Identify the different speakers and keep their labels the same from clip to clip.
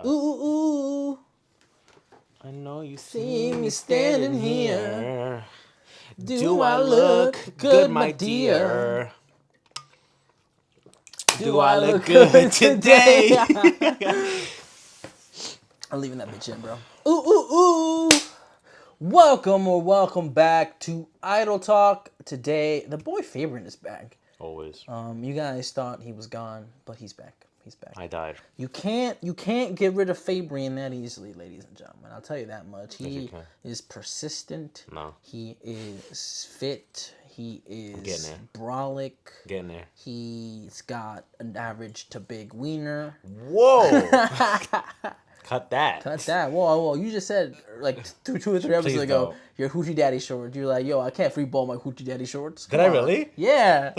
Speaker 1: Ooh, ooh, ooh.
Speaker 2: I know you
Speaker 1: See me standing
Speaker 2: here.
Speaker 1: Do I look good, my dear?
Speaker 2: Do I look good today?
Speaker 1: I'm leaving that bitch in, bro. Ooh, ooh, ooh. Welcome back to IdleTalk. Today, the boy Fabian is back.
Speaker 2: Always.
Speaker 1: You guys thought he was gone, but he's back. He's back.
Speaker 2: I died.
Speaker 1: You can't get rid of Fabian that easily, ladies and gentlemen. I'll tell you that much. He is persistent.
Speaker 2: No.
Speaker 1: He is fit. He is
Speaker 2: Getting there.
Speaker 1: brolic.
Speaker 2: Getting there.
Speaker 1: He's got an average to big wiener.
Speaker 2: Whoa! Cut that.
Speaker 1: Cut that. Whoa. You just said like two or three episodes ago,
Speaker 2: don't.
Speaker 1: your hoochie daddy shorts. You're like, yo, I can't free ball my hoochie daddy shorts.
Speaker 2: Did I really?
Speaker 1: Yeah.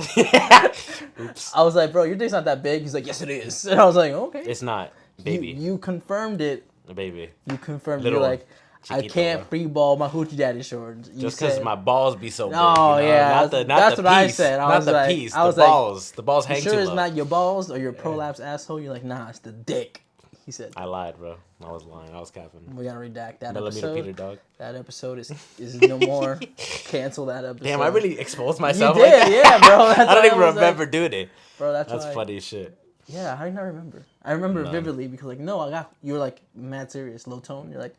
Speaker 2: Oops.
Speaker 1: I was like, bro, your dick's not that big. He's like, yes, it is. And I was like, okay.
Speaker 2: It's not, baby.
Speaker 1: You confirmed it.
Speaker 2: Baby.
Speaker 1: You confirmed.
Speaker 2: Little
Speaker 1: You're like,
Speaker 2: chiquito,
Speaker 1: I can't free ball my hoochie daddy shorts. You
Speaker 2: Just because my balls be so big.
Speaker 1: Oh,
Speaker 2: you know?
Speaker 1: yeah.
Speaker 2: Not
Speaker 1: That's
Speaker 2: the
Speaker 1: what I
Speaker 2: piece.
Speaker 1: said.
Speaker 2: Not the piece. The balls. The balls hang too low.
Speaker 1: Sure it's not your balls or your prolapse asshole? You're like, nah, it's the dick. He said.
Speaker 2: I lied, bro. I was lying. I was capping.
Speaker 1: We gotta redact that
Speaker 2: Millimeter
Speaker 1: episode.
Speaker 2: Peter, dog.
Speaker 1: That episode is no more. Cancel that episode.
Speaker 2: Damn, I really exposed myself.
Speaker 1: You did,
Speaker 2: like that?
Speaker 1: yeah, bro. That's
Speaker 2: I don't even
Speaker 1: why was
Speaker 2: remember
Speaker 1: like,
Speaker 2: doing it.
Speaker 1: Bro, that's
Speaker 2: funny as shit.
Speaker 1: Yeah, how do you not remember? I remember vividly because like, no, you were like mad serious, low tone. You're like,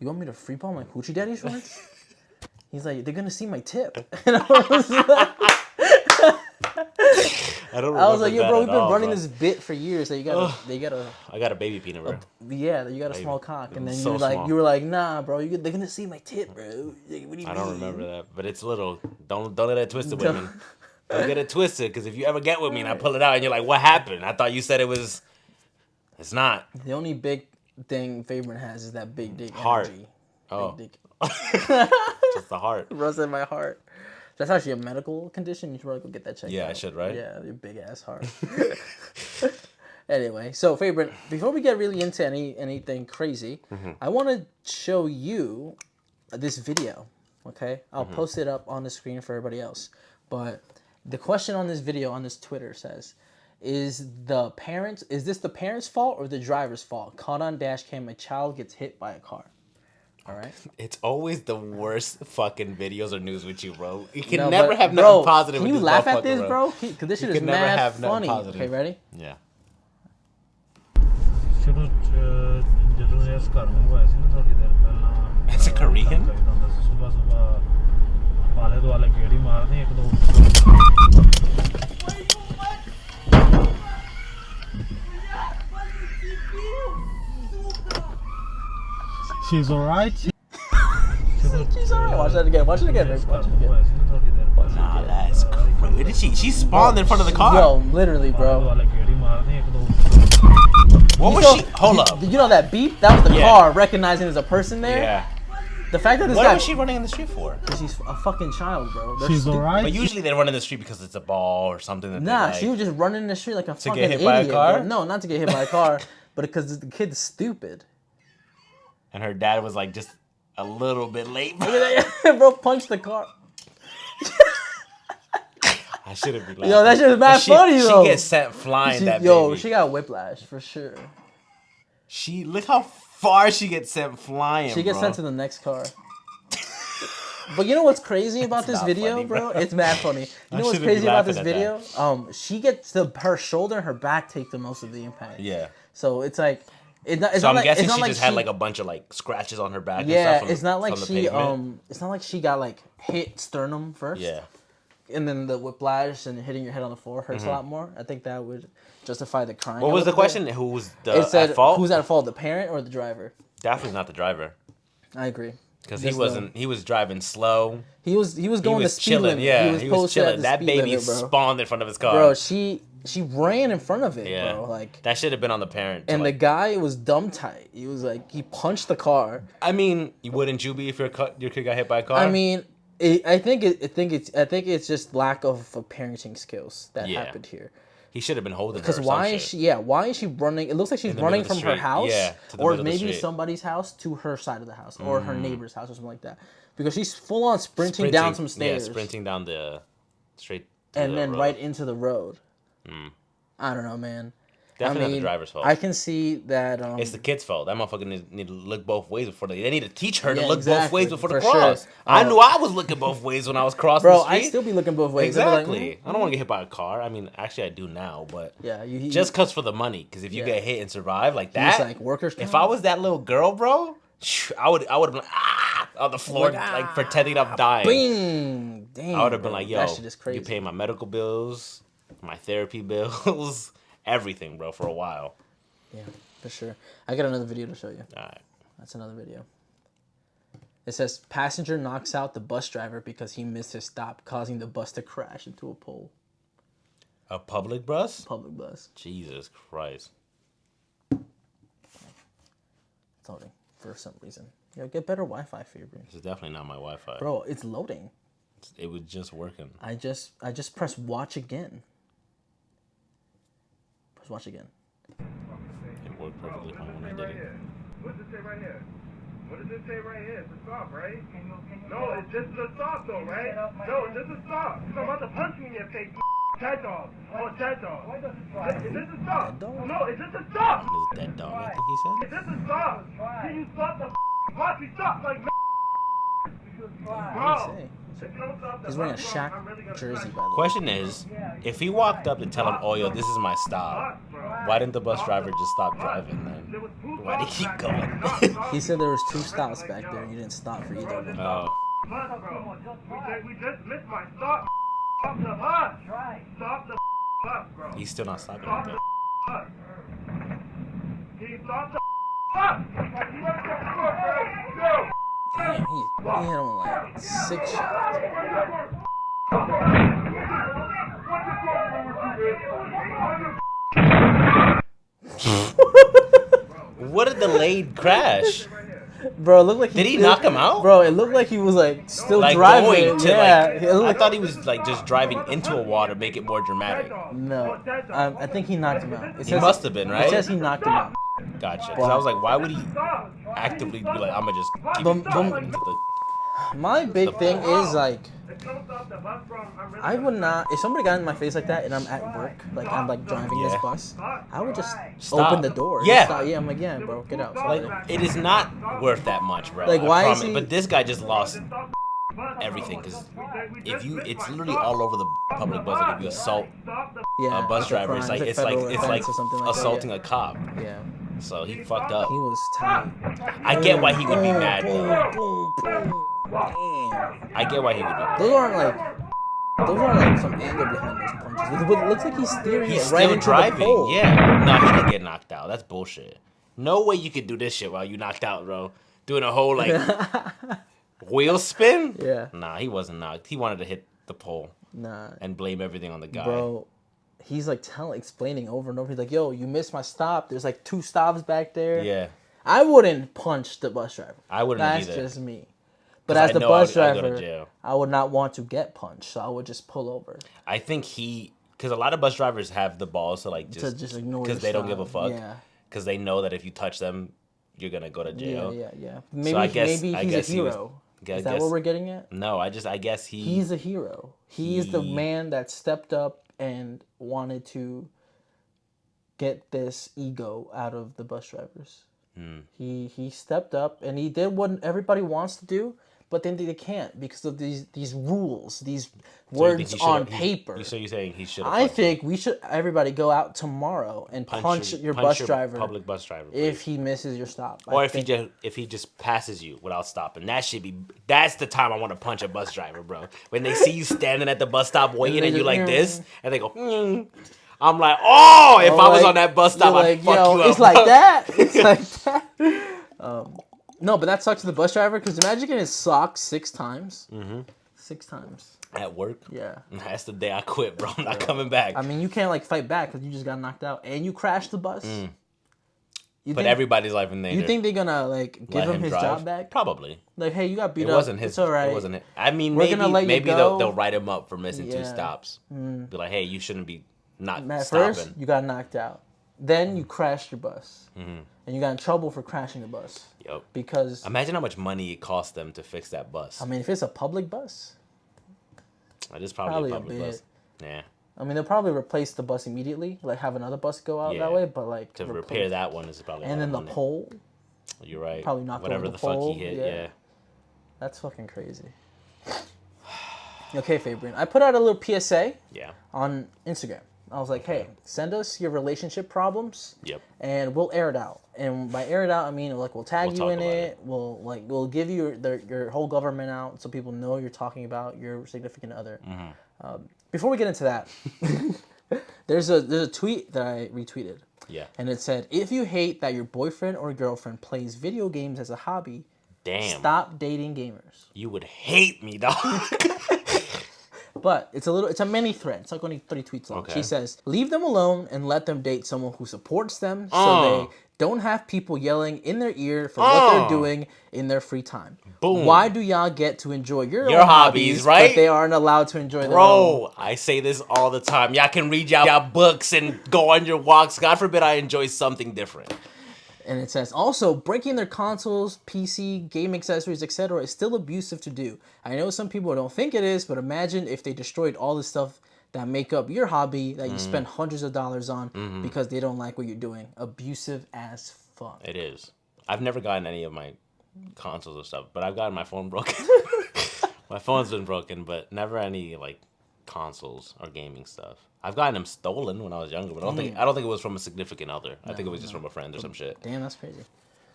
Speaker 1: you want me to free ball my hoochie daddy shorts? He's like, they're gonna see my tip. And I was like, I was like, yo, bro, we've been running this bit for years. So you gotta.
Speaker 2: I got a baby peanut, bro.
Speaker 1: Yeah, you got a small cock, and then
Speaker 2: so
Speaker 1: you were like, nah, bro, they're gonna see my tip, bro. Like, what do you
Speaker 2: I
Speaker 1: mean?
Speaker 2: don't remember that, but it's little. Don't let it twist it with me. Don't get it twisted, because if you ever get with me and I pull it out and you're like, what happened? I thought you said it was. It's not.
Speaker 1: The only big thing Fabian has is that big dick
Speaker 2: Heart.
Speaker 1: energy.
Speaker 2: Oh.
Speaker 1: Big dick.
Speaker 2: Just the heart.
Speaker 1: Runs in my heart. That's actually a medical condition. You should probably go get that checked out.
Speaker 2: Yeah, I should, right?
Speaker 1: Yeah, your big ass heart. Anyway, so Fabian, before we get really into anything crazy, I want to show you this video. Okay, I'll post it up on the screen for everybody else. But the question on this video on this Twitter says, is this the parent's fault or the driver's fault? Caught on dash cam, a child gets hit by a car. All right.
Speaker 2: It's always the worst fucking videos or news with you, bro. You can never have nothing positive.
Speaker 1: Can you laugh at this, bro? Because this shit is mad funny. Okay, ready?
Speaker 2: Yeah. It's a Korean?
Speaker 3: She's alright.
Speaker 1: She's alright. Watch that again. Watch it again.
Speaker 2: Nah, that's crazy. Where did she spawned in front of the car.
Speaker 1: Yo, literally, bro.
Speaker 2: What was she? Hold up.
Speaker 1: You know that beep? That was the car recognizing there's a person there.
Speaker 2: Yeah.
Speaker 1: The fact that this
Speaker 2: What
Speaker 1: guy.
Speaker 2: was she running in the street for?
Speaker 1: Because she's a fucking child, bro.
Speaker 3: She's alright.
Speaker 2: But usually they run in the street because it's a ball or something. That
Speaker 1: Nah,
Speaker 2: they like.
Speaker 1: she was just running in the street like a fucking
Speaker 2: get hit
Speaker 1: idiot.
Speaker 2: by a car?
Speaker 1: Bro. No, not to get hit by a car, but because the kid's stupid.
Speaker 2: And her dad was like just a little bit late.
Speaker 1: Bro, punched the car.
Speaker 2: I shouldn't be laughing.
Speaker 1: Yo, that shit was mad funny though.
Speaker 2: She gets sent flying. That
Speaker 1: yo,
Speaker 2: baby.
Speaker 1: she got whiplash for sure.
Speaker 2: Look how far she gets sent flying.
Speaker 1: She gets sent to the next car. But you know what's crazy about this video,
Speaker 2: funny,
Speaker 1: bro? It's mad funny. You know what's crazy about this video? She gets her shoulder and her back take the most of the impact.
Speaker 2: Yeah.
Speaker 1: So it's like it's
Speaker 2: So I'm
Speaker 1: not
Speaker 2: guessing
Speaker 1: it's
Speaker 2: she
Speaker 1: not
Speaker 2: just had like a bunch of like scratches on her back.
Speaker 1: yeah,
Speaker 2: and stuff
Speaker 1: it's not like
Speaker 2: from the
Speaker 1: she
Speaker 2: pavement.
Speaker 1: it's not like she got like hit sternum first.
Speaker 2: Yeah.
Speaker 1: And then the whiplash and hitting your head on the floor hurts a lot more. I think that would justify the crime.
Speaker 2: What was the question? Who was at fault?
Speaker 1: Who's at fault, the parent or the driver?
Speaker 2: Definitely not the driver.
Speaker 1: I agree.
Speaker 2: Because he was driving slow.
Speaker 1: He was going the speed limit.
Speaker 2: Yeah, he was chilling.
Speaker 1: At the
Speaker 2: That
Speaker 1: speed
Speaker 2: baby
Speaker 1: limit, bro.
Speaker 2: spawned in front of his car.
Speaker 1: Bro, she ran in front of it,
Speaker 2: Yeah.
Speaker 1: bro. Like
Speaker 2: that should have been on the parent.
Speaker 1: And the guy was dumb tight. He was like, he punched the car.
Speaker 2: I mean, wouldn't you be if your kid got hit by a car?
Speaker 1: I mean, I think it's just lack of parenting skills that happened here.
Speaker 2: He should have been holding her.
Speaker 1: Because why is she running? It looks like she's running from her house, or maybe somebody's house to her side of the house, or her neighbor's house, or something like that. Because she's full on sprinting down some stairs.
Speaker 2: Yeah, sprinting down the straight.
Speaker 1: And then right into the road. I don't know, man.
Speaker 2: Definitely not the driver's fault.
Speaker 1: I can see that.
Speaker 2: It's the kid's fault. That motherfucker need to look both ways before they need to teach her to
Speaker 1: Yeah,
Speaker 2: look both ways
Speaker 1: exactly,
Speaker 2: before
Speaker 1: for
Speaker 2: the cross.
Speaker 1: sure.
Speaker 2: I knew I was looking both ways when I was crossing
Speaker 1: Bro,
Speaker 2: the street.
Speaker 1: I still be looking both ways. I'd be
Speaker 2: Exactly.
Speaker 1: like,
Speaker 2: I don't want to get hit by a car. I mean, actually, I do now, but
Speaker 1: Yeah,
Speaker 2: just cause for the money. Because if you
Speaker 1: Yeah.
Speaker 2: get hit and survive like
Speaker 1: He's
Speaker 2: that,
Speaker 1: like workers'
Speaker 2: if
Speaker 1: comp.
Speaker 2: I was that little girl, bro, I would have been like, on the floor, like pretending I'm dying.
Speaker 1: Bing! Damn,
Speaker 2: I would have been
Speaker 1: bro,
Speaker 2: like, yo,
Speaker 1: that shit is crazy.
Speaker 2: you pay my medical bills, my therapy bills, everything, bro, for a while.
Speaker 1: Yeah, for sure. I got another video to show you.
Speaker 2: All right.
Speaker 1: That's another video. It says passenger knocks out the bus driver because he missed his stop, causing the bus to crash into a pole.
Speaker 2: A public bus?
Speaker 1: Public bus.
Speaker 2: Jesus Christ.
Speaker 1: It's loading for some reason. Yo, get better Wi-Fi for your brain.
Speaker 2: This is definitely not my Wi-Fi.
Speaker 1: Bro, it's loading.
Speaker 2: It was just working.
Speaker 1: I just press watch again. Press watch again.
Speaker 2: It worked perfectly fine when I did it.
Speaker 4: What does it say right here? What does it say right here? It's a stop, right? No, it's just a stop, though, right? No, it's just a stop. Because I'm about to punch you in your face, chat dog. Oh, chat dog. Is this a stop? No, is this a stop?
Speaker 2: This is dead dog, I think he said.
Speaker 4: Is this a stop? Can you stop the watch me stop like bro?
Speaker 1: He's wearing a Shaq jersey, by the way.
Speaker 2: Question is, if he walked up to tell him, oh, yo, this is my stop, why didn't the bus driver just stop driving then? Why'd he keep going?
Speaker 1: He said there was 2 stops back there and you didn't stop for either of them.
Speaker 2: Oh.
Speaker 4: We just missed my stop. Stop the bus. Stop the bus, bro.
Speaker 2: He's still not stopping.
Speaker 4: Stop
Speaker 2: Bro.
Speaker 4: the bus. Can you stop the bus?
Speaker 1: Damn, he hit him with like 6 shots.
Speaker 2: What a delayed crash.
Speaker 1: Bro, it looked like
Speaker 2: Did he knock him out?
Speaker 1: Bro, it looked like he was like still
Speaker 2: Like
Speaker 1: driving.
Speaker 2: going to
Speaker 1: yeah,
Speaker 2: like,
Speaker 1: it looked
Speaker 2: I
Speaker 1: like,
Speaker 2: thought he was like just driving into a wall to make it more dramatic.
Speaker 1: no. I think he knocked him out. It
Speaker 2: He
Speaker 1: says,
Speaker 2: must have been,
Speaker 1: It
Speaker 2: right?
Speaker 1: says he knocked him out.
Speaker 2: Gotcha. Because I was like, why would he actively be like, I'm gonna just keep
Speaker 1: Boom,
Speaker 2: it
Speaker 1: boom.
Speaker 2: into the...
Speaker 1: My big thing is like, I would not. If somebody got in my face like that and I'm at work, like I'm like driving this
Speaker 2: Yeah.
Speaker 1: bus, I would just
Speaker 2: Stop.
Speaker 1: open the door.
Speaker 2: Yeah.
Speaker 1: Stop. Yeah, I'm like, yeah, bro, get out.
Speaker 2: Like, it is not worth that much, bro.
Speaker 1: Like,
Speaker 2: I
Speaker 1: why is
Speaker 2: promise.
Speaker 1: he-
Speaker 2: But this guy just lost everything because it's literally all over the public bus. Like if you assault
Speaker 1: Yeah,
Speaker 2: a bus
Speaker 1: it's a
Speaker 2: driver,
Speaker 1: crime.
Speaker 2: it's like
Speaker 1: federal offense or something like
Speaker 2: assaulting
Speaker 1: that,
Speaker 2: a cop.
Speaker 1: yeah.
Speaker 2: So he fucked up.
Speaker 1: He was tight.
Speaker 2: I get why he would be mad
Speaker 1: Boom,
Speaker 2: though.
Speaker 1: boom, boom. Damn.
Speaker 2: I get why he would be mad.
Speaker 1: Those aren't like some anger behind those punches. It looks like he's steering
Speaker 2: He's
Speaker 1: it right
Speaker 2: still
Speaker 1: into
Speaker 2: driving.
Speaker 1: the pole.
Speaker 2: Yeah. No, he didn't get knocked out. That's bullshit. No way you could do this shit while you knocked out, bro. Doing a whole like wheel spin.
Speaker 1: Yeah.
Speaker 2: Nah, he wasn't knocked. He wanted to hit the pole
Speaker 1: Nah,
Speaker 2: and blame everything on the guy.
Speaker 1: bro. He's like explaining over and over. He's like, "Yo, you missed my stop. There's like 2 stops back there."
Speaker 2: Yeah.
Speaker 1: I wouldn't punch the bus driver.
Speaker 2: I wouldn't
Speaker 1: That's
Speaker 2: either.
Speaker 1: just me. But
Speaker 2: 'Cause
Speaker 1: as
Speaker 2: I
Speaker 1: the
Speaker 2: know
Speaker 1: bus
Speaker 2: I'd go to
Speaker 1: driver,
Speaker 2: jail.
Speaker 1: I would not want to get punched, so I would just pull over.
Speaker 2: I think because a lot of bus drivers have the balls to like
Speaker 1: Just ignore
Speaker 2: because
Speaker 1: the
Speaker 2: they don't give a
Speaker 1: stop.
Speaker 2: fuck.
Speaker 1: Yeah.
Speaker 2: Because they know that if you touch them, you're gonna go to jail.
Speaker 1: Yeah. Maybe,
Speaker 2: I guess
Speaker 1: maybe he's a
Speaker 2: he was-
Speaker 1: hero.
Speaker 2: I
Speaker 1: Is that
Speaker 2: guess-
Speaker 1: what we're getting at?
Speaker 2: No, I guess
Speaker 1: He's a hero. He's the
Speaker 2: he-
Speaker 1: man that stepped up and wanted to get this ego out of the bus drivers. He stepped up and he did what everybody wants to do, but then they can't because of these rules, these
Speaker 2: So you
Speaker 1: words
Speaker 2: think
Speaker 1: on paper.
Speaker 2: So you're saying he should?
Speaker 1: I think we should everybody go out tomorrow and punch your bus driver
Speaker 2: public bus driver,
Speaker 1: if he misses your stop.
Speaker 2: or
Speaker 1: I
Speaker 2: if
Speaker 1: think-
Speaker 2: he just passes you without stopping. That's the time I want to punch a bus driver, bro. When they see you standing at the bus stop waiting and you like this, and they go, I'm like, oh, if I was on that bus stop, I'd fuck you up.
Speaker 1: It's like that. It's like that. No, but that sucks to the bus driver because imagine getting socked 6 times. 6 times.
Speaker 2: At work,
Speaker 1: Yeah.
Speaker 2: that's the day I quit, bro. I'm not coming back.
Speaker 1: I mean, you can't like fight back because you just got knocked out and you crashed the bus. You
Speaker 2: Put everybody's life in danger.
Speaker 1: You think they're gonna like give
Speaker 2: Let
Speaker 1: him his
Speaker 2: drive?
Speaker 1: job back?
Speaker 2: Probably.
Speaker 1: Like, hey, you got beat
Speaker 2: It
Speaker 1: up.
Speaker 2: wasn't his.
Speaker 1: It's all right.
Speaker 2: It wasn't it. I mean,
Speaker 1: We're gonna let you
Speaker 2: maybe
Speaker 1: go.
Speaker 2: they'll write him up for missing 2
Speaker 1: Yeah.
Speaker 2: stops. Be like, hey, you shouldn't be not
Speaker 1: At
Speaker 2: stopping.
Speaker 1: first, you got knocked out. Then you crashed your bus, and you got in trouble for crashing the bus.
Speaker 2: Yep.
Speaker 1: Because
Speaker 2: Imagine how much money it cost them to fix that bus.
Speaker 1: I mean, if it's a public bus,
Speaker 2: It is probably
Speaker 1: probably
Speaker 2: a
Speaker 1: a
Speaker 2: public
Speaker 1: bit.
Speaker 2: bus. Yeah.
Speaker 1: I mean, they'll probably replace the bus immediately, like have another bus go out
Speaker 2: Yeah.
Speaker 1: that way, but like
Speaker 2: To repair that one is probably.
Speaker 1: And then the
Speaker 2: money.
Speaker 1: pole,
Speaker 2: You're right.
Speaker 1: probably knock
Speaker 2: whatever
Speaker 1: over
Speaker 2: the
Speaker 1: the
Speaker 2: fuck
Speaker 1: pole.
Speaker 2: he hit.
Speaker 1: Yeah.
Speaker 2: Yeah.
Speaker 1: That's fucking crazy. Okay, Fabian, I put out a little PSA
Speaker 2: Yeah.
Speaker 1: on Instagram. I was like, hey, send us your relationship problems.
Speaker 2: Yep.
Speaker 1: And we'll air it out. And by air it out, I mean like we'll tag
Speaker 2: We'll
Speaker 1: you
Speaker 2: talk
Speaker 1: in
Speaker 2: about
Speaker 1: it. We'll give you your whole government out so people know you're talking about your significant other. Before we get into that, there's a tweet that I retweeted.
Speaker 2: Yeah.
Speaker 1: And it said, if you hate that your boyfriend or girlfriend plays video games as a hobby,
Speaker 2: Damn.
Speaker 1: stop dating gamers.
Speaker 2: You would hate me, dog.
Speaker 1: But it's a mini thread. It's like only 30 tweets long.
Speaker 2: Okay.
Speaker 1: She says, leave them alone and let them date someone who supports them so they don't have people yelling in their ear for what they're doing in their free time.
Speaker 2: Boom.
Speaker 1: Why do y'all get to enjoy your
Speaker 2: Your
Speaker 1: own
Speaker 2: hobbies, right?
Speaker 1: but they aren't allowed to enjoy their own?
Speaker 2: Bro, I say this all the time. Y'all can read y'all books and go on your walks. God forbid I enjoy something different.
Speaker 1: And it says, also, breaking their consoles, PC, game accessories, etc. is still abusive to do. I know some people don't think it is, but imagine if they destroyed all the stuff that make up your hobby that you spend hundreds of dollars on because they don't like what you're doing. Abusive as fuck.
Speaker 2: It is. I've never gotten any of my consoles or stuff, but I've gotten my phone broken. My phone's been broken, but never any like consoles or gaming stuff. I've gotten them stolen when I was younger, but I don't think it was from a significant other. I think it was just from a friend or some shit.
Speaker 1: Damn, that's crazy.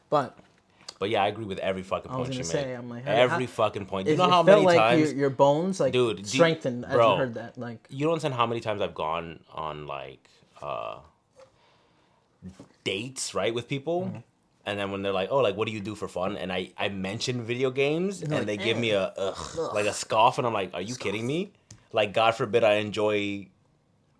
Speaker 1: But
Speaker 2: yeah, I agree with every fucking
Speaker 1: I was
Speaker 2: point
Speaker 1: gonna
Speaker 2: you
Speaker 1: say,
Speaker 2: made.
Speaker 1: I'm like,
Speaker 2: Every fucking point. You
Speaker 1: it
Speaker 2: know how
Speaker 1: felt
Speaker 2: many
Speaker 1: like
Speaker 2: times,
Speaker 1: your bones like
Speaker 2: dude,
Speaker 1: strengthened as
Speaker 2: bro,
Speaker 1: you heard that. Like,
Speaker 2: you don't understand how many times I've gone on like dates, right, with people. And then when they're like, oh, like, what do you do for fun? And I mention video games, and
Speaker 1: like,
Speaker 2: they give me a like a scoff, and I'm like, are you kidding me? Like, God forbid I enjoy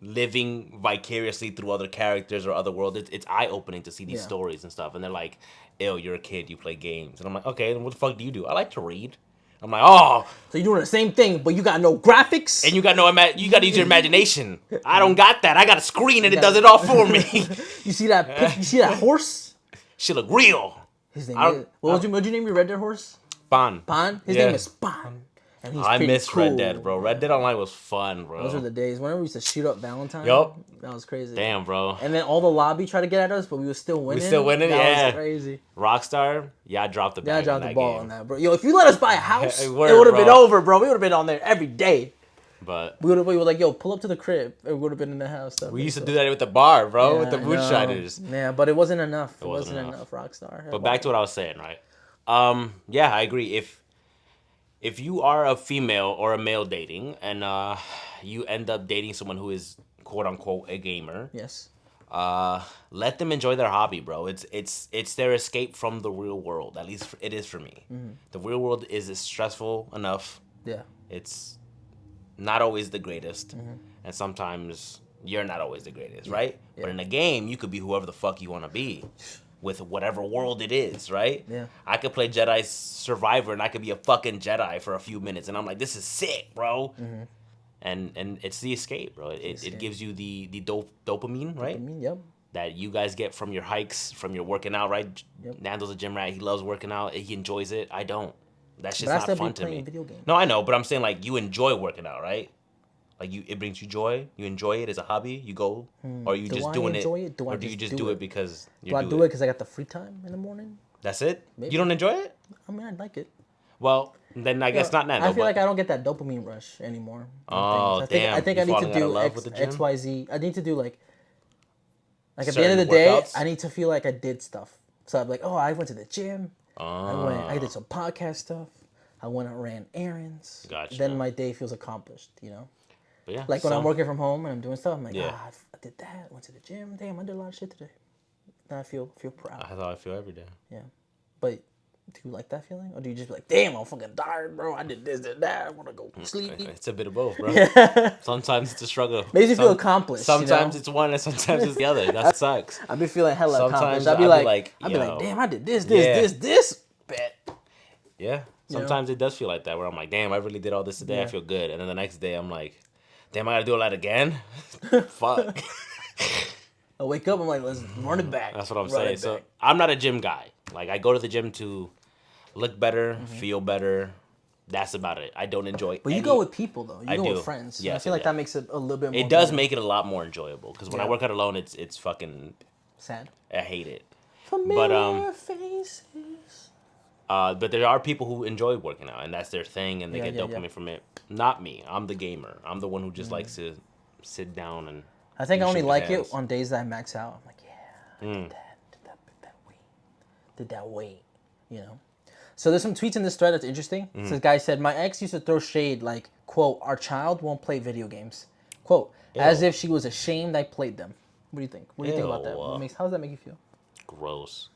Speaker 2: living vicariously through other characters or other worlds. It's eye-opening to see these stories and stuff. And they're like, ew, you're a kid, you play games. And I'm like, okay, then what the fuck do you do? I like to read. I'm like, oh.
Speaker 1: so you're doing the same thing, but you got no graphics?
Speaker 2: And you got you got to use your imagination. I don't got that. I got a screen, and it does it all for me.
Speaker 1: You see that? You see that horse?
Speaker 2: Shit look real.
Speaker 1: His name is, what'd you name your Red Dead horse?
Speaker 2: Bon.
Speaker 1: Bon? His
Speaker 2: Yeah.
Speaker 1: name is Bon. And he's
Speaker 2: I
Speaker 1: pretty
Speaker 2: miss
Speaker 1: cool.
Speaker 2: Red Dead, bro. Red Dead Online was fun, bro.
Speaker 1: Those were the days. Whenever we used to shoot up Valentine,
Speaker 2: Yup.
Speaker 1: that was crazy.
Speaker 2: Damn, bro.
Speaker 1: And then all the lobby tried to get at us, but we were still winning.
Speaker 2: still winning?
Speaker 1: That
Speaker 2: Yeah.
Speaker 1: was crazy.
Speaker 2: Rockstar, yeah, I dropped the ball.
Speaker 1: Yeah, I dropped the ball
Speaker 2: game.
Speaker 1: on that, bro. Yo, if you let us buy a house, it
Speaker 2: Word,
Speaker 1: would have been
Speaker 2: bro.
Speaker 1: over, bro. We would have been on there every day.
Speaker 2: But
Speaker 1: We were like, yo, pull up to the crib. It would have been in the house.
Speaker 2: we used to do that with the bar, bro, with the
Speaker 1: I know.
Speaker 2: moonshiners.
Speaker 1: Yeah, but it wasn't enough. It
Speaker 2: wasn't
Speaker 1: wasn't enough, Rockstar.
Speaker 2: But back to what I was saying, right? Yeah, I agree. If you are a female or a male dating and you end up dating someone who is quote unquote a gamer,
Speaker 1: Yes.
Speaker 2: let them enjoy their hobby, bro. It's their escape from the real world. At least it is for me. The real world is stressful enough.
Speaker 1: Yeah.
Speaker 2: It's not always the greatest, and sometimes you're not always the greatest, right? But in a game, you could be whoever the fuck you want to be with whatever world it is, right?
Speaker 1: Yeah.
Speaker 2: I could play Jedi Survivor, and I could be a fucking Jedi for a few minutes, and I'm like, this is sick, bro. And it's the escape, bro. It gives you the dopamine, right?
Speaker 1: I mean, yep.
Speaker 2: That you guys get from your hikes, from your working out, right?
Speaker 1: Yep.
Speaker 2: Nando's a gym rat. He loves working out. He enjoys it. I don't. That's just
Speaker 1: But I
Speaker 2: not
Speaker 1: still
Speaker 2: fun
Speaker 1: be
Speaker 2: to me.
Speaker 1: playing video games.
Speaker 2: No, I know, but I'm saying like you enjoy working out, right? Like it brings you joy. You enjoy it as a hobby. You go, or you
Speaker 1: Do
Speaker 2: just
Speaker 1: I
Speaker 2: doing
Speaker 1: enjoy
Speaker 2: it,
Speaker 1: it? Do I
Speaker 2: or do you
Speaker 1: just
Speaker 2: just
Speaker 1: do
Speaker 2: do
Speaker 1: it?
Speaker 2: it because you
Speaker 1: Do I do it because I got the free time in the morning?
Speaker 2: That's it.
Speaker 1: Maybe.
Speaker 2: You don't enjoy it?
Speaker 1: I mean, I like it.
Speaker 2: Well, then I guess not Nando.
Speaker 1: I feel
Speaker 2: but
Speaker 1: like I don't get that dopamine rush anymore.
Speaker 2: Oh,
Speaker 1: I think,
Speaker 2: damn.
Speaker 1: I think
Speaker 2: You
Speaker 1: I need
Speaker 2: falling
Speaker 1: to
Speaker 2: out of
Speaker 1: do
Speaker 2: love with the gym?
Speaker 1: X, Y, Z. I need to do like at the
Speaker 2: Certain
Speaker 1: end of the day,
Speaker 2: workouts?
Speaker 1: I need to feel like I did stuff. So I'm like, oh, I went to the gym. I did some podcast stuff. I went and ran errands.
Speaker 2: Gotcha.
Speaker 1: Then my day feels accomplished, you know?
Speaker 2: But yeah,
Speaker 1: Like when I'm working from home and I'm doing stuff, I'm like,
Speaker 2: Yeah.
Speaker 1: I did that. Went to the gym. Damn, I did a lot of shit today. Now I feel proud.
Speaker 2: That's how I feel every day.
Speaker 1: Yeah. But do you like that feeling? Or do you just be like, damn, I'm fucking tired, bro. I did this, did that. I want to go sleep.
Speaker 2: It's a bit of both, bro. Sometimes it's a struggle.
Speaker 1: Makes you feel accomplished.
Speaker 2: Sometimes
Speaker 1: you know?
Speaker 2: it's one and sometimes it's the other. That sucks.
Speaker 1: I be feeling hella
Speaker 2: Sometimes
Speaker 1: accomplished. I'd be
Speaker 2: yo.
Speaker 1: like, damn, I did this,
Speaker 2: Yeah.
Speaker 1: this. Bet.
Speaker 2: Yeah. Sometimes it does feel like that where I'm like, damn, I really did all this today. I
Speaker 1: Yeah.
Speaker 2: feel good. And then the next day I'm like, damn, I gotta do all that again? Fuck.
Speaker 1: I wake up, I'm like, let's run it back.
Speaker 2: That's what I'm
Speaker 1: Run
Speaker 2: saying.
Speaker 1: it
Speaker 2: So
Speaker 1: back.
Speaker 2: I'm not a gym guy. Like I go to the gym to look better, feel better, That's about it. I don't enjoy.
Speaker 1: But you go with people though. You go
Speaker 2: do.
Speaker 1: with friends.
Speaker 2: Yes,
Speaker 1: I feel like
Speaker 2: yeah.
Speaker 1: that makes it a little bit more.
Speaker 2: It does
Speaker 1: better.
Speaker 2: make it a lot more enjoyable because when I
Speaker 1: Yeah.
Speaker 2: work out alone, it's fucking.
Speaker 1: Sad.
Speaker 2: I hate it.
Speaker 1: Familiar faces.
Speaker 2: But there are people who enjoy working out, and that's their thing, and they
Speaker 1: Yeah,
Speaker 2: get
Speaker 1: yeah,
Speaker 2: dopamine
Speaker 1: yeah.
Speaker 2: from it. Not me. I'm the gamer. I'm the one who just likes to sit down and.
Speaker 1: I think I only
Speaker 2: shake
Speaker 1: like
Speaker 2: hands.
Speaker 1: it on days that I max out. I'm like, yeah, I did that weight, you know. So there's some tweets in this thread that's interesting. So this guy said, my ex used to throw shade like, quote, our child won't play video games. Quote, as
Speaker 2: Ew.
Speaker 1: if she was ashamed I played them. What do you think? What do you think about that?
Speaker 2: Ew.
Speaker 1: How does that make you feel?
Speaker 2: Gross.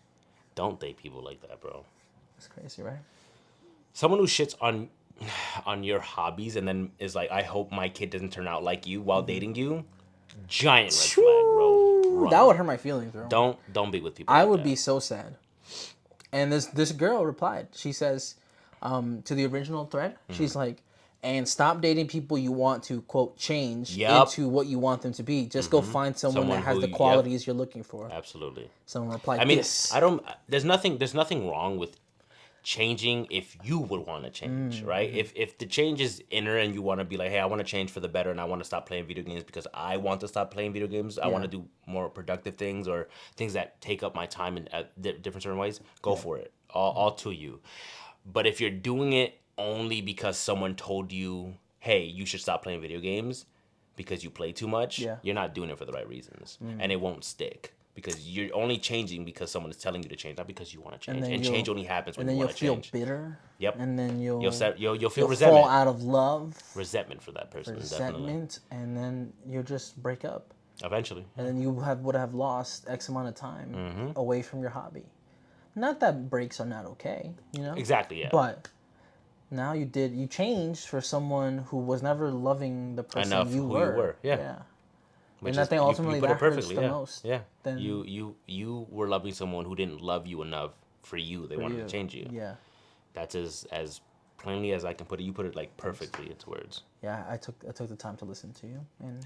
Speaker 2: Don't date people like that, bro.
Speaker 1: That's crazy, right?
Speaker 2: Someone who shits on your hobbies and then is like, I hope my kid doesn't turn out like you while dating you. Giant red flag, bro. Run.
Speaker 1: That would hurt my feelings, bro.
Speaker 2: Don't be with people.
Speaker 1: I
Speaker 2: like
Speaker 1: would
Speaker 2: that.
Speaker 1: be so sad. And this girl replied. She says to the original thread, she's like, and stop dating people you want to, quote, change into what you want them to be. Just go find someone that has the qualities you're looking for.
Speaker 2: Absolutely.
Speaker 1: Someone replied,
Speaker 2: I mean,
Speaker 1: this.
Speaker 2: There's nothing wrong with changing if you would want to change, right? If the change is inner and you want to be like, hey, I want to change for the better and I want to stop playing video games because I want to stop playing video games. I want to do more productive things or things that take up my time in different certain ways. Go for it. All to you. But if you're doing it only because someone told you, hey, you should stop playing video games because you play too much, you're not doing it for the right reasons. And it won't stick. Because you're only changing because someone is telling you to change, not because you want to change. And change only happens when you want to change.
Speaker 1: And then you'll feel bitter.
Speaker 2: Yep.
Speaker 1: And then you'll
Speaker 2: feel resentment.
Speaker 1: fall out of love.
Speaker 2: Resentment for that person, definitely.
Speaker 1: And then you'll just break up.
Speaker 2: Eventually.
Speaker 1: And then you would have lost X amount of time away from your hobby. Not that breaks are not okay, you know?
Speaker 2: Exactly, yeah.
Speaker 1: But now you changed for someone who was never loving the person you were.
Speaker 2: Yeah.
Speaker 1: And I think ultimately that hurts the most.
Speaker 2: Yeah. You were loving someone who didn't love you enough for you. They wanted to change you.
Speaker 1: Yeah.
Speaker 2: That's as plainly as I can put it. You put it like perfectly into words.
Speaker 1: Yeah, I took the time to listen to you and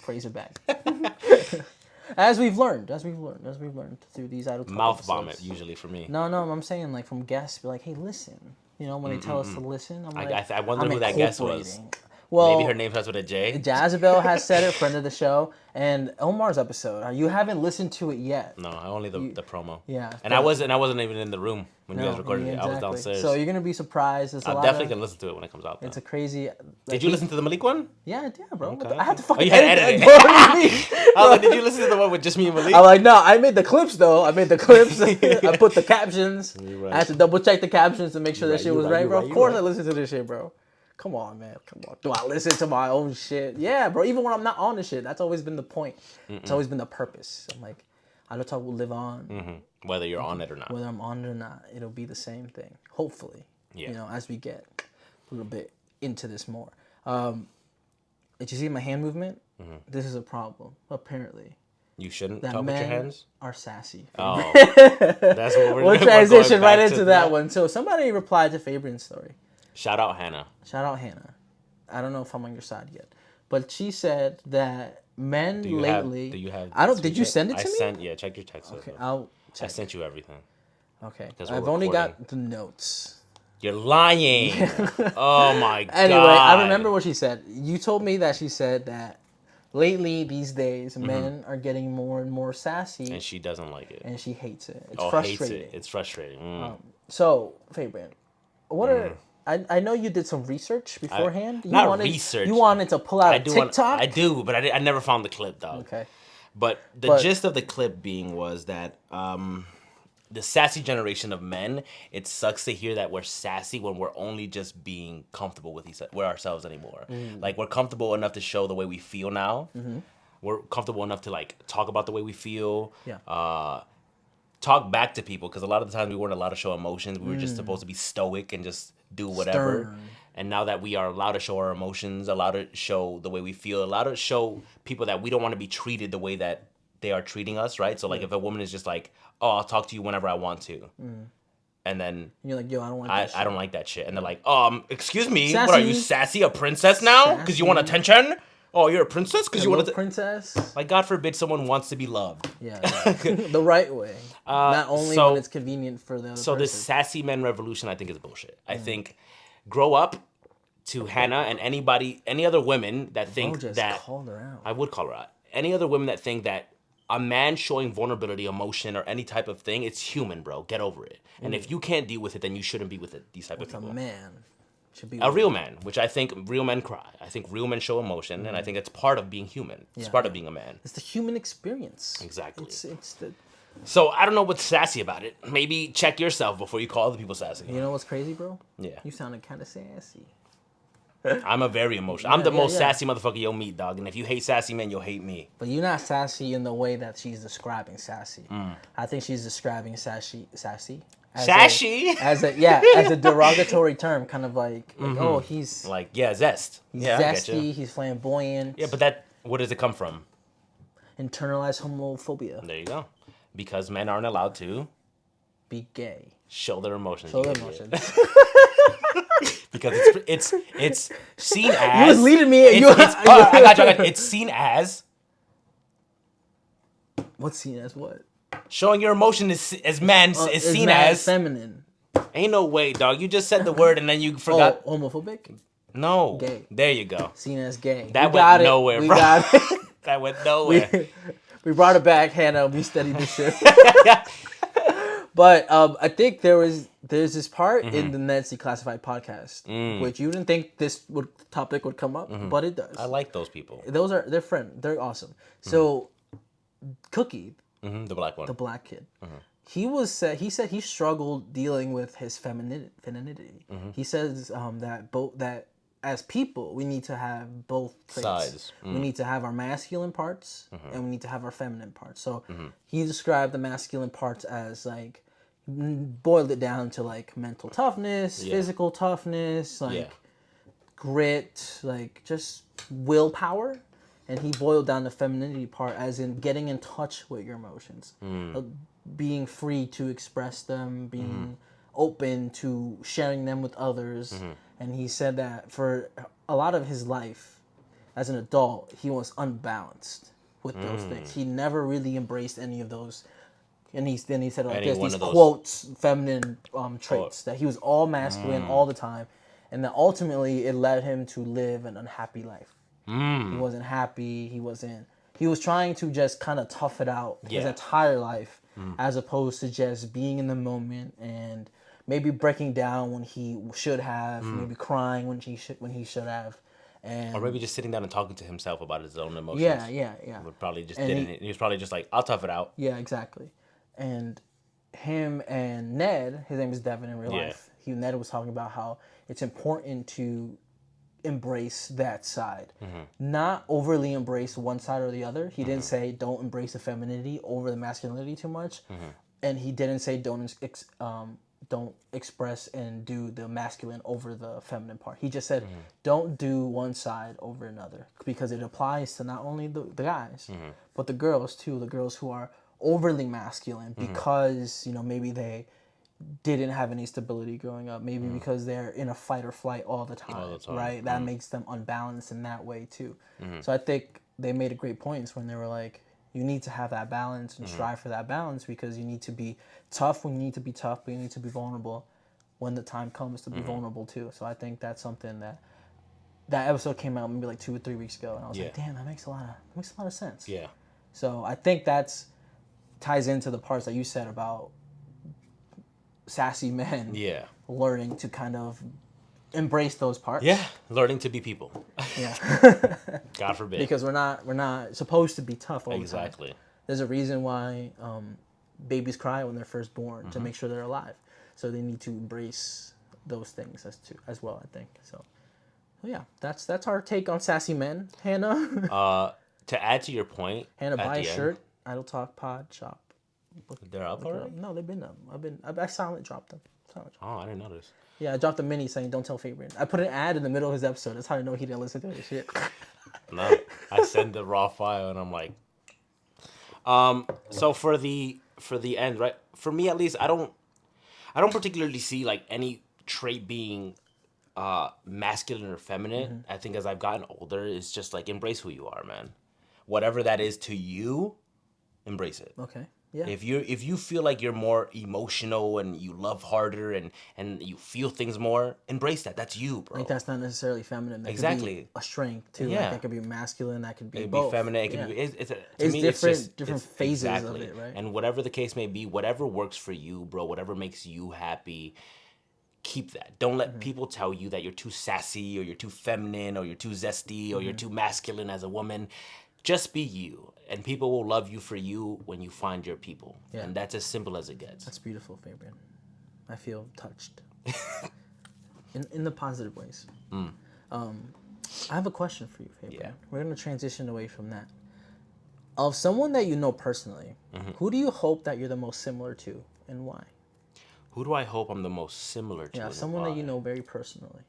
Speaker 1: praise it back. As we've learned through these IdleTalk
Speaker 2: Mouth
Speaker 1: episodes.
Speaker 2: vomit usually for me.
Speaker 1: No, I'm saying like from guests, be like, hey, listen. You know, when they tell us to listen, I'm like,
Speaker 2: I wonder who that guest was.
Speaker 1: Well,
Speaker 2: maybe her name starts with a J.
Speaker 1: Jazabel has said it, friend of the show, and Omar's episode. You haven't listened to it yet.
Speaker 2: No, only the promo.
Speaker 1: Yeah,
Speaker 2: and I wasn't even in the room when you guys recorded it. I was downstairs.
Speaker 1: So you're gonna be surprised.
Speaker 2: I'm definitely gonna listen to it when it comes out. Though.
Speaker 1: It's a crazy.
Speaker 2: Did you listen to the Malik one?
Speaker 1: Yeah, bro.
Speaker 2: Okay.
Speaker 1: I had to fucking
Speaker 2: you had edit it. I was like, did you listen to the one with just me and Malik?
Speaker 1: I'm like, no, I made the clips though. I put the captions. Right. I had to double check the captions to make sure that shit was right, bro. Of course, I listened to this shit, bro. Come on, man. Come on. Do I listen to my own shit? Yeah, bro. Even when I'm not on the shit, that's always been the point. It's always been the purpose. I'm like, IdleTalk will live on.
Speaker 2: Whether you're on it or not.
Speaker 1: Whether I'm on it or not, it'll be the same thing. Hopefully.
Speaker 2: Yeah.
Speaker 1: You know, as we get a little bit into this more. Did you see my hand movement? This is a problem, apparently.
Speaker 2: You shouldn't
Speaker 1: that
Speaker 2: talk with your hands?
Speaker 1: Are sassy.
Speaker 2: Oh. That's what we're
Speaker 1: We'll transition right into that one. So somebody replied to Fabian's story.
Speaker 2: Shout out Hannah.
Speaker 1: I don't know if I'm on your side yet, but she said that men lately.
Speaker 2: Do you have?
Speaker 1: Did you send it to me?
Speaker 2: Yeah, check your text.
Speaker 1: Okay, I'll check.
Speaker 2: I sent you everything.
Speaker 1: Okay, I've only got the notes.
Speaker 2: You're lying. Oh my god.
Speaker 1: Anyway, I remember what she said. You told me that she said that lately these days men are getting more and more sassy,
Speaker 2: and she doesn't like it,
Speaker 1: and she hates it. It's frustrating.
Speaker 2: Hates it. It's frustrating.
Speaker 1: So, Fabian, what are I know you did some research beforehand.
Speaker 2: Research.
Speaker 1: You wanted to pull out a TikTok?
Speaker 2: I do, but I never found the clip, though.
Speaker 1: Okay.
Speaker 2: But the gist of the clip was that the sassy generation of men, it sucks to hear that we're sassy when we're only just being comfortable with ourselves anymore. Like, we're comfortable enough to show the way we feel now. We're comfortable enough to, like, talk about the way we feel.
Speaker 1: Yeah.
Speaker 2: Talk back to people, because a lot of the times we weren't allowed to show emotions. We were just supposed to be stoic and just do whatever.
Speaker 1: Stern.
Speaker 2: And now that we are allowed to show our emotions, allowed to show the way we feel, allowed to show people that we don't want to be treated the way that they are treating us, right? So, like, if a woman is just like, oh, I'll talk to you whenever I want to. And then...
Speaker 1: And you're like, yo, I don't want that shit.
Speaker 2: I don't like that shit. And they're like, excuse me,
Speaker 1: Sassy.
Speaker 2: What are you, sassy? A princess now? Because you want attention? Oh, you're a princess? Because you want to...
Speaker 1: princess?
Speaker 2: Like, God forbid someone wants to be loved.
Speaker 1: Yeah. The right way. Not only when it's convenient for the other person.
Speaker 2: So this Sassy Men Revolution, I think, is bullshit. I think grow up to Hannah and any other women that think
Speaker 1: just
Speaker 2: that
Speaker 1: called her out.
Speaker 2: I would call her out. Any other women that think that a man showing vulnerability, emotion, or any type of thing, it's human, bro. Get over it. And if you can't deal with it, then you shouldn't be with these type of
Speaker 1: A
Speaker 2: people.
Speaker 1: man should be
Speaker 2: A real man, which I think real men cry. I think real men show emotion, and I think it's part of being human. It's part of being a man.
Speaker 1: It's the human experience.
Speaker 2: Exactly.
Speaker 1: It's the.
Speaker 2: So I don't know what's sassy about it. Maybe check yourself before you call other people sassy.
Speaker 1: You know what's crazy, bro?
Speaker 2: Yeah.
Speaker 1: You sounded kind of sassy.
Speaker 2: I'm a very emotional. I'm the
Speaker 1: Yeah,
Speaker 2: most
Speaker 1: yeah.
Speaker 2: sassy motherfucker you'll meet, dog. And if you hate sassy men, you'll hate me.
Speaker 1: But you're not sassy in the way that she's describing sassy. I think she's describing sassy
Speaker 2: Sassy?
Speaker 1: as a derogatory term, kind of like oh, he's
Speaker 2: Like, yeah, zest. Yeah, I get you.
Speaker 1: zesty, he's flamboyant.
Speaker 2: Yeah, but where does it come from?
Speaker 1: Internalized homophobia.
Speaker 2: There you go. Because men aren't allowed to
Speaker 1: Be gay.
Speaker 2: show their emotions.
Speaker 1: Show
Speaker 2: you
Speaker 1: their
Speaker 2: idiot.
Speaker 1: emotions.
Speaker 2: Because it's seen as.
Speaker 1: You was leading me.
Speaker 2: I got you. It's seen as
Speaker 1: What's seen as what?
Speaker 2: showing your emotion is man is
Speaker 1: It's
Speaker 2: seen
Speaker 1: mad
Speaker 2: as.
Speaker 1: feminine.
Speaker 2: Ain't no way, dog. You just said the word and then you forgot.
Speaker 1: Oh, homophobic.
Speaker 2: No.
Speaker 1: Gay.
Speaker 2: There you go.
Speaker 1: Seen as gay.
Speaker 2: That
Speaker 1: We
Speaker 2: went
Speaker 1: got it.
Speaker 2: nowhere,
Speaker 1: We
Speaker 2: bro.
Speaker 1: got it.
Speaker 2: That went nowhere.
Speaker 1: We brought it back, Hannah. We studied this shit. But I think there's this part in the Ned's Declassified podcast, which you didn't think this topic would come up, but it does.
Speaker 2: I like those people.
Speaker 1: They're friends. They're awesome. So, Cookie,
Speaker 2: The black one.
Speaker 1: the black kid, he said he struggled dealing with his femininity. He says that as people we need to have both traits.
Speaker 2: Sides.
Speaker 1: We need to have our masculine parts and we need to have our feminine parts. So he described the masculine parts as like boiled it down to like mental toughness, physical toughness, like grit, like just willpower. And he boiled down the femininity part as in getting in touch with your emotions, being free to express them, being open to sharing them with others. And he said that for a lot of his life as an adult, he was unbalanced with those things. He never really embraced any of those. And he said like
Speaker 2: Any
Speaker 1: this,
Speaker 2: one
Speaker 1: these
Speaker 2: of those-
Speaker 1: quotes, feminine traits, that he was all masculine all the time. And that ultimately it led him to live an unhappy life. He wasn't happy. He was trying to just kind of tough it out his entire life, as opposed to just being in the moment and maybe breaking down when he should have, maybe crying when he should have, and
Speaker 2: Or maybe just sitting down and talking to himself about his own emotions.
Speaker 1: yeah.
Speaker 2: Would probably just
Speaker 1: And
Speaker 2: didn't. He was probably just like, I'll tough it out.
Speaker 1: Yeah, exactly. And him and Ned, his name is Devin in real life. Ned was talking about how it's important to embrace that side, not overly embrace one side or the other. He didn't say don't embrace the femininity over the masculinity too much, and he didn't say don't express and do the masculine over the feminine part. He just said don't do one side over another, because it applies to not only the guys but the girls too. The girls who are overly masculine because maybe they didn't have any stability growing up, maybe because they're in a fight or flight all the time. Right? That makes them unbalanced in that way too. So I think they made a great points when they were like, you need to have that balance and strive for that balance, because you need to be tough when you need to be tough, but you need to be vulnerable when the time comes to be vulnerable too. So I think that's something that episode came out maybe like 2 or 3 weeks ago, and I was like, damn, that makes a lot of sense.
Speaker 2: Yeah.
Speaker 1: So I think that's ties into the parts that you said about sassy men learning to kind of embrace those parts.
Speaker 2: Yeah. Learning to be people.
Speaker 1: Yeah.
Speaker 2: God forbid.
Speaker 1: Because we're not supposed to be tough all the time.
Speaker 2: Exactly.
Speaker 1: There's a reason why babies cry when they're first born, to make sure they're alive. So they need to embrace those things as well, I think. So yeah, that's our take on sassy men, Hannah.
Speaker 2: To add to your point,
Speaker 1: Hannah,
Speaker 2: at
Speaker 1: buy a
Speaker 2: the end-
Speaker 1: shirt. IdleTalk Pod Shop.
Speaker 2: They're up already?
Speaker 1: No, they've been up. I silently dropped them.
Speaker 2: Oh, I didn't notice.
Speaker 1: Yeah, I dropped a mini saying "Don't tell Fabian." I put an ad in the middle of his episode. That's how I know he didn't listen to this shit.
Speaker 2: No, I send the raw file and I'm like, so for the end, right? For me at least, I don't particularly see like any trait being masculine or feminine. I think as I've gotten older, it's just like embrace who you are, man. Whatever that is to you, embrace it.
Speaker 1: Okay. Yeah.
Speaker 2: If you feel like you're more emotional and you love harder and you feel things more, embrace that. That's you, bro.
Speaker 1: Like that's not necessarily feminine. That could
Speaker 2: Exactly.
Speaker 1: be a strength too.
Speaker 2: Yeah.
Speaker 1: Like that could be masculine. That could be
Speaker 2: It could
Speaker 1: both.
Speaker 2: be feminine. It
Speaker 1: Yeah.
Speaker 2: could be. To
Speaker 1: It's
Speaker 2: me,
Speaker 1: different
Speaker 2: it's
Speaker 1: phases
Speaker 2: exactly.
Speaker 1: of it, right?
Speaker 2: And whatever the case may be, whatever works for you, bro. Whatever makes you happy, keep that. Don't let people tell you that you're too sassy or you're too feminine or you're too zesty or you're too masculine as a woman. Just be you, and people will love you for you when you find your people.
Speaker 1: Yeah.
Speaker 2: And that's as simple as it gets.
Speaker 1: That's beautiful, Fabian. I feel touched. in the positive ways. I have a question for you, Fabian.
Speaker 2: Yeah.
Speaker 1: We're gonna transition away from that. Of someone that you know personally, who do you hope that you're the most similar to, and why?
Speaker 2: Who do I hope I'm the most similar to?
Speaker 1: Yeah,
Speaker 2: and
Speaker 1: someone that you
Speaker 2: why?
Speaker 1: know very personally.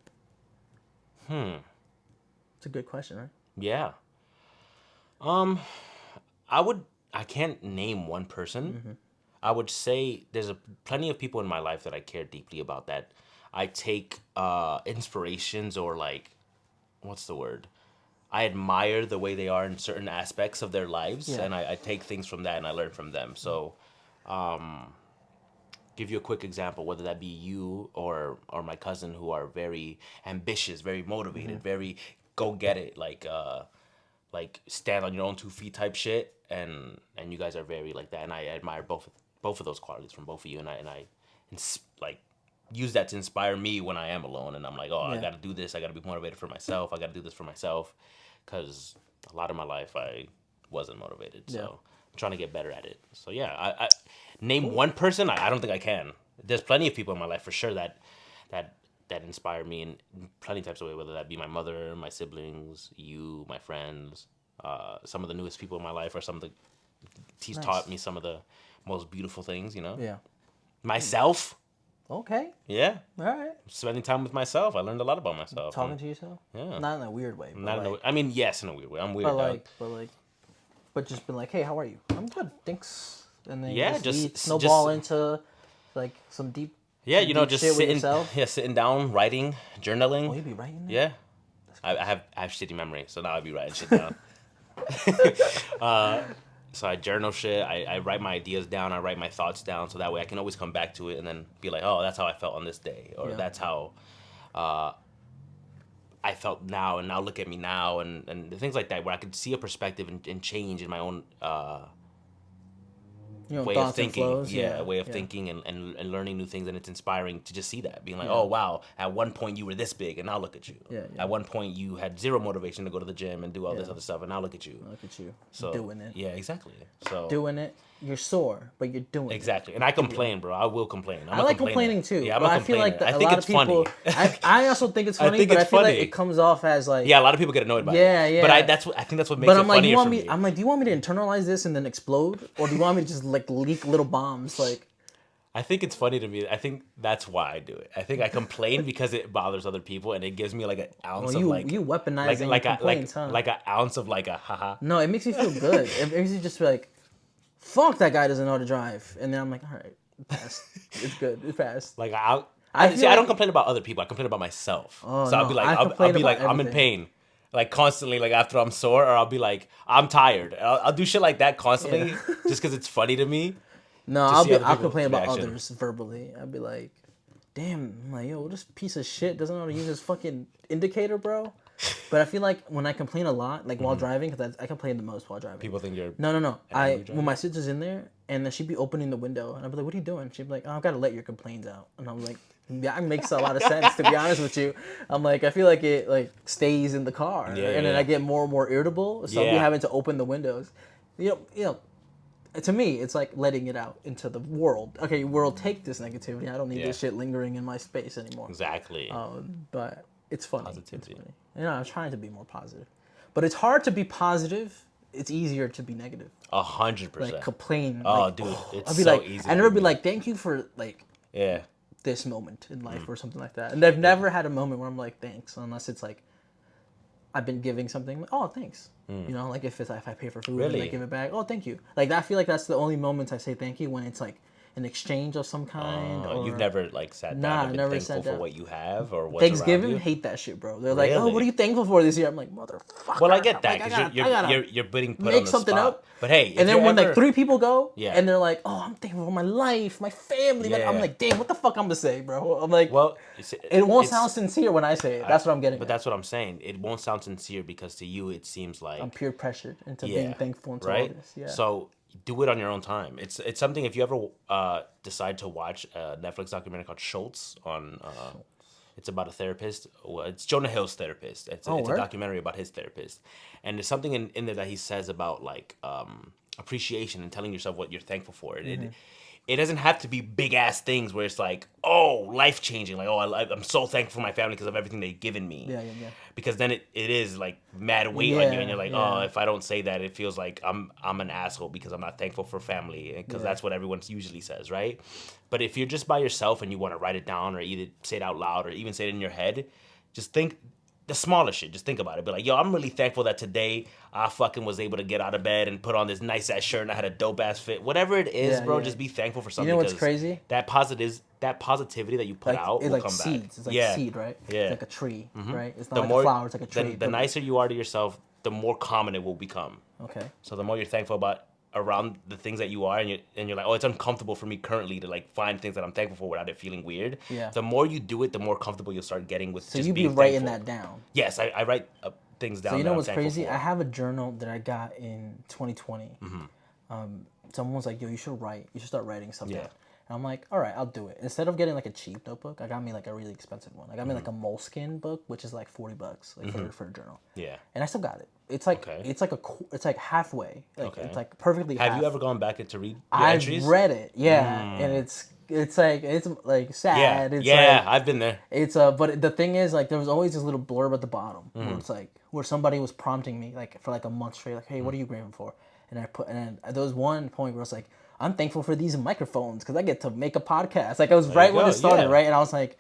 Speaker 1: It's a good question, right?
Speaker 2: Yeah. I can't name one person. I would say there's plenty of people in my life that I care deeply about, that I take inspirations, or like, what's the word? I admire the way they are in certain aspects of their lives,
Speaker 1: Yeah.
Speaker 2: and I take things from that and I learn from them. So, give you a quick example, whether that be you or my cousin, who are very ambitious, very motivated, very go get it, like stand on your own 2 feet type shit, and you guys are very like that, and I admire both of those qualities from both of you, and I like use that to inspire me when I am alone, and I'm like, oh, I
Speaker 1: Yeah.
Speaker 2: got to do this, I got to be motivated for myself, I got to do this for myself, because a lot of my life I wasn't motivated, so
Speaker 1: Yeah.
Speaker 2: I'm trying to get better at it. So yeah, I name one person, I don't think I can. There's plenty of people in my life for sure that inspire me in plenty of types of ways, whether that be my mother, my siblings, you, my friends, some of the newest people in my life, or some of the he's
Speaker 1: Nice.
Speaker 2: taught me some of the most beautiful things,
Speaker 1: Yeah.
Speaker 2: Myself,
Speaker 1: Okay.
Speaker 2: yeah,
Speaker 1: All right.
Speaker 2: spending time with myself, I learned a lot about myself.
Speaker 1: Talking to yourself.
Speaker 2: Yeah.
Speaker 1: Not in a weird way. But
Speaker 2: Not
Speaker 1: like,
Speaker 2: I mean, yes, in a weird way. I'm weird, dog.
Speaker 1: but just been like, hey, how are you? I'm good, thanks. And then
Speaker 2: Yeah,
Speaker 1: you
Speaker 2: just-
Speaker 1: lead, snowball
Speaker 2: just-
Speaker 1: into like some deep.
Speaker 2: Yeah,
Speaker 1: some deep
Speaker 2: just
Speaker 1: shit with
Speaker 2: sitting,
Speaker 1: yourself.
Speaker 2: sitting down, writing, journaling.
Speaker 1: Oh, you be writing that?
Speaker 2: Yeah, I have shitty memory, so now I be writing shit down. So I journal shit. I write my ideas down. I write my thoughts down, so that way I can always come back to it and then be like, oh, that's how I felt on this day, or
Speaker 1: Yeah.
Speaker 2: that's how I felt now, and now look at me now, and things like that, where I could see a perspective and change in my own
Speaker 1: You know,
Speaker 2: way
Speaker 1: thoughts
Speaker 2: of thinking.
Speaker 1: and flows.
Speaker 2: Yeah, way of
Speaker 1: yeah.
Speaker 2: thinking and learning new things, and it's inspiring to just see that, being like,
Speaker 1: Yeah.
Speaker 2: oh wow, at one point you were this big, and now look at you.
Speaker 1: Yeah, yeah.
Speaker 2: At one point you had zero motivation to go to the gym and do all this
Speaker 1: Yeah.
Speaker 2: other stuff, and now look at you.
Speaker 1: Look at you
Speaker 2: So
Speaker 1: doing it.
Speaker 2: Yeah, exactly. So
Speaker 1: Doing it. You're sore, but you're doing
Speaker 2: exactly, and I complain, bro. I will complain.
Speaker 1: I like complaining too.
Speaker 2: Yeah, I'm
Speaker 1: but
Speaker 2: a
Speaker 1: I feel like
Speaker 2: complainer.
Speaker 1: a
Speaker 2: I think
Speaker 1: lot
Speaker 2: it's
Speaker 1: of people.
Speaker 2: funny.
Speaker 1: I also think it's
Speaker 2: I
Speaker 1: funny,
Speaker 2: think
Speaker 1: but
Speaker 2: it's
Speaker 1: I feel like
Speaker 2: funny.
Speaker 1: it comes off as like.
Speaker 2: Yeah, a lot of people get annoyed by
Speaker 1: Yeah,
Speaker 2: it.
Speaker 1: yeah.
Speaker 2: But I think that's what makes
Speaker 1: But
Speaker 2: it
Speaker 1: I'm like,
Speaker 2: funnier
Speaker 1: you want
Speaker 2: for
Speaker 1: me?
Speaker 2: me.
Speaker 1: I'm like, do you want me to internalize this and then explode, or do you want me to just like leak little bombs? Like,
Speaker 2: I think it's funny to me. I think that's why I do it. I think I complain because it bothers other people, and it gives me like an ounce
Speaker 1: well,
Speaker 2: of
Speaker 1: you weaponizing your complaints, huh?
Speaker 2: like an ounce of like a haha.
Speaker 1: No, it makes me feel good. It makes you just be like, fuck, that guy doesn't know how to drive, and then I'm like, all right, it passed. It's good. It passed.
Speaker 2: Like
Speaker 1: I
Speaker 2: I
Speaker 1: feel
Speaker 2: see. I don't
Speaker 1: like-
Speaker 2: complain about other people. I complain about myself.
Speaker 1: Oh,
Speaker 2: so I'll
Speaker 1: no,
Speaker 2: be like,
Speaker 1: I
Speaker 2: I'll
Speaker 1: complain
Speaker 2: be like,
Speaker 1: about
Speaker 2: I'm in
Speaker 1: everything.
Speaker 2: pain, like constantly. Like after I'm sore, or I'll be like, I'm tired. I'll do shit like that constantly,
Speaker 1: Yeah.
Speaker 2: just because it's funny to me.
Speaker 1: No,
Speaker 2: see other
Speaker 1: I'll
Speaker 2: people's
Speaker 1: complain about
Speaker 2: reaction.
Speaker 1: others verbally. I'll be like, damn, I'm like, yo, this piece of shit doesn't know how to use his fucking indicator, bro. But I feel like when I complain a lot, like while driving, because I complain the most while driving.
Speaker 2: People think you're
Speaker 1: No.
Speaker 2: angry driving?
Speaker 1: When my sister's in there, and then she'd be opening the window, and I'd be like, "What are you doing?" She'd be like, "Oh, I've got to let your complaints out." And I'm like, "Yeah, it makes a lot of sense, to be honest with you." I'm like, I feel like it like stays in the car,
Speaker 2: Yeah,
Speaker 1: and then
Speaker 2: yeah.
Speaker 1: I get more and more irritable, so I'll be
Speaker 2: Yeah.
Speaker 1: having to open the windows. You know. To me, it's like letting it out into the world. Okay, world, take this negativity. I don't need
Speaker 2: Yeah.
Speaker 1: this shit lingering in my space anymore.
Speaker 2: exactly.
Speaker 1: But it's funny.
Speaker 2: Positivity.
Speaker 1: It's funny. You know, I'm trying to be more positive, but it's hard to be positive. It's easier to be negative.
Speaker 2: 100%.
Speaker 1: Like complain.
Speaker 2: Oh,
Speaker 1: like,
Speaker 2: dude, it's
Speaker 1: I'll be
Speaker 2: so
Speaker 1: like,
Speaker 2: easy
Speaker 1: I
Speaker 2: to
Speaker 1: never
Speaker 2: be
Speaker 1: be like, thank you for like
Speaker 2: Yeah.
Speaker 1: this moment in life
Speaker 2: Mm.
Speaker 1: or something like that. And I've never had a moment where I'm like, thanks, unless it's like I've been giving something. Oh, thanks. You know, like if I pay for food and
Speaker 2: Really?
Speaker 1: I give it back. Oh, thank you. Like I feel like that's the only moments I say thank you, when it's like an exchange of some kind. Or
Speaker 2: You've never like sat down
Speaker 1: Nah,
Speaker 2: and been
Speaker 1: never
Speaker 2: thankful
Speaker 1: sat
Speaker 2: for
Speaker 1: down.
Speaker 2: what you have or what's
Speaker 1: Thanksgiving,
Speaker 2: around you?
Speaker 1: hate that shit, bro. They're like, oh,
Speaker 2: Really?
Speaker 1: what are you thankful for this year? I'm like, motherfucker.
Speaker 2: Well, I get
Speaker 1: I'm
Speaker 2: that
Speaker 1: like,
Speaker 2: because
Speaker 1: I gotta
Speaker 2: you're being put
Speaker 1: make
Speaker 2: on the
Speaker 1: something
Speaker 2: spot.
Speaker 1: up.
Speaker 2: But hey, if
Speaker 1: And then
Speaker 2: you're
Speaker 1: when
Speaker 2: ever,
Speaker 1: like 3 people go,
Speaker 2: Yeah.
Speaker 1: and they're like, oh, I'm thankful for my life, my family.
Speaker 2: Yeah.
Speaker 1: I'm like, damn, what the fuck I'm gonna say, bro? I'm like,
Speaker 2: well,
Speaker 1: it won't
Speaker 2: it's-
Speaker 1: sound sincere when I say it. That's what I'm getting.
Speaker 2: But
Speaker 1: at.
Speaker 2: that's what I'm saying. It won't sound sincere because to you it seems like
Speaker 1: I'm peer pressured into being thankful into all
Speaker 2: right?
Speaker 1: this. Yeah.
Speaker 2: So do it on your own time. It's something if you ever decide to watch a Netflix documentary called Schultz on. It's about a therapist. Well, it's Jonah Hill's therapist. It's a
Speaker 1: word?
Speaker 2: documentary about his therapist, and there's something in there that he says about like appreciation and telling yourself what you're thankful for. It doesn't have to be big ass things where it's like, oh, life changing. Like, oh, I'm so thankful for my family because of everything they've given me.
Speaker 1: Yeah.
Speaker 2: Because then it is like mad weight on you, and you're like, oh,
Speaker 1: Yeah.
Speaker 2: if I don't say that, it feels like I'm an asshole because I'm not thankful for family, because that's what everyone usually says, right? But if you're just by yourself and you want to write it down or either say it out loud or even say it in your head, just think the smaller shit. Just think about it. Be like, yo, I'm really thankful that today I fucking was able to get out of bed and put on this nice ass shirt and I had a dope ass fit. Whatever it is,
Speaker 1: Yeah,
Speaker 2: bro,
Speaker 1: yeah.
Speaker 2: just be thankful for something.
Speaker 1: You know what's
Speaker 2: 'cause
Speaker 1: crazy?
Speaker 2: That positivity that you put
Speaker 1: Like
Speaker 2: out
Speaker 1: it
Speaker 2: will
Speaker 1: like
Speaker 2: come
Speaker 1: seeds.
Speaker 2: back.
Speaker 1: It's like
Speaker 2: Yeah.
Speaker 1: seed, right?
Speaker 2: Yeah.
Speaker 1: It's like a tree, right? It's not
Speaker 2: The
Speaker 1: like
Speaker 2: more
Speaker 1: a flower. It's like a tree.
Speaker 2: the nicer you are to yourself, the more common it will become.
Speaker 1: Okay.
Speaker 2: So the more you're thankful about around the things that you are, and you're like, oh, it's uncomfortable for me currently to like find things that I'm thankful for without it feeling weird.
Speaker 1: Yeah.
Speaker 2: The more you do it, the more comfortable you'll start getting with
Speaker 1: So
Speaker 2: just
Speaker 1: you be
Speaker 2: being
Speaker 1: writing
Speaker 2: thankful.
Speaker 1: that down.
Speaker 2: Yes, I write things down.
Speaker 1: So you
Speaker 2: that
Speaker 1: know
Speaker 2: I'm
Speaker 1: what's
Speaker 2: thankful
Speaker 1: crazy?
Speaker 2: for.
Speaker 1: I have a journal that I got in 2020. Someone was like, yo, you should write. You should start writing something.
Speaker 2: Yeah.
Speaker 1: And I'm like, all right, I'll do it. Instead of getting like a cheap notebook, I got me like a really expensive one. I got me like a moleskin book, which is like $40 like for a journal.
Speaker 2: Yeah.
Speaker 1: And I still got it. It's like
Speaker 2: Okay.
Speaker 1: it's like halfway. Like
Speaker 2: Okay.
Speaker 1: it's like perfectly.
Speaker 2: Have
Speaker 1: half.
Speaker 2: you ever gone back to read your
Speaker 1: I've
Speaker 2: entries?
Speaker 1: read it, yeah, and it's like sad.
Speaker 2: Yeah,
Speaker 1: It's
Speaker 2: yeah,
Speaker 1: like,
Speaker 2: I've been there.
Speaker 1: it's but the thing is, like, there was always this little blurb at the bottom where it's like where somebody was prompting me like for like a month straight, like, hey, what are you grateful for? And there was one point where it's like, I'm thankful for these microphones because I get to make a podcast. Like, it was right when
Speaker 2: go,
Speaker 1: it started,
Speaker 2: yeah.
Speaker 1: right? And I was like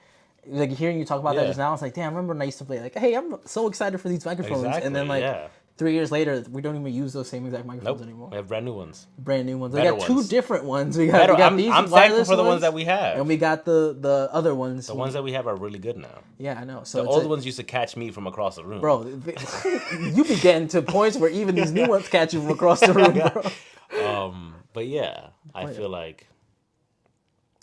Speaker 1: hearing you talk about that
Speaker 2: Yeah.
Speaker 1: just now, I was like, damn, I remember when I used to play like, hey, I'm so excited for these microphones, and then
Speaker 2: Exactly,
Speaker 1: like
Speaker 2: yeah.
Speaker 1: 3 years later, we don't even use those same exact microphones
Speaker 2: Nope.
Speaker 1: anymore.
Speaker 2: We have brand new ones.
Speaker 1: Brand new ones. We
Speaker 2: Better
Speaker 1: got 2
Speaker 2: ones.
Speaker 1: different ones. We
Speaker 2: Better-
Speaker 1: got
Speaker 2: I'm-
Speaker 1: these
Speaker 2: I'm thankful
Speaker 1: wireless
Speaker 2: for the ones that we have.
Speaker 1: and we got the other ones.
Speaker 2: The ones that we have are really good now.
Speaker 1: Yeah, I know. So
Speaker 2: The
Speaker 1: it's
Speaker 2: old
Speaker 1: like,
Speaker 2: ones used to catch me from across the room.
Speaker 1: bro, you be getting to points where even these new ones catch you from across the room, bro.
Speaker 2: But yeah, I feel like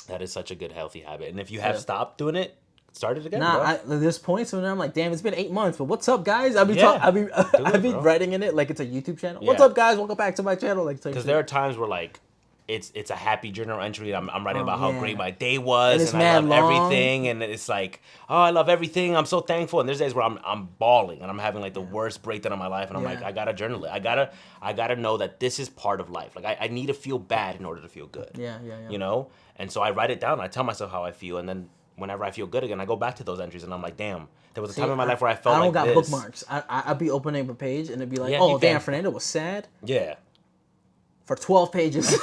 Speaker 2: that is such a good healthy habit. And if you have
Speaker 1: Yeah.
Speaker 2: stopped doing it, start it again,
Speaker 1: Nah,
Speaker 2: bro.
Speaker 1: there's points when I'm like, damn, it's been 8 months, but what's up, guys?
Speaker 2: Yeah.
Speaker 1: I be
Speaker 2: bro.
Speaker 1: writing in it like it's a YouTube channel. What's
Speaker 2: Yeah.
Speaker 1: up, guys? Welcome back to my channel. Like,
Speaker 2: Because there are times where like it's a happy journal entry. I'm writing about how
Speaker 1: yeah.
Speaker 2: great my day was,
Speaker 1: And it's
Speaker 2: and I love
Speaker 1: mad long.
Speaker 2: everything, and it's like, oh, I love everything. I'm so thankful. And there's days where I'm bawling and I'm having like the worst breakdown of my life, and I'm like,
Speaker 1: Yeah.
Speaker 2: I gotta journal it. I gotta know that this is part of life. Like I need to feel bad in order to feel good.
Speaker 1: Yeah.
Speaker 2: You know, and so I write it down. I tell myself how I feel, and then whenever I feel good again, I go back to those entries, and I'm like, damn, there was a time in my life where I felt
Speaker 1: I don't
Speaker 2: like
Speaker 1: got
Speaker 2: this.
Speaker 1: bookmarks. I'd be opening a page and it'd be like,
Speaker 2: Yeah,
Speaker 1: oh,
Speaker 2: you
Speaker 1: damn,
Speaker 2: can.
Speaker 1: Fernando was sad
Speaker 2: Yeah.
Speaker 1: for 12 pages.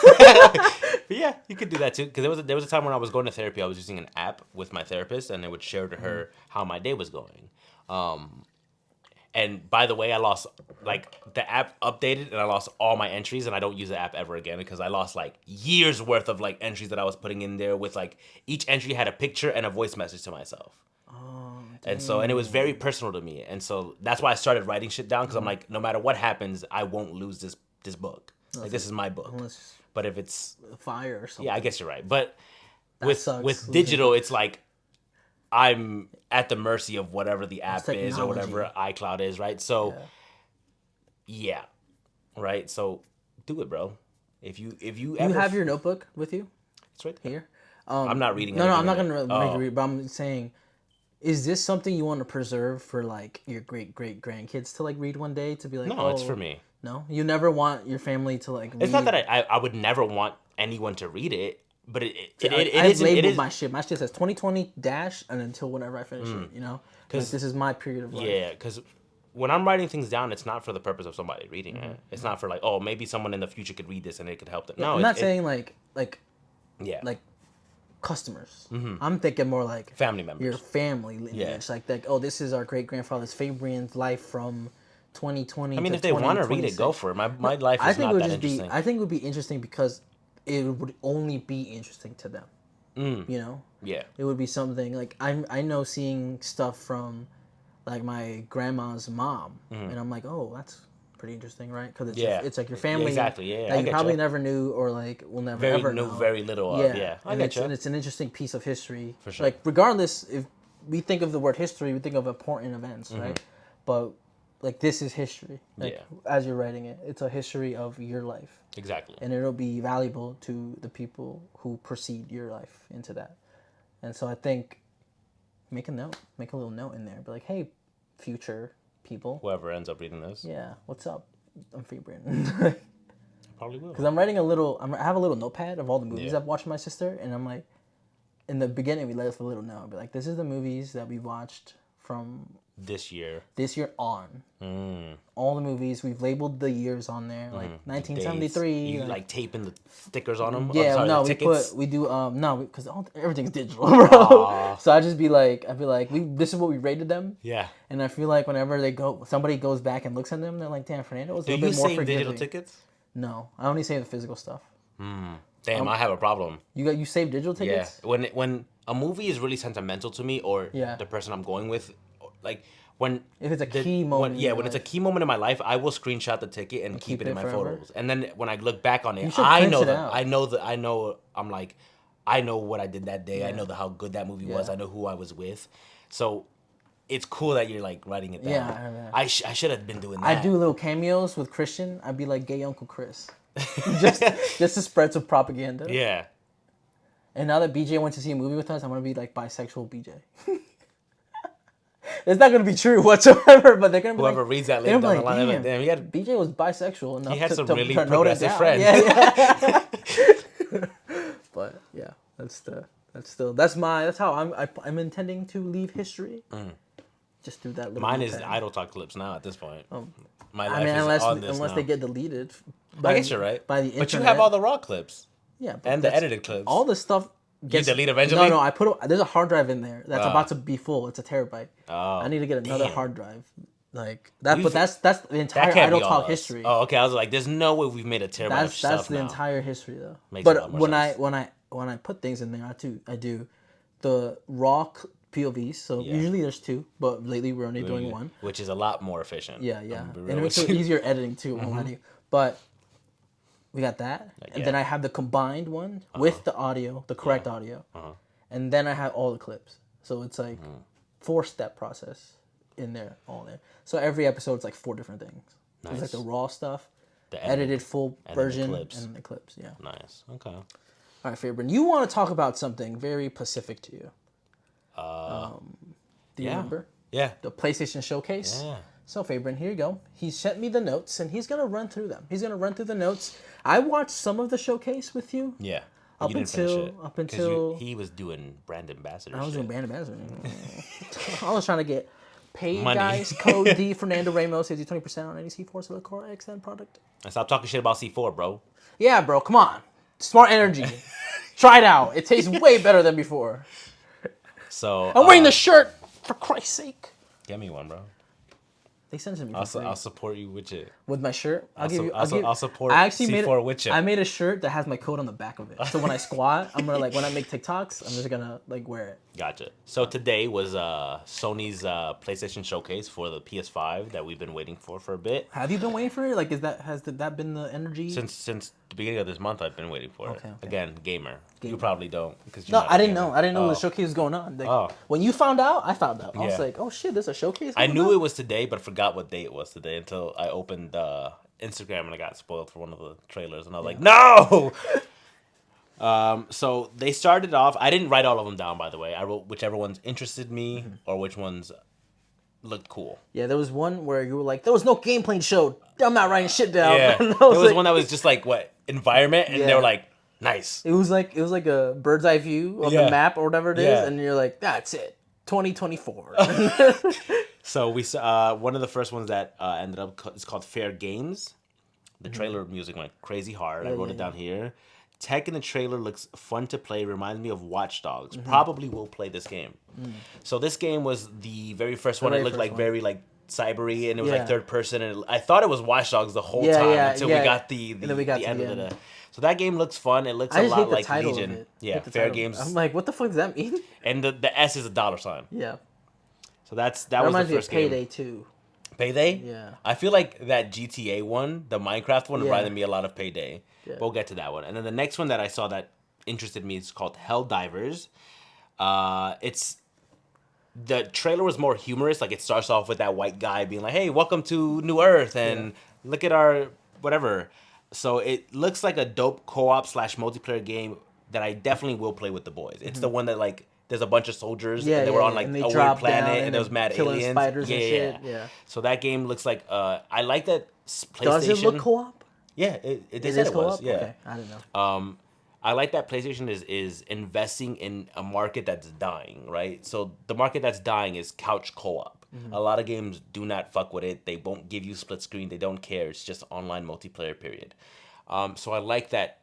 Speaker 2: But yeah, you could do that too. Because there was a time when I was going to therapy, I was using an app with my therapist, and it would share to her how my day was going. And by the way, I lost like the app updated, and I lost all my entries, and I don't use the app ever again because I lost like years worth of like entries that I was putting in there with like each entry had a picture and a voice message to myself. And it was very personal to me, and so that's why I started writing shit down because I'm like, no matter what happens, I won't lose this book. Like this is my book.
Speaker 1: Unless
Speaker 2: But if it's
Speaker 1: fire or something.
Speaker 2: yeah, I guess you're right. But
Speaker 1: sucks,
Speaker 2: with
Speaker 1: losing
Speaker 2: digital, it's like I'm at the mercy of whatever the app is or
Speaker 1: technology.
Speaker 2: whatever iCloud is, right? So yeah, right. So do it, bro. If you
Speaker 1: You
Speaker 2: ever
Speaker 1: have your notebook with you
Speaker 2: it's right there.
Speaker 1: here?
Speaker 2: I'm not reading.
Speaker 1: No, I'm not
Speaker 2: anything
Speaker 1: gonna
Speaker 2: in it.
Speaker 1: make you read, but I'm saying, is this something you want to preserve for like your great grandkids to like read one day to be like?
Speaker 2: No, it's
Speaker 1: oh,
Speaker 2: for me.
Speaker 1: No, you never want your family to like.
Speaker 2: It's not that I would never want anyone to read it, but it
Speaker 1: I
Speaker 2: is
Speaker 1: labeled
Speaker 2: it is
Speaker 1: my shit. My shit says 2020 dash and until whenever I finish it. You know, because this is my period of life.
Speaker 2: yeah, because when I'm writing things down, it's not for the purpose of somebody reading it. It's not for like, oh, maybe someone in the future could read this and it could help them. No,
Speaker 1: I'm not saying like
Speaker 2: yeah,
Speaker 1: like customers. I'm thinking more like
Speaker 2: family members.
Speaker 1: your family lineage.
Speaker 2: Yeah.
Speaker 1: Like oh, this is our great grandfather's Fabian's life from 2020.
Speaker 2: I mean,
Speaker 1: to
Speaker 2: if they want to read it,
Speaker 1: 2026.
Speaker 2: go for it. My life is
Speaker 1: I think
Speaker 2: not
Speaker 1: it would
Speaker 2: that
Speaker 1: just
Speaker 2: interesting.
Speaker 1: be. I think it would be interesting because it would only be interesting to them. You know?
Speaker 2: Yeah.
Speaker 1: It would be something like I know seeing stuff from like my grandma's mom, and I'm like, oh, that's pretty interesting, right? Because it's it's like your family
Speaker 2: exactly. Yeah,
Speaker 1: that
Speaker 2: I
Speaker 1: you
Speaker 2: get
Speaker 1: probably
Speaker 2: you.
Speaker 1: never knew or like will never
Speaker 2: Very
Speaker 1: ever
Speaker 2: know
Speaker 1: know.
Speaker 2: very little of. Yeah, I
Speaker 1: and
Speaker 2: get you.
Speaker 1: and it's an interesting piece of history.
Speaker 2: For sure.
Speaker 1: Like regardless, if we think of the word history, we think of important events, right? But like this is history. Like as you're writing it, it's a history of your life.
Speaker 2: Exactly.
Speaker 1: And it'll be valuable to the people who precede your life into that. And so I think make a little note in there. Be like, hey, future people.
Speaker 2: Whoever ends up reading this.
Speaker 1: Yeah, what's up? I'm Fabian.
Speaker 2: Probably will.
Speaker 1: Because I'm writing I have a little notepad of all the movies I've watched with my sister. And I'm like, in the beginning, we let us a little note. I'll be like, this is the movies that we watched from
Speaker 2: this year
Speaker 1: on. All the movies, we've labeled the years on there, like 1973.
Speaker 2: You like taping the stickers on them?
Speaker 1: Yeah,
Speaker 2: sorry,
Speaker 1: no,
Speaker 2: the tickets?
Speaker 1: we do because everything's digital, bro. So I'd be like, this is what we rated them.
Speaker 2: Yeah.
Speaker 1: And I feel like whenever somebody goes back and looks at them, they're like, damn, Fernando was a
Speaker 2: Do
Speaker 1: little
Speaker 2: you
Speaker 1: bit more
Speaker 2: save
Speaker 1: forgiving.
Speaker 2: digital tickets?
Speaker 1: No, I only save the physical stuff.
Speaker 2: Damn, I have a problem.
Speaker 1: You save digital tickets?
Speaker 2: Yeah. When a movie is really sentimental to me, or
Speaker 1: Yeah.
Speaker 2: the person I'm going with, like when
Speaker 1: If it's a key moment in your
Speaker 2: when it's a
Speaker 1: life.
Speaker 2: key moment in my life, I will screenshot the ticket and keep it in my
Speaker 1: forever?
Speaker 2: photos. And then when I look back on it,
Speaker 1: should
Speaker 2: I
Speaker 1: print
Speaker 2: know
Speaker 1: it
Speaker 2: that
Speaker 1: out.
Speaker 2: I'm like, I know what I did that day. I
Speaker 1: Yeah.
Speaker 2: know how good that movie was.
Speaker 1: Yeah.
Speaker 2: I know who I was with. So it's cool that you're like writing it down.
Speaker 1: Yeah.
Speaker 2: I should have been doing that.
Speaker 1: I do little cameos with Christian. I'd be like gay Uncle Chris. just to spread some propaganda.
Speaker 2: Yeah.
Speaker 1: And now that BJ went to see a movie with us, I'm gonna be like bisexual BJ. It's not gonna be true whatsoever, but they're gonna be
Speaker 2: Whoever
Speaker 1: like,
Speaker 2: reads that
Speaker 1: they're
Speaker 2: later
Speaker 1: gonna
Speaker 2: down
Speaker 1: be
Speaker 2: the
Speaker 1: like,
Speaker 2: line, damn, he had
Speaker 1: BJ was bisexual enough
Speaker 2: he had some
Speaker 1: to
Speaker 2: really
Speaker 1: note it
Speaker 2: progressive
Speaker 1: down.
Speaker 2: friends.
Speaker 1: Yeah. But yeah, that's how I'm intending to leave history. Just through that little.
Speaker 2: Mine is
Speaker 1: notepad.
Speaker 2: IdleTalk clips now at this point. My life
Speaker 1: I mean,
Speaker 2: is on this
Speaker 1: unless
Speaker 2: now.
Speaker 1: they get deleted.
Speaker 2: I guess you're right.
Speaker 1: By the internet.
Speaker 2: But you have all the raw clips.
Speaker 1: Yeah, but
Speaker 2: and the
Speaker 1: that's-
Speaker 2: edited clips.
Speaker 1: All the stuff gets
Speaker 2: delete eventually?
Speaker 1: No, there's a hard drive in there that's about to be full. It's a terabyte.
Speaker 2: Oh,
Speaker 1: I need to get another
Speaker 2: damn.
Speaker 1: hard drive. Like that,
Speaker 2: You
Speaker 1: but
Speaker 2: think-
Speaker 1: that's the entire
Speaker 2: That can't be
Speaker 1: Idle
Speaker 2: all
Speaker 1: Talk
Speaker 2: us.
Speaker 1: history.
Speaker 2: Oh, okay. I was like, there's no way we've made a terabyte of
Speaker 1: that's
Speaker 2: stuff
Speaker 1: the
Speaker 2: now.
Speaker 1: entire history though.
Speaker 2: Makes a lot
Speaker 1: But
Speaker 2: more sense.
Speaker 1: when I put things in there, I do the raw POVs. So usually there's two, but lately we're only doing one.
Speaker 2: Which is a lot more efficient.
Speaker 1: Yeah,
Speaker 2: I'm
Speaker 1: yeah,
Speaker 2: gonna be
Speaker 1: and
Speaker 2: real
Speaker 1: it makes
Speaker 2: with
Speaker 1: it
Speaker 2: you.
Speaker 1: easier editing too. Won't lie to you. But we got that, and
Speaker 2: yeah.
Speaker 1: then I have the combined one with the audio, the correct audio, and then I have all the clips. So it's like 4-step process in there, all there. So every episode's like 4 different things. It's like the raw stuff,
Speaker 2: The
Speaker 1: edited full
Speaker 2: and then the
Speaker 1: version,
Speaker 2: clips.
Speaker 1: and the clips. Yeah.
Speaker 2: Nice. Okay.
Speaker 1: All right, Fabian, you want to talk about something very specific to you. Do you remember?
Speaker 2: Yeah.
Speaker 1: The PlayStation Showcase?
Speaker 2: Yeah.
Speaker 1: So, Fabian, here you go. He sent me the notes, and he's going to run through them. He's going to run through the notes. I watched some of the showcase with you.
Speaker 2: Yeah.
Speaker 1: Up
Speaker 2: You didn't finish
Speaker 1: until-
Speaker 2: it,
Speaker 1: up
Speaker 2: 'cause
Speaker 1: until-
Speaker 2: he was doing brand ambassador.
Speaker 1: I was
Speaker 2: shit.
Speaker 1: doing brand ambassador. I was trying to get paid,
Speaker 2: Money.
Speaker 1: guys. Code D Fernando Ramos saves you 20% on any C4 Silica Core XN product.
Speaker 2: And stop talking shit about C4, bro.
Speaker 1: Yeah, bro, come on. Smart energy. Try it out. It tastes way better than before.
Speaker 2: So
Speaker 1: I'm wearing the shirt, for Christ's sake.
Speaker 2: Get me one, bro.
Speaker 1: They sent it to me for
Speaker 2: I'll
Speaker 1: free.
Speaker 2: support you with it.
Speaker 1: With my shirt,
Speaker 2: I'll support
Speaker 1: I actually
Speaker 2: C4 with you.
Speaker 1: I made a shirt that has my code on the back of it. So when I squat, I'm gonna when I make TikToks, I'm just gonna wear it.
Speaker 2: Gotcha. So today was Sony's PlayStation Showcase for the PS5 that we've been waiting for a bit.
Speaker 1: Have you been waiting for it? Like, has that been the energy?
Speaker 2: Since the beginning of this month, I've been waiting for it.
Speaker 1: Okay.
Speaker 2: Again, gamer. You probably don't because
Speaker 1: No, I didn't know. I didn't know the showcase was going on. Like,
Speaker 2: Oh.
Speaker 1: When you found out, I found out. I was
Speaker 2: Yeah.
Speaker 1: like, oh shit, there's a showcase.
Speaker 2: I
Speaker 1: going
Speaker 2: knew
Speaker 1: on?
Speaker 2: it was today, but forgot what day it was today until I opened Instagram and I got spoiled for one of the trailers, and I was like, no. So they started off. I didn't write all of them down, by the way. I wrote whichever ones interested me or which ones looked cool.
Speaker 1: Yeah, there was one where you were like, there was no gameplay showed. I'm not writing shit down.
Speaker 2: Yeah,
Speaker 1: And I
Speaker 2: there was
Speaker 1: like-
Speaker 2: one that was just like what environment, and they
Speaker 1: Yeah.
Speaker 2: were like, nice.
Speaker 1: It was like a bird's eye view of
Speaker 2: Yeah.
Speaker 1: the map or whatever it is,
Speaker 2: Yeah.
Speaker 1: and you're like, that's it, 2024.
Speaker 2: So we saw one of the first ones that ended up is called Fair Games. The trailer music went crazy hard. I wrote it down here. Tech in the trailer looks fun to play. Reminds me of Watch Dogs. Probably will play this game. So this game was the very first one. It
Speaker 1: very
Speaker 2: looked
Speaker 1: first
Speaker 2: like
Speaker 1: one.
Speaker 2: very like cybery, and it was
Speaker 1: Yeah.
Speaker 2: like third person. And I thought it was Watch Dogs the whole
Speaker 1: Yeah,
Speaker 2: time
Speaker 1: yeah,
Speaker 2: until
Speaker 1: yeah.
Speaker 2: we got the
Speaker 1: And then we got to
Speaker 2: end
Speaker 1: the
Speaker 2: of
Speaker 1: end.
Speaker 2: the. So that game looks fun. It looks
Speaker 1: I
Speaker 2: a
Speaker 1: just hate
Speaker 2: lot
Speaker 1: the
Speaker 2: like
Speaker 1: title
Speaker 2: Legion.
Speaker 1: of it.
Speaker 2: Yeah,
Speaker 1: Hate the
Speaker 2: Fair
Speaker 1: title.
Speaker 2: Games.
Speaker 1: I'm like, what the fuck does that mean?
Speaker 2: And the S is a $.
Speaker 1: Yeah.
Speaker 2: So that was the
Speaker 1: Reminds me of
Speaker 2: first game.
Speaker 1: Payday 2.
Speaker 2: Payday?
Speaker 1: Yeah.
Speaker 2: I feel like that GTA one, the Minecraft one,
Speaker 1: Yeah.
Speaker 2: reminded me a lot of Payday.
Speaker 1: Yeah.
Speaker 2: But we'll get to that one. And then the next one that I saw that interested me is called Helldivers. It's the trailer was more humorous. Like it starts off with that white guy being like, "Hey, welcome to New Earth, and look at our whatever." So it looks like a dope co-op / multiplayer game that I definitely will play with the boys. It's the one that like there's a bunch of soldiers
Speaker 1: Yeah,
Speaker 2: and they were on like
Speaker 1: and they
Speaker 2: a weird
Speaker 1: drop down
Speaker 2: planet
Speaker 1: and
Speaker 2: and there was
Speaker 1: they're
Speaker 2: mad
Speaker 1: killing
Speaker 2: aliens.
Speaker 1: spiders and shit. Yeah.
Speaker 2: So that game looks like I like that PlayStation.
Speaker 1: Does it look co-op?
Speaker 2: Yeah, they
Speaker 1: It
Speaker 2: said
Speaker 1: is
Speaker 2: it was.
Speaker 1: co-op?
Speaker 2: Yeah.
Speaker 1: Okay, I didn't know.
Speaker 2: I like that PlayStation is investing in a market that's dying, right? So the market that's dying is couch co-op. A lot of games do not fuck with it. They won't give you split screen. They don't care. It's just online multiplayer, period. So I like that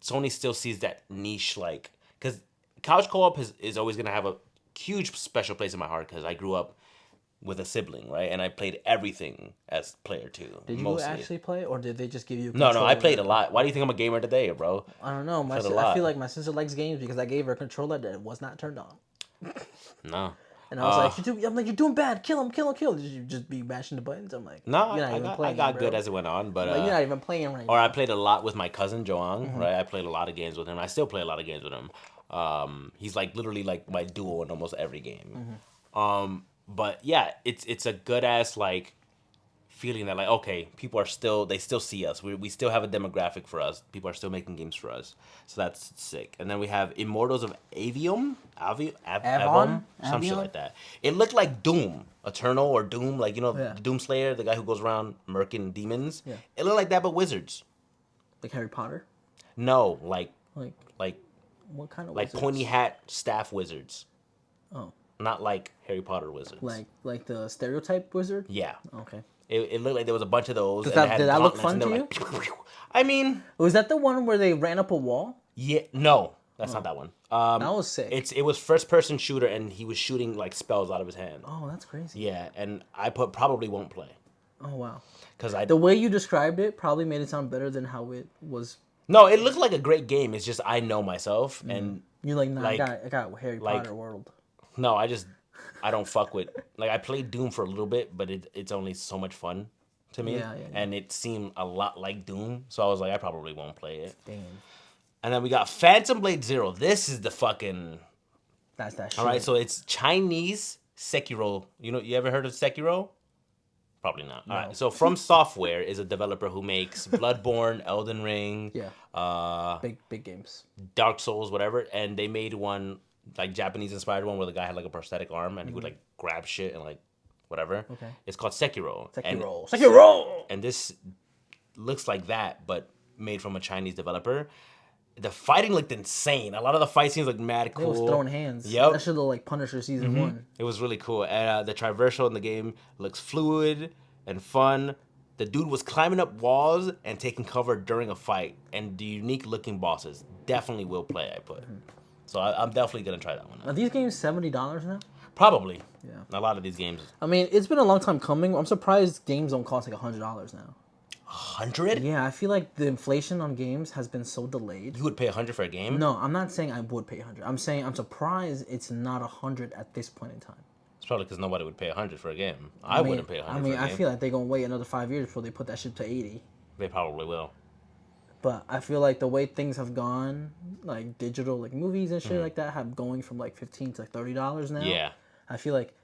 Speaker 2: Sony still sees that niche, like, because couch co-op is always going to have a huge special place in my heart because I grew up with a sibling, right? And I played everything as player 2.
Speaker 1: Did you
Speaker 2: mostly.
Speaker 1: actually play, or did they just give you a
Speaker 2: No, I
Speaker 1: controller?
Speaker 2: played a lot. Why do you think I'm a gamer today, bro?
Speaker 1: I don't know.
Speaker 2: Played a
Speaker 1: I
Speaker 2: lot.
Speaker 1: feel like my sister likes games because I gave her a controller that was not turned on.
Speaker 2: No.
Speaker 1: And I was like, you're doing bad. Kill him. Did you just be mashing the buttons? I'm like,
Speaker 2: No,
Speaker 1: you're not even
Speaker 2: I
Speaker 1: playing,
Speaker 2: got
Speaker 1: bro.
Speaker 2: good as it went on, but
Speaker 1: Like, you're not even playing right
Speaker 2: or
Speaker 1: now.
Speaker 2: I played a lot with my cousin Joang, right? I played a lot of games with him. I still play a lot of games with him. He's like literally like my duo in almost every game. But yeah, it's a good ass like feeling that like okay, they still see us. We still have a demographic for us. People are still making games for us. So that's sick. And then we have Immortals of Avium, Avon, some shit
Speaker 1: Avion?
Speaker 2: like that. It looked like Doom, Eternal or Doom, like
Speaker 1: Yeah.
Speaker 2: the Doom Slayer, the guy who goes around murking demons.
Speaker 1: Yeah.
Speaker 2: It looked like that, but wizards.
Speaker 1: Like Harry Potter?
Speaker 2: No, like
Speaker 1: Like, what kind of
Speaker 2: like
Speaker 1: wizards?
Speaker 2: pointy hat staff wizards.
Speaker 1: Oh.
Speaker 2: Not like Harry Potter wizards.
Speaker 1: Like the stereotype wizard?
Speaker 2: Yeah.
Speaker 1: Okay.
Speaker 2: It looked like there was a bunch of those.
Speaker 1: Did
Speaker 2: and they
Speaker 1: that-
Speaker 2: had
Speaker 1: did that look
Speaker 2: gauntlets, and
Speaker 1: fun
Speaker 2: they
Speaker 1: to
Speaker 2: were like, I mean,
Speaker 1: Was that the one where they ran up a wall?
Speaker 2: yeah, no, that's not that one.
Speaker 1: That was sick.
Speaker 2: It was first person shooter, and he was shooting like spells out of his hand.
Speaker 1: Oh, that's crazy.
Speaker 2: Yeah, and I probably won't play
Speaker 1: Oh, wow.
Speaker 2: because
Speaker 1: The way you described it probably made it sound better than how it was.
Speaker 2: No, it looked like a great game. It's just I know myself, and
Speaker 1: You're like, nah,
Speaker 2: Like-
Speaker 1: I got Harry
Speaker 2: like-
Speaker 1: Potter world.
Speaker 2: no, I don't fuck with like I played Doom for a little bit, but it's only so much fun to me,
Speaker 1: Yeah.
Speaker 2: and it seemed a lot like Doom, so I was like I probably won't play it.
Speaker 1: Damn.
Speaker 2: And then we got Phantom Blade Zero. This is the fucking
Speaker 1: That's that shit.
Speaker 2: all right. So it's Chinese Sekiro. You ever heard of Sekiro? Probably not. All right. So From Software is a developer who makes Bloodborne, Elden Ring,
Speaker 1: Yeah. Big games.
Speaker 2: Dark Souls, whatever, and they made one like Japanese inspired one where the guy had like a prosthetic arm and he would like grab shit and like whatever.
Speaker 1: Okay.
Speaker 2: It's called Sekiro.
Speaker 1: Sekiro.
Speaker 2: And this looks like that, but made from a Chinese developer. The fighting looked insane. A lot of the fight scenes looked mad
Speaker 1: It
Speaker 2: cool.
Speaker 1: was throwing hands.
Speaker 2: Yep.
Speaker 1: That should look like Punisher season 1.
Speaker 2: It was really cool. And the traversal in the game looks fluid and fun. The dude was climbing up walls and taking cover during a fight. And the unique looking bosses definitely will play, I put. So I'm definitely going to try that one
Speaker 1: Are
Speaker 2: out.
Speaker 1: these games $70 now?
Speaker 2: Probably.
Speaker 1: Yeah.
Speaker 2: A lot of these games.
Speaker 1: I mean, it's been a long time coming. I'm surprised games don't cost like $100 now.
Speaker 2: 100?
Speaker 1: Yeah, I feel like the inflation on games has been so delayed.
Speaker 2: You would pay 100 for a game?
Speaker 1: No, I'm not saying I would pay 100. I'm saying I'm surprised it's not 100 at this point in time.
Speaker 2: It's probably because nobody would pay 100 for a game. I wouldn't pay 100 for a
Speaker 1: I
Speaker 2: game.
Speaker 1: feel like they're going to wait another 5 years before they put that shit to 80.
Speaker 2: They probably will.
Speaker 1: But I feel like the way things have gone, like digital, like movies and shit like that, have going from like $15 to like $30 now.
Speaker 2: Yeah.
Speaker 1: I feel like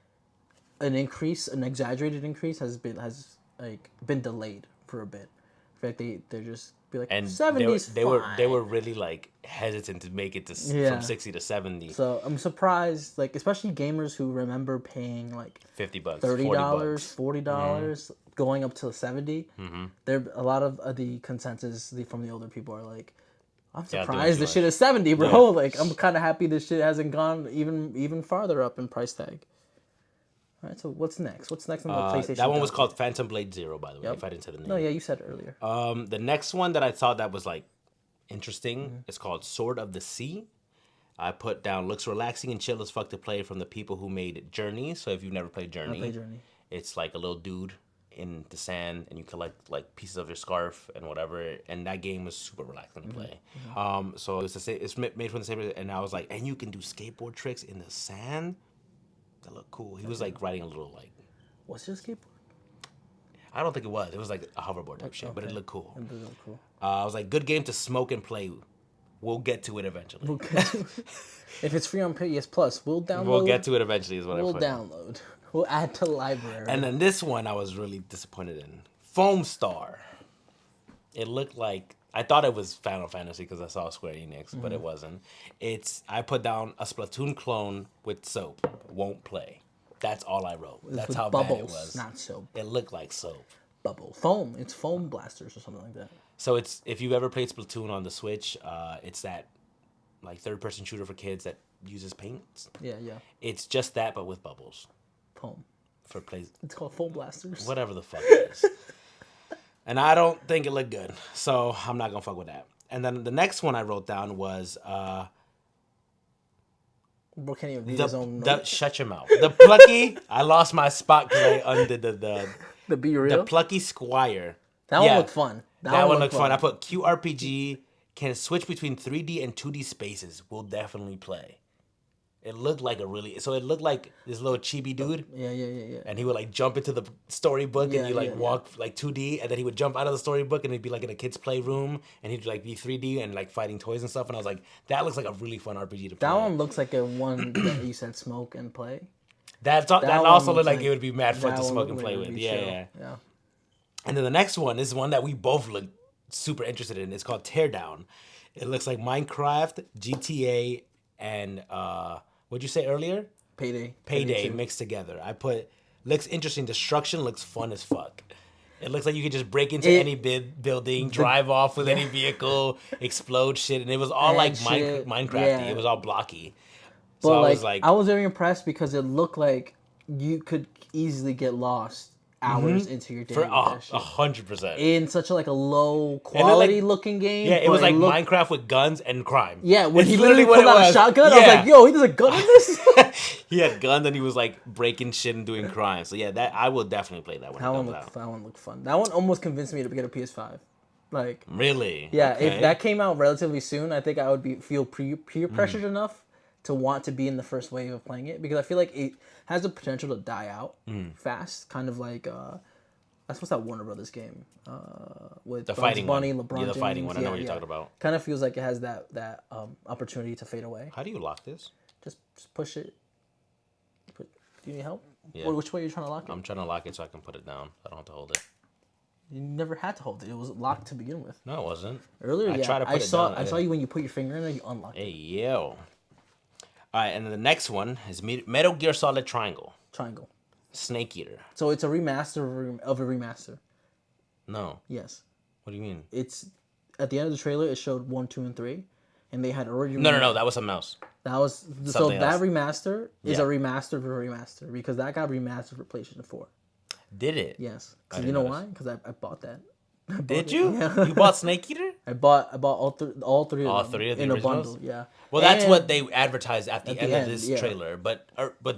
Speaker 1: an exaggerated increase has been delayed for a bit. In fact, they're just be like
Speaker 2: And
Speaker 1: 70's
Speaker 2: they were
Speaker 1: fine.
Speaker 2: really like hesitant to make it to
Speaker 1: Yeah.
Speaker 2: from 60 to 70.
Speaker 1: So I'm surprised, like especially gamers who remember paying like
Speaker 2: $50,
Speaker 1: $30,
Speaker 2: $40.
Speaker 1: $40, going up to 70. There a lot of the consensus from the older people are like, I'm
Speaker 2: doing
Speaker 1: surprised
Speaker 2: too
Speaker 1: this
Speaker 2: much.
Speaker 1: shit is 70, bro. Like I'm kind of happy this shit hasn't gone even farther up in price tag. All right, so what's next? What's next on the PlayStation?
Speaker 2: That one was
Speaker 1: docket?
Speaker 2: called Phantom Blade Zero, by the way,
Speaker 1: Yep.
Speaker 2: if I didn't say the name.
Speaker 1: No, yeah, you said it earlier.
Speaker 2: The next one that I thought that was like interesting
Speaker 1: Mm-hmm.
Speaker 2: is called Sword of the Sea. I put down looks relaxing and chill as fuck to play from the people who made Journey. So if you've never played Journey,
Speaker 1: Play Journey.
Speaker 2: it's like a little dude in the sand and you collect like pieces of your scarf and whatever. And that game was super relaxing to play. So it's the same. It's made from the same. And I was like, and you can do skateboard tricks in the sand. That looked cool. He was like riding a little like.
Speaker 1: What's your skateboard?
Speaker 2: I don't think it was. It was like a hoverboard type shit, but it looked cool.
Speaker 1: It does look cool.
Speaker 2: I was like, good game to smoke and play. We'll get to it eventually.
Speaker 1: If it's free on PS Plus, we'll download.
Speaker 2: We'll get to it eventually. Is what
Speaker 1: We'll
Speaker 2: I'm saying.
Speaker 1: download. We'll add to library.
Speaker 2: And then this one I was really disappointed in. Foam Star. It looked like I thought it was Final Fantasy because I saw Square Enix, but it wasn't. I put down a Splatoon clone with soap. Won't play. That's all I wrote. That's how
Speaker 1: bubbles,
Speaker 2: bad it was.
Speaker 1: not soap.
Speaker 2: It looked like soap.
Speaker 1: Bubble. Foam. It's foam blasters or something like that.
Speaker 2: So it's if you've ever played Splatoon on the Switch, it's that like third-person shooter for kids that uses paint.
Speaker 1: Yeah.
Speaker 2: It's just that, but with bubbles
Speaker 1: Foam.
Speaker 2: for plays.
Speaker 1: It's called foam blasters.
Speaker 2: Whatever the fuck it is. And I don't think it looked good, so I'm not gonna fuck with that. And then the next one I wrote down was
Speaker 1: Bro can't even read his own notes.
Speaker 2: shut your mouth. The Plucky. I lost my spot because I undid
Speaker 1: The Be Real.
Speaker 2: the Plucky Squire.
Speaker 1: That one looked fun.
Speaker 2: That one looked fun. I put QRPG, can switch between 3D and 2D spaces. We'll definitely play. It looked like it looked like this little chibi dude.
Speaker 1: Yeah.
Speaker 2: And he would like jump into the storybook
Speaker 1: Yeah,
Speaker 2: and you like
Speaker 1: yeah.
Speaker 2: walk like 2D and then he would jump out of the storybook and he'd be like in a kid's playroom and he'd like be 3D and like fighting toys and stuff. And I was like, that looks like a really fun RPG to play.
Speaker 1: That one looks like a one that you said smoke and play.
Speaker 2: That
Speaker 1: one
Speaker 2: also looked
Speaker 1: looks
Speaker 2: like it would be mad fun to
Speaker 1: That one
Speaker 2: smoke
Speaker 1: looked
Speaker 2: and
Speaker 1: like
Speaker 2: play
Speaker 1: it would
Speaker 2: with.
Speaker 1: be
Speaker 2: Yeah.
Speaker 1: chill.
Speaker 2: And then the next one is one that we both look super interested in. It's called Teardown. It looks like Minecraft, GTA, and what'd you say earlier?
Speaker 1: Payday.
Speaker 2: Payday
Speaker 1: 2.
Speaker 2: mixed together. I put looks interesting. Destruction looks fun as fuck. It looks like you could just break into any building, drive off with any vehicle, explode shit, and it was all
Speaker 1: And
Speaker 2: like
Speaker 1: shit,
Speaker 2: Minecrafty.
Speaker 1: yeah.
Speaker 2: It was all blocky.
Speaker 1: But
Speaker 2: So
Speaker 1: I was very impressed because it looked like you could easily get lost hours into your day
Speaker 2: for
Speaker 1: with that shit.
Speaker 2: 100%.
Speaker 1: In such a low quality looking game.
Speaker 2: Yeah, it was
Speaker 1: but
Speaker 2: like
Speaker 1: looked-
Speaker 2: Minecraft with guns and crime.
Speaker 1: Yeah, when
Speaker 2: It's
Speaker 1: he literally
Speaker 2: what
Speaker 1: pulled
Speaker 2: it
Speaker 1: out a
Speaker 2: was.
Speaker 1: shotgun, I was like, yo, he does a gun in this?
Speaker 2: He had guns and he was like breaking shit and doing crime. So yeah, that I will definitely play that one.
Speaker 1: That one looked fun. That one almost convinced me to get a PS5. Like,
Speaker 2: Really?
Speaker 1: yeah,
Speaker 2: Okay.
Speaker 1: if that came out relatively soon, I think I would feel peer pressured enough to want to be in the first wave of playing it because I feel like it has the potential to die out fast, kind of like what's that Warner Brothers game with
Speaker 2: The
Speaker 1: Bugs
Speaker 2: fighting
Speaker 1: Bunny,
Speaker 2: one.
Speaker 1: LeBron
Speaker 2: Yeah, the
Speaker 1: James.
Speaker 2: fighting one. I know what you're talking about.
Speaker 1: Kind of feels like it has that opportunity to fade away.
Speaker 2: How do you lock this?
Speaker 1: Just push it. Do you need help?
Speaker 2: Yeah.
Speaker 1: Which way are you trying to lock it?
Speaker 2: I'm trying to lock it so I can put it down. I don't have to hold it.
Speaker 1: You never had to hold it. It was locked to begin with.
Speaker 2: No, it wasn't.
Speaker 1: Earlier,
Speaker 2: I tried to put it
Speaker 1: saw.
Speaker 2: down.
Speaker 1: I saw you when you put your finger in there. You unlocked
Speaker 2: Hey,
Speaker 1: it.
Speaker 2: yo. All right, and then the next one is Metal Gear Solid Triangle.
Speaker 1: Triangle.
Speaker 2: Snake Eater.
Speaker 1: So it's a remaster of a remaster.
Speaker 2: No.
Speaker 1: Yes.
Speaker 2: What do you mean?
Speaker 1: It's at the end of the trailer. It showed 1, 2, and 3, and they had already.
Speaker 2: No. That was something else.
Speaker 1: That was so
Speaker 2: Something
Speaker 1: that
Speaker 2: else.
Speaker 1: remaster is
Speaker 2: Yeah.
Speaker 1: a remaster of a remaster because that got remastered for PlayStation 4.
Speaker 2: Did it?
Speaker 1: Yes.
Speaker 2: I
Speaker 1: So you
Speaker 2: didn't
Speaker 1: know
Speaker 2: notice.
Speaker 1: why? Because I bought that. I bought
Speaker 2: Did
Speaker 1: it.
Speaker 2: you?
Speaker 1: Yeah.
Speaker 2: You bought Snake Eater?
Speaker 1: I bought all three of
Speaker 2: All
Speaker 1: them
Speaker 2: three of the
Speaker 1: in a
Speaker 2: originals?
Speaker 1: bundle. Yeah.
Speaker 2: Well, that's
Speaker 1: And-
Speaker 2: what they advertised at the end of
Speaker 1: end,
Speaker 2: this
Speaker 1: yeah.
Speaker 2: trailer. But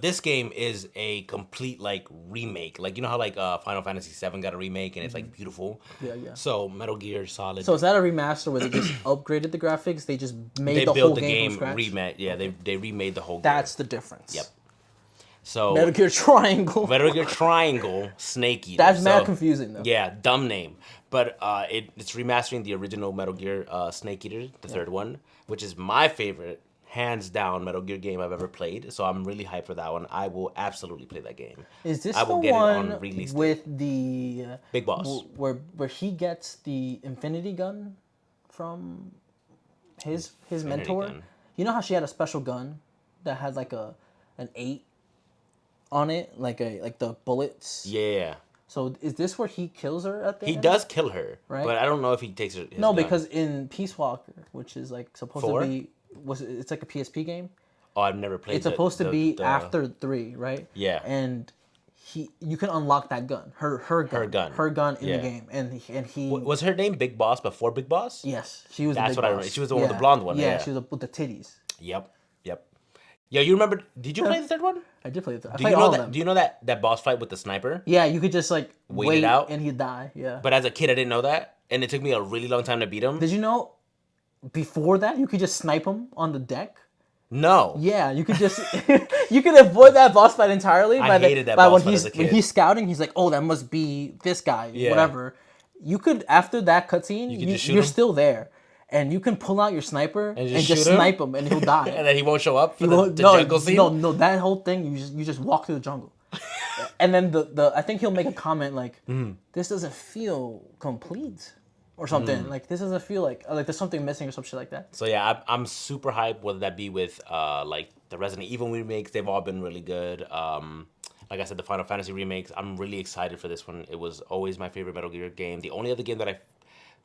Speaker 2: this game is a complete like remake. Like you know how like Final Fantasy VII got a remake and it's like beautiful.
Speaker 1: Yeah, yeah.
Speaker 2: So Metal Gear Solid.
Speaker 1: So is that a remaster where they just upgraded the graphics? They just made
Speaker 2: they
Speaker 1: the
Speaker 2: built
Speaker 1: whole
Speaker 2: the
Speaker 1: game
Speaker 2: game
Speaker 1: from scratch.
Speaker 2: remade. Yeah, they remade the whole game.
Speaker 1: That's the difference.
Speaker 2: Yep. So
Speaker 1: Metal Gear Triangle.
Speaker 2: Metal Gear Triangle Snake Eater.
Speaker 1: That's mad
Speaker 2: So-
Speaker 1: confusing though.
Speaker 2: Yeah, dumb name. But it's remastering the original Metal Gear Snake Eater, the third one, which is my favorite, hands down, Metal Gear game I've ever played. So I'm really hyped for that one. I will absolutely play that game.
Speaker 1: Is this
Speaker 2: I will
Speaker 1: the
Speaker 2: get it
Speaker 1: one
Speaker 2: on release
Speaker 1: with the
Speaker 2: Big Boss.
Speaker 1: where he gets the Infinity Gun from his mentor?
Speaker 2: Gun.
Speaker 1: You know how she had a special gun that had like an 8 on it, like the bullets.
Speaker 2: Yeah.
Speaker 1: So is this where he kills her at the
Speaker 2: He
Speaker 1: end?
Speaker 2: does kill her,
Speaker 1: Right?
Speaker 2: but I don't know if he takes her. His
Speaker 1: No,
Speaker 2: gun.
Speaker 1: because in Peace Walker, which is like supposed
Speaker 2: 4?
Speaker 1: to be it's like a PSP game.
Speaker 2: Oh, I've never played.
Speaker 1: It's supposed to be after 3, right?
Speaker 2: Yeah.
Speaker 1: And you can unlock that gun, her gun in
Speaker 2: Yeah.
Speaker 1: the game, and he
Speaker 2: Was her name Big Boss before Big Boss?
Speaker 1: yes, she was.
Speaker 2: That's
Speaker 1: the big
Speaker 2: what I
Speaker 1: boss.
Speaker 2: remember. She was the one with the blonde one, yeah.
Speaker 1: she was with the titties.
Speaker 2: Yep. Yo, you remember? Did you play the third one?
Speaker 1: I did play it. I
Speaker 2: Do
Speaker 1: played
Speaker 2: you know
Speaker 1: all of
Speaker 2: that?
Speaker 1: them.
Speaker 2: Do you know that boss fight with the sniper?
Speaker 1: Yeah, you could just like
Speaker 2: Wait
Speaker 1: wait
Speaker 2: it out?
Speaker 1: and he'd die. Yeah.
Speaker 2: But as a kid, I didn't know that, and it took me a really long time to beat him.
Speaker 1: Did you know before that you could just snipe him on the deck?
Speaker 2: No.
Speaker 1: Yeah, you could just you could avoid that boss fight entirely.
Speaker 2: I
Speaker 1: By
Speaker 2: hated that
Speaker 1: by
Speaker 2: boss
Speaker 1: when
Speaker 2: fight
Speaker 1: he's
Speaker 2: as a
Speaker 1: when
Speaker 2: kid.
Speaker 1: he's scouting, he's like, oh, that must be this guy,
Speaker 2: Yeah.
Speaker 1: whatever. You could after that cutscene,
Speaker 2: could just shoot
Speaker 1: you're
Speaker 2: him?
Speaker 1: still there, and you can pull out your sniper and just
Speaker 2: shoot him?
Speaker 1: snipe him, and he'll die.
Speaker 2: And then he won't show up for
Speaker 1: No,
Speaker 2: the jungle scene.
Speaker 1: no, that whole thing you just walk through the jungle, and then the I think he'll make a comment like, this doesn't feel complete. Or something like this doesn't feel like there's something missing or some shit like that.
Speaker 2: So yeah, I'm super hyped. Whether that be with like the Resident Evil remakes, they've all been really good. Like I said, the Final Fantasy remakes, I'm really excited for this one. It was always my favorite Metal Gear game. The only other game that I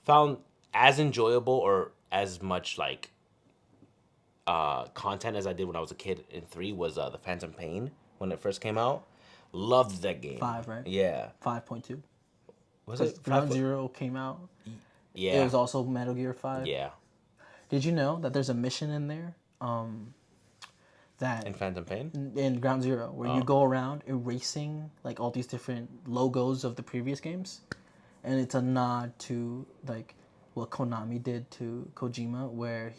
Speaker 2: found as enjoyable or as much like content as I did when I was a kid in 3 was the Phantom Pain when it first came out. Loved that game.
Speaker 1: 5, right?
Speaker 2: Yeah.
Speaker 1: 5.2.
Speaker 2: Was it
Speaker 1: Ground Zero came out.
Speaker 2: Yeah.
Speaker 1: It was also Metal Gear 5.
Speaker 2: Yeah.
Speaker 1: Did you know that there's a mission in there that
Speaker 2: In Phantom Pain?
Speaker 1: in Ground Zero where you go around erasing like all these different logos of the previous games, and it's a nod to like what Konami did to Kojima, where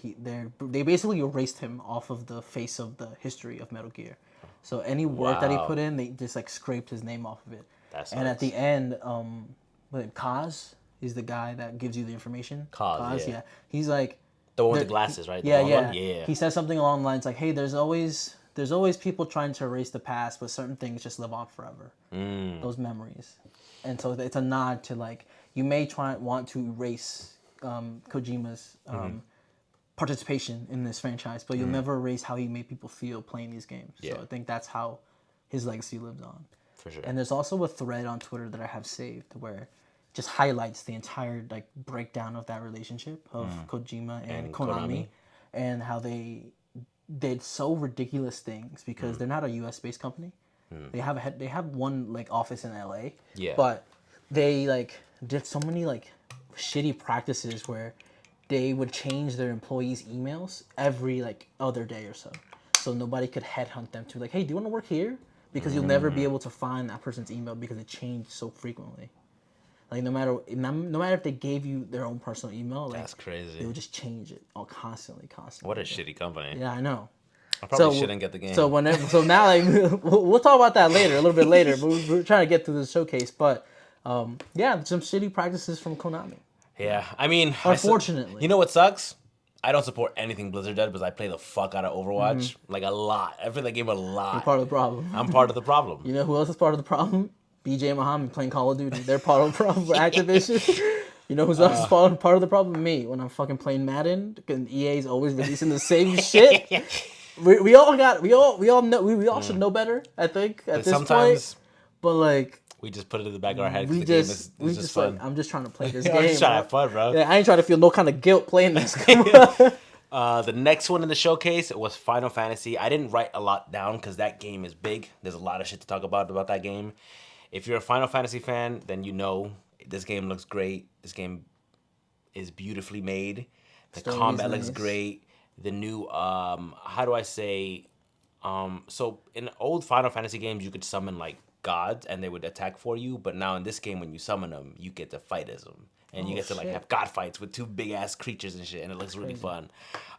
Speaker 1: they basically erased him off of the face of the history of Metal Gear. So any work that he
Speaker 2: Wow.
Speaker 1: put in, they just like scraped his name off of it.
Speaker 2: That
Speaker 1: And at
Speaker 2: sucks.
Speaker 1: the end, Kaz is the guy that gives you the information.
Speaker 2: Kaz, yeah.
Speaker 1: He's like
Speaker 2: The one with the
Speaker 1: there-
Speaker 2: glasses, right? The
Speaker 1: Yeah,
Speaker 2: blonde
Speaker 1: yeah.
Speaker 2: one? Yeah.
Speaker 1: He says something along the lines like, "Hey, there's always people trying to erase the past, but certain things just live on forever. Those memories." And so it's a nod to like you may want to erase Kojima's participation in this franchise, but you'll never erase how he made people feel playing these games.
Speaker 2: Yeah.
Speaker 1: So I think that's how his legacy lives on.
Speaker 2: For sure.
Speaker 1: And there's also a thread on Twitter that I have saved where it just highlights the entire like breakdown of that relationship of Kojima and Konami, and how they did so ridiculous things because they're not a U.S. based company. They have one like office in L.A.
Speaker 2: Yeah.
Speaker 1: But they like did so many like shitty practices where they would change their employees' emails every like other day or so, so nobody could headhunt them to like, hey, do you want to work here? Because you'll never be able to find that person's email because it changed so frequently. Like no matter if they gave you their own personal email, like
Speaker 2: That's crazy.
Speaker 1: they would just change it all constantly.
Speaker 2: What a shitty company.
Speaker 1: Yeah, I know.
Speaker 2: I probably shouldn't get the game.
Speaker 1: So now like we'll talk about that later, a little bit later. But we're trying to get through the showcase. But yeah, some shitty practices from Konami.
Speaker 2: Yeah, I mean,
Speaker 1: Unfortunately.
Speaker 2: you know what sucks? I don't support anything Blizzard does because I play the fuck out of Overwatch, like a lot. I play that game a lot.
Speaker 1: You're part of the problem.
Speaker 2: I'm part of the problem.
Speaker 1: You know who else is part of the problem? BJ Muhammad playing Call of Duty. They're part of the problem for Activision. You know who's else is part of the problem? Me. When I'm fucking playing Madden, and EA's always releasing the same shit. We all know we all should know better. I think at this
Speaker 2: sometimes
Speaker 1: point. But like
Speaker 2: we just put it in the back of our head
Speaker 1: we
Speaker 2: because
Speaker 1: just
Speaker 2: the game is just fun.
Speaker 1: like I'm just trying to play this
Speaker 2: I'm
Speaker 1: game.
Speaker 2: just trying to
Speaker 1: bro.
Speaker 2: have fun, bro.
Speaker 1: Yeah, I ain't trying to feel no kind of guilt playing this.
Speaker 2: The next one in the showcase was Final Fantasy. I didn't write a lot down because that game is big. There's a lot of shit to talk about that game. If you're a Final Fantasy fan, then you know this game looks great. This game is beautifully made. The
Speaker 1: Story
Speaker 2: combat
Speaker 1: is
Speaker 2: looks
Speaker 1: nice.
Speaker 2: great. The new how do I say so in old Final Fantasy games you could summon like gods and they would attack for you, but now in this game when you summon them, you get to fight as them. And you get to like
Speaker 1: shit.
Speaker 2: have god fights with 2 big ass creatures and shit, and it looks really fun.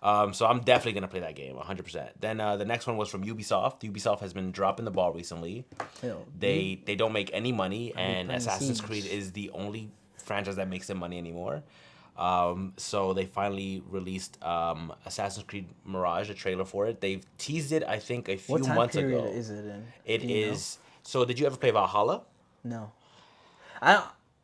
Speaker 2: So I'm definitely gonna play that game 100%. Then the next one was from Ubisoft. Ubisoft has been dropping the ball recently.
Speaker 1: Yo,
Speaker 2: They don't make any money, and
Speaker 1: playing
Speaker 2: Assassin's
Speaker 1: Siege.
Speaker 2: Creed is the only franchise that makes them money anymore. So they finally released Assassin's Creed Mirage, a trailer for it. They've teased it, I think, a few
Speaker 1: what time
Speaker 2: months
Speaker 1: period
Speaker 2: ago.
Speaker 1: is it in?
Speaker 2: It
Speaker 1: Do you know?
Speaker 2: is. So did you ever play Valhalla?
Speaker 1: No.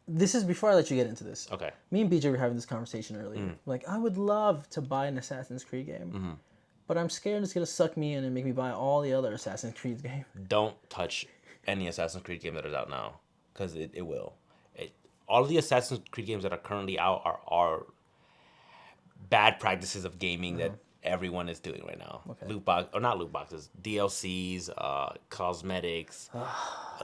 Speaker 1: This is before I let you get into this.
Speaker 2: Okay.
Speaker 1: Me and BJ were having this conversation earlier. Like, I would love to buy an Assassin's Creed game, but I'm scared it's gonna suck me in and make me buy all the other Assassin's Creed games.
Speaker 2: Don't touch any Assassin's Creed game that is out now, because it will. All of the Assassin's Creed games that are currently out are bad practices of gaming that everyone is doing right now.
Speaker 1: Okay.
Speaker 2: Loot box or not loot boxes, DLCs, cosmetics,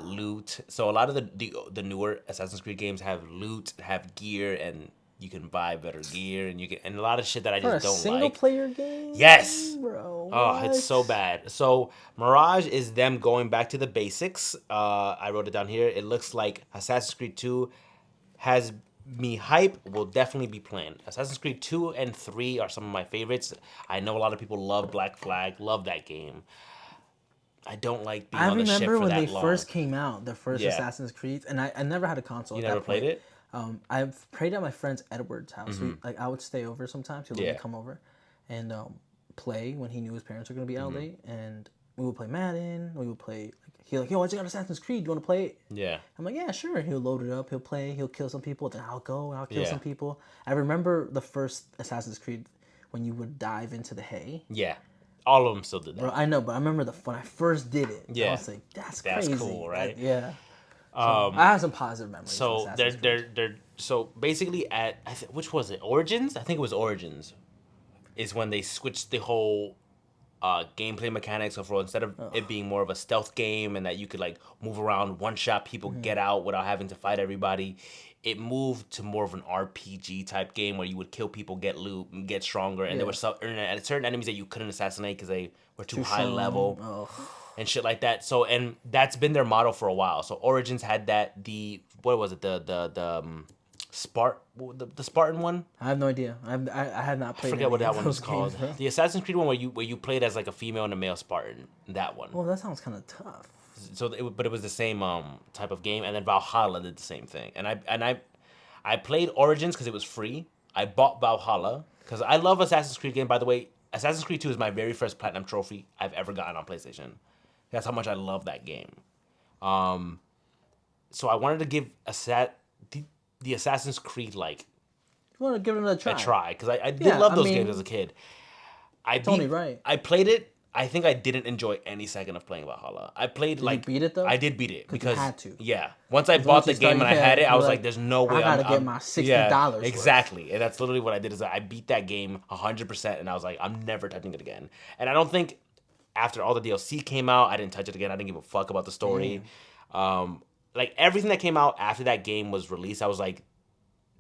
Speaker 2: loot. So a lot of the newer Assassin's Creed games have loot, have gear, and you can buy better gear, and a lot of shit that I
Speaker 1: For a
Speaker 2: just don't
Speaker 1: single
Speaker 2: like.
Speaker 1: player game?
Speaker 2: Yes.
Speaker 1: Bro.
Speaker 2: Oh, it's so bad. So Mirage is them going back to the basics. I wrote it down here. It looks like Assassin's Creed 2 has me hype. Will definitely be playing. Assassin's Creed 2 and 3 are some of my favorites. I know a lot of people love Black Flag, love that game. I don't like being
Speaker 1: I
Speaker 2: on the ship
Speaker 1: remember
Speaker 2: for
Speaker 1: when
Speaker 2: that
Speaker 1: they
Speaker 2: long.
Speaker 1: first came out, the first
Speaker 2: Yeah.
Speaker 1: Assassin's Creed, and I never had a console.
Speaker 2: You
Speaker 1: at
Speaker 2: never
Speaker 1: that
Speaker 2: played
Speaker 1: point.
Speaker 2: it?
Speaker 1: I've played at my friend Edward's house. Like I would stay over sometimes. He'd let
Speaker 2: Yeah.
Speaker 1: me come over and play when he knew his parents were gonna be out late, and we would play Madden. We would play. Like, he's like, "Yo, I just got Assassin's Creed. You want to play it?"
Speaker 2: Yeah.
Speaker 1: I'm like, "Yeah, sure." He'll load it up. He'll play. He'll kill some people. Then I'll go and I'll kill
Speaker 2: Yeah.
Speaker 1: some people. I remember the first Assassin's Creed when you would dive into the hay.
Speaker 2: Yeah. All of them still did that.
Speaker 1: Bro, I know, but I remember when I first did it.
Speaker 2: Yeah.
Speaker 1: I was like, "That's
Speaker 2: That's
Speaker 1: crazy."
Speaker 2: cool, right?
Speaker 1: Yeah. So, I have some positive memories. of
Speaker 2: So
Speaker 1: Assassin's Creed.
Speaker 2: they're so basically at which was it, Origins? I think it was Origins, is when they switched the whole gameplay mechanics of instead of it being more of a stealth game and that you could like move around, one shot people, get out without having to fight everybody. It moved to more of an RPG type game where you would kill people, get loot, and get stronger, and there were certain enemies that you couldn't assassinate because they were too high
Speaker 1: strong.
Speaker 2: level.
Speaker 1: Oh.
Speaker 2: And shit like that. So, and that's been their motto for a while. So Origins had that. What was it? The Spartan one.
Speaker 1: I have no idea. I have not played.
Speaker 2: I forget what
Speaker 1: any
Speaker 2: that
Speaker 1: of
Speaker 2: one was
Speaker 1: those
Speaker 2: called.
Speaker 1: games, bro.
Speaker 2: The Assassin's Creed one where you played as like a female and a male Spartan. That one.
Speaker 1: Well, that sounds kind of tough.
Speaker 2: So, but it was the same type of game. And then Valhalla did the same thing. And I played Origins because it was free. I bought Valhalla because I love Assassin's Creed game. By the way, Assassin's Creed 2 is my very first platinum trophy I've ever gotten on PlayStation. That's how much I love that game. So I wanted to give the Assassin's Creed like
Speaker 1: You want to give it a try?
Speaker 2: a try because I did
Speaker 1: Yeah,
Speaker 2: love
Speaker 1: I
Speaker 2: those
Speaker 1: mean,
Speaker 2: games as a kid.
Speaker 1: only right.
Speaker 2: I played it. I think I didn't enjoy any second of playing Valhalla. I played
Speaker 1: you beat it, though?
Speaker 2: I did beat it because
Speaker 1: you had to.
Speaker 2: Yeah, once I bought
Speaker 1: once
Speaker 2: the
Speaker 1: you
Speaker 2: game
Speaker 1: start,
Speaker 2: and I had it, I
Speaker 1: you're
Speaker 2: was
Speaker 1: like,
Speaker 2: like, "There's no way
Speaker 1: I gotta get my $60 worth.
Speaker 2: Exactly, and that's literally what I did. Is I beat that game 100%, and I was like, "I'm never touching it again." And I don't think after all the DLC came out, I didn't touch it again. I didn't give a fuck about the story. Like everything that came out after that game was released, I was like,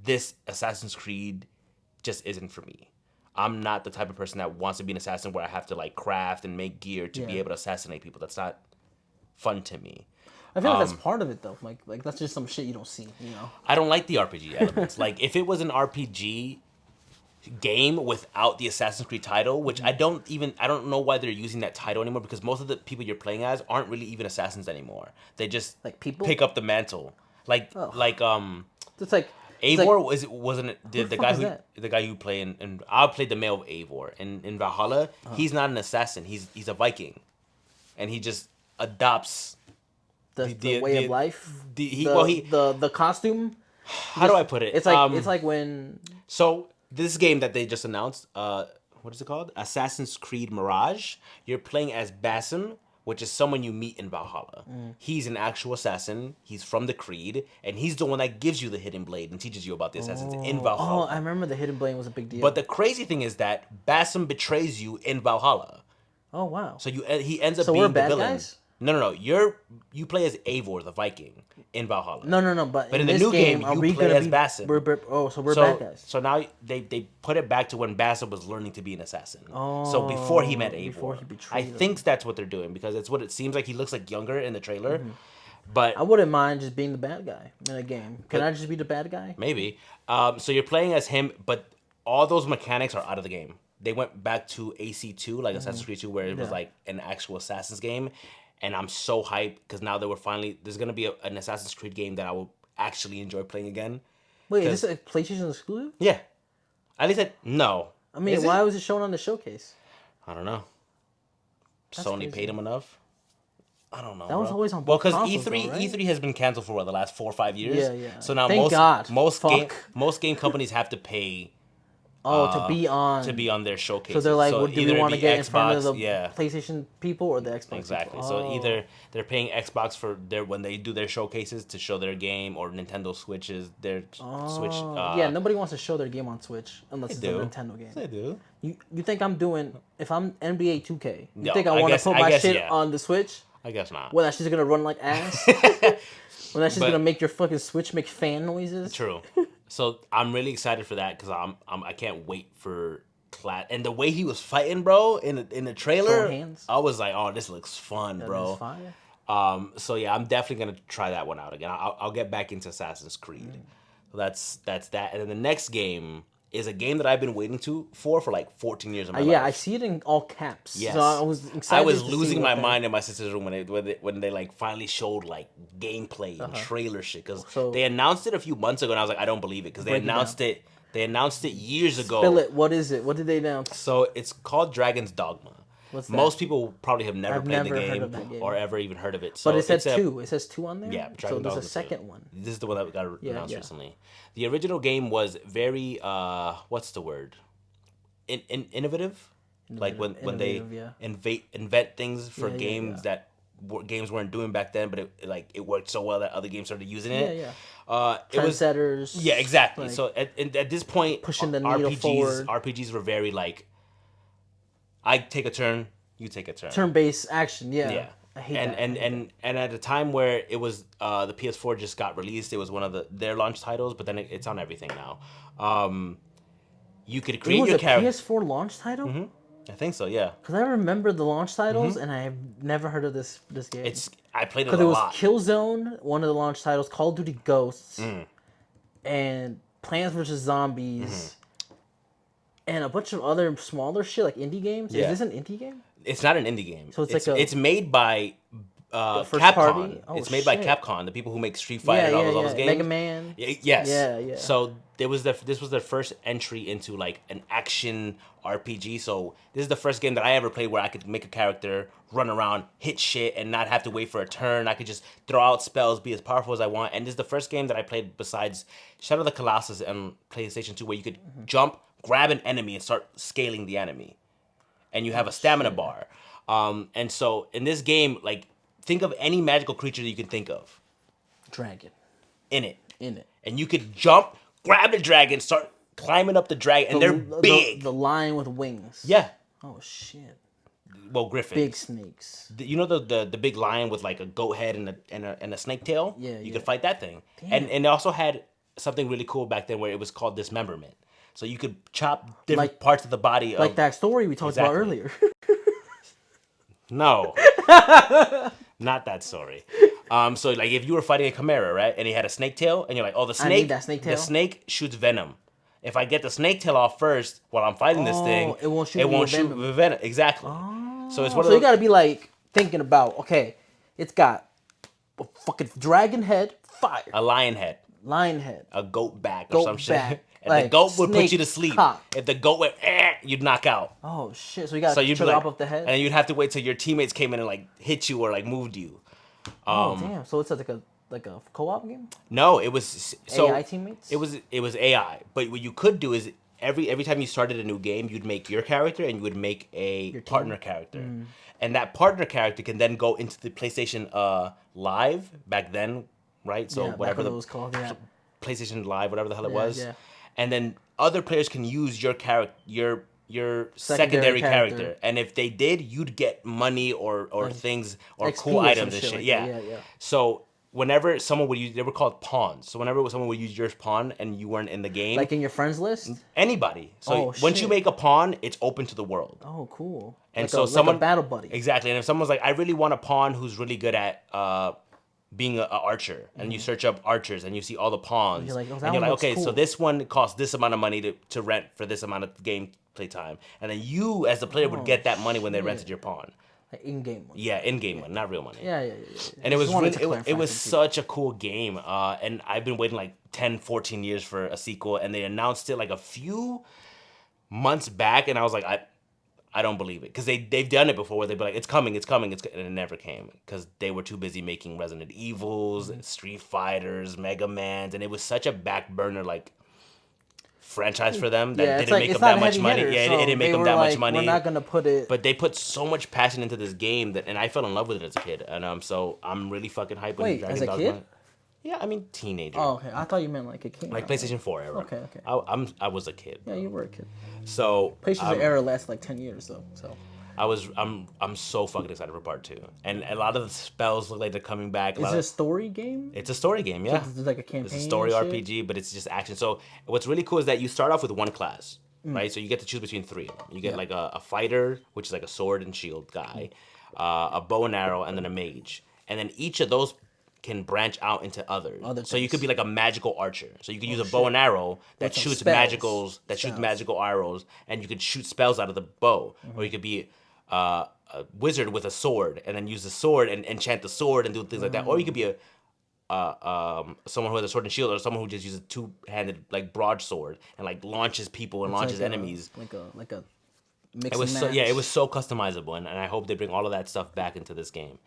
Speaker 2: "This Assassin's Creed just isn't for me." I'm not the type of person that wants to be an assassin where I have to like craft and make gear to be
Speaker 1: Yeah.
Speaker 2: able to assassinate people. That's not fun to me.
Speaker 1: I feel like that's part of it, though. Like that's just some shit you don't see. You know.
Speaker 2: I don't like the RPG elements. Like if it was an RPG game without the Assassin's Creed title, which I don't know why they're using that title anymore because most of the people you're playing as aren't really even assassins anymore. They just
Speaker 1: Like people?
Speaker 2: pick up the mantle. Like
Speaker 1: It's like
Speaker 2: Eivor
Speaker 1: it's
Speaker 2: wasn't it the
Speaker 1: the
Speaker 2: guy
Speaker 1: fuck is
Speaker 2: who
Speaker 1: that?
Speaker 2: the guy you play and I played the male of Eivor in Valhalla. He's not an assassin. He's a Viking, and he just adopts.
Speaker 1: the way of life.
Speaker 2: The
Speaker 1: The costume.
Speaker 2: how do I put it?
Speaker 1: It's like when
Speaker 2: So this game that they just announced, what is it called? Assassin's Creed Mirage. You're playing as Basim, which is someone you meet in Valhalla. He's an actual assassin. He's from the Creed, and he's the one that gives you the hidden blade and teaches you about the assassins in Valhalla.
Speaker 1: Oh, I remember the hidden blade was a big deal.
Speaker 2: But the crazy thing is that Basim betrays you in Valhalla.
Speaker 1: oh wow.
Speaker 2: So he ends up
Speaker 1: So
Speaker 2: being
Speaker 1: we're
Speaker 2: the
Speaker 1: bad
Speaker 2: villain.
Speaker 1: guys?
Speaker 2: No. You play as Eivor, the Viking, in Valhalla.
Speaker 1: No. But
Speaker 2: in
Speaker 1: in
Speaker 2: the
Speaker 1: this
Speaker 2: new game,
Speaker 1: are
Speaker 2: you
Speaker 1: we
Speaker 2: play
Speaker 1: gonna
Speaker 2: as
Speaker 1: be?
Speaker 2: Basim.
Speaker 1: So we're bad guys.
Speaker 2: So now they put it back to when Basim was learning to be an assassin. So before he met Eivor.
Speaker 1: before he
Speaker 2: I
Speaker 1: betrayed him.
Speaker 2: think that's what they're doing because it's what it seems like. He looks like younger in the trailer, but
Speaker 1: I wouldn't mind just being the bad guy in a game. Can I just be the bad guy?
Speaker 2: maybe. So you're playing as him, but all those mechanics are out of the game. They went back to AC2, like Assassin's Creed 2, where it was like an actual Assassin's game. And I'm so hyped because now there's going to be an Assassin's Creed game that I will actually enjoy playing again.
Speaker 1: Wait, is this a PlayStation exclusive?
Speaker 2: Yeah. At least no.
Speaker 1: I mean,
Speaker 2: Is
Speaker 1: why
Speaker 2: it?
Speaker 1: was it shown on the showcase?
Speaker 2: I don't know.
Speaker 1: That's
Speaker 2: Sony
Speaker 1: crazy.
Speaker 2: paid him enough. I don't know.
Speaker 1: That was
Speaker 2: bro.
Speaker 1: always on
Speaker 2: Well, because
Speaker 1: consoles,
Speaker 2: E3
Speaker 1: though, right?
Speaker 2: E3 has been canceled for the last 4 or 5 years.
Speaker 1: Yeah.
Speaker 2: So now
Speaker 1: Thank God. Fuck.
Speaker 2: most game companies have to pay
Speaker 1: To be on
Speaker 2: their showcases.
Speaker 1: So they're like, well, do
Speaker 2: either
Speaker 1: we
Speaker 2: it
Speaker 1: want to
Speaker 2: be
Speaker 1: get in front of
Speaker 2: Xbox-
Speaker 1: the PlayStation people or the Xbox
Speaker 2: Exactly.
Speaker 1: people?
Speaker 2: So
Speaker 1: Oh.
Speaker 2: either they're paying Xbox for when they do their showcases to show their game, or Nintendo Switches their Switch.
Speaker 1: Yeah, nobody wants to show their game on Switch unless it's a
Speaker 2: do.
Speaker 1: Nintendo game.
Speaker 2: They do.
Speaker 1: You think I'm doing, if I'm NBA 2K, you
Speaker 2: No,
Speaker 1: think I
Speaker 2: I
Speaker 1: want to
Speaker 2: guess-
Speaker 1: put
Speaker 2: I
Speaker 1: my
Speaker 2: guess,
Speaker 1: shit
Speaker 2: yeah.
Speaker 1: on the Switch?
Speaker 2: I guess not.
Speaker 1: When that shit's gonna run like ass? When that shit's
Speaker 2: But-
Speaker 1: gonna make your fucking Switch make fan noises?
Speaker 2: True. So I'm really excited for that because I can't wait for class. And the way he was fighting, bro, in the trailer,
Speaker 1: Short hands.
Speaker 2: I was like, oh, this looks fun,
Speaker 1: That
Speaker 2: bro.
Speaker 1: is fire.
Speaker 2: So yeah, I'm definitely gonna try that one out again. I'll get back into Assassin's Creed. So that's that. And then the next game is a game that I've been waiting for like 14 years of my life.
Speaker 1: Yeah, I see it in all caps.
Speaker 2: Yes.
Speaker 1: So I was excited.
Speaker 2: I was
Speaker 1: to see
Speaker 2: losing
Speaker 1: what
Speaker 2: my
Speaker 1: that-
Speaker 2: mind in my sister's room when they like finally showed like gameplay and trailer shit, because
Speaker 1: So-
Speaker 2: they announced it a few months ago and I was like, I don't believe it, because they
Speaker 1: Break it down.
Speaker 2: announced it. They announced it years ago.
Speaker 1: Spill it. What is it? What did they announce?
Speaker 2: So it's called Dragon's Dogma.
Speaker 1: What's that?
Speaker 2: Most people probably have never
Speaker 1: I've
Speaker 2: played
Speaker 1: never
Speaker 2: the
Speaker 1: heard
Speaker 2: game,
Speaker 1: of that game.
Speaker 2: or ever even heard of it. So
Speaker 1: But it says
Speaker 2: it's
Speaker 1: two. It says two on there.
Speaker 2: Yeah,
Speaker 1: So
Speaker 2: Dragon
Speaker 1: there's
Speaker 2: Dogma
Speaker 1: a second one.
Speaker 2: This is the one that got announced
Speaker 1: yeah.
Speaker 2: recently. The original game was very what's the word? Innovative. Like when they
Speaker 1: Innovative, yeah.
Speaker 2: invent things for
Speaker 1: Yeah,
Speaker 2: games
Speaker 1: yeah.
Speaker 2: that games weren't doing back then, but it worked so well that other games started using it.
Speaker 1: Yeah.
Speaker 2: It was
Speaker 1: Trendsetters.
Speaker 2: yeah, exactly.
Speaker 1: like,
Speaker 2: So at this point,
Speaker 1: pushing the needle forward.
Speaker 2: RPGs were very like, I take a turn, you take a turn.
Speaker 1: turn-based action. Yeah.
Speaker 2: Yeah.
Speaker 1: I hate
Speaker 2: and,
Speaker 1: that.
Speaker 2: and at a time where it was the PS4 just got released, it was one of their launch titles, but then it's on everything now. You could
Speaker 1: It
Speaker 2: create
Speaker 1: was
Speaker 2: your
Speaker 1: a
Speaker 2: character.
Speaker 1: PS4 launch title.
Speaker 2: I think so, yeah.
Speaker 1: Because I remember the launch titles, and I have never heard of this game.
Speaker 2: I played it
Speaker 1: Because
Speaker 2: a
Speaker 1: it was
Speaker 2: lot.
Speaker 1: Killzone, one of the launch titles, Call of Duty Ghosts, and Plants vs Zombies, and a bunch of other smaller shit like indie games.
Speaker 2: Yeah.
Speaker 1: Is this an indie game?
Speaker 2: It's not an indie game.
Speaker 1: So it's like
Speaker 2: it's made by
Speaker 1: first
Speaker 2: Capcom.
Speaker 1: party? Oh,
Speaker 2: It's made by
Speaker 1: shit.
Speaker 2: Capcom, the people who make Street Fighter and all those games.
Speaker 1: Mega Man.
Speaker 2: Yes.
Speaker 1: Yeah.
Speaker 2: So this was their first entry into like an action RPG. So this is the first game that I ever played where I could make a character, run around, hit shit, and not have to wait for a turn. I could just throw out spells, be as powerful as I want. And this is the first game that I played besides Shadow of the Colossus and PlayStation 2 where you could jump, grab an enemy, and start scaling the enemy. And you have a stamina bar. And so in this game, like, think of any magical creature that you can think of
Speaker 1: Dragon.
Speaker 2: in it.
Speaker 1: And
Speaker 2: you could jump, grab the dragon, start climbing up the dragon, and they're big.
Speaker 1: The lion with wings.
Speaker 2: Yeah.
Speaker 1: Oh, shit.
Speaker 2: Well, Griffin.
Speaker 1: Big snakes.
Speaker 2: You know the big lion with like a goat head and a snake tail?
Speaker 1: Yeah,
Speaker 2: You
Speaker 1: yeah.
Speaker 2: could fight that thing. And it also had something really cool back then where it was called dismemberment. So you could chop different
Speaker 1: Like-
Speaker 2: parts of the body.
Speaker 1: Like that story we talked about
Speaker 2: Exactly.
Speaker 1: earlier.
Speaker 2: No. Not that story. So like if you were fighting a chimera, right? And he had a snake tail, and you're like, oh, the snake,
Speaker 1: need that snake tail.
Speaker 2: The snake shoots venom. If I get the snake tail off first while I'm fighting this thing,
Speaker 1: it won't shoot with venom.
Speaker 2: with venom. Exactly. So it's one
Speaker 1: So
Speaker 2: of
Speaker 1: you gotta be like thinking about, okay, it's got a fucking dragon head, fire,
Speaker 2: a lion head,
Speaker 1: lion head,
Speaker 2: a goat back, or
Speaker 1: Goat
Speaker 2: some shit.
Speaker 1: back,
Speaker 2: And the
Speaker 1: like
Speaker 2: goat would put
Speaker 1: snake
Speaker 2: you to sleep.
Speaker 1: cock.
Speaker 2: If the goat went, you'd knock out.
Speaker 1: Oh shit! So you gotta
Speaker 2: So you'd be
Speaker 1: chop
Speaker 2: like,
Speaker 1: off the head.
Speaker 2: and you'd have to wait till your teammates came in and like hit you or like moved you.
Speaker 1: Oh damn! So it's like a co-op game.
Speaker 2: No, it was so
Speaker 1: AI teammates?
Speaker 2: It was AI, but what you could do is every time you started a new game, you'd make your character and you would make a partner character, and that partner character can then go into the PlayStation Live back then, right? So
Speaker 1: Yeah, back
Speaker 2: whatever
Speaker 1: when it was called, yeah.
Speaker 2: PlayStation Live, whatever the hell it
Speaker 1: Yeah,
Speaker 2: was,
Speaker 1: yeah.
Speaker 2: and then other players can use your character, your secondary character, and if they did, you'd get money or things or
Speaker 1: XP
Speaker 2: cool
Speaker 1: or
Speaker 2: items
Speaker 1: some
Speaker 2: and
Speaker 1: shit
Speaker 2: shit.
Speaker 1: like that,
Speaker 2: Yeah.
Speaker 1: yeah.
Speaker 2: So whenever someone would use, they were called pawns. So whenever someone would use your pawn and you weren't in the game,
Speaker 1: Like in your friends list.
Speaker 2: anybody. So
Speaker 1: Oh,
Speaker 2: once you
Speaker 1: shit.
Speaker 2: make a pawn, it's open to the world.
Speaker 1: Oh, cool.
Speaker 2: And
Speaker 1: like
Speaker 2: so
Speaker 1: like
Speaker 2: someone
Speaker 1: a battle buddy.
Speaker 2: Exactly. And if someone's like, I really want a pawn who's really good at being an archer, and you search up archers and you see all the pawns,
Speaker 1: You're like, oh, that
Speaker 2: and you're
Speaker 1: one
Speaker 2: like,
Speaker 1: looks
Speaker 2: okay, so
Speaker 1: cool.
Speaker 2: this one costs this amount of money to rent for this amount of gameplay time, and then you as the player would get that money when they rented your pawn.
Speaker 1: Like in-game one.
Speaker 2: Yeah, in-game one, not real money.
Speaker 1: Yeah.
Speaker 2: And it was
Speaker 1: Just wanted
Speaker 2: really,
Speaker 1: to
Speaker 2: it
Speaker 1: clarify
Speaker 2: was
Speaker 1: for people.
Speaker 2: such a cool game. And I've been waiting like 10, 14 years for a sequel, and they announced it like a few months back, and I was like, I don't believe it, because they've done it before where they'd be like, it's coming, and it never came because they were too busy making Resident Evils, Street Fighters, Mega Mans, and it was such a back burner like franchise for them that
Speaker 1: Yeah, it's
Speaker 2: didn't
Speaker 1: like
Speaker 2: make
Speaker 1: it's
Speaker 2: them
Speaker 1: not
Speaker 2: that much
Speaker 1: heavy
Speaker 2: money.
Speaker 1: hitters,
Speaker 2: Yeah,
Speaker 1: so
Speaker 2: it didn't make
Speaker 1: they
Speaker 2: them
Speaker 1: were
Speaker 2: that
Speaker 1: like,
Speaker 2: much money.
Speaker 1: We're not gonna put it.
Speaker 2: But they put so much passion into this game and I fell in love with it as a kid, and so I'm really fucking hyped. when
Speaker 1: Wait,
Speaker 2: Dragon
Speaker 1: as a
Speaker 2: Dogma-
Speaker 1: kid?
Speaker 2: Yeah, I mean teenager.
Speaker 1: Oh, okay. I thought you meant like a king.
Speaker 2: Like PlayStation 4 era.
Speaker 1: Okay.
Speaker 2: I was a kid.
Speaker 1: Yeah, you were a kid.
Speaker 2: So
Speaker 1: PlayStation era lasts like 10 years though. So.
Speaker 2: I'm so fucking excited for part 2. And a lot of the spells look like they're coming back.
Speaker 1: Is it a story game?
Speaker 2: It's a story game, yeah.
Speaker 1: It's like a campaign.
Speaker 2: It's a story
Speaker 1: and shit?
Speaker 2: RPG, but it's just action. So what's really cool is that you start off with one class. right? So you get to choose between 3 of them. You get like a fighter, which is like a sword and shield guy, a bow and arrow, and then a mage. And then each of those can branch out into others. So you could
Speaker 1: things.
Speaker 2: be like a magical archer. So you could use a bow and arrow that
Speaker 1: With some
Speaker 2: shoots
Speaker 1: spells.
Speaker 2: shoots magical arrows, and you could shoot spells out of the bow. Or you could be a wizard with a sword, and then use the sword and enchant the sword and do things like that. Or you could be a someone who has a sword and shield, or someone who just uses a 2-handed like broadsword and like launches people and launches enemies.
Speaker 1: Like a mix
Speaker 2: It was
Speaker 1: and
Speaker 2: so,
Speaker 1: match.
Speaker 2: yeah, it was so customizable, and I hope they bring all of that stuff back into this game.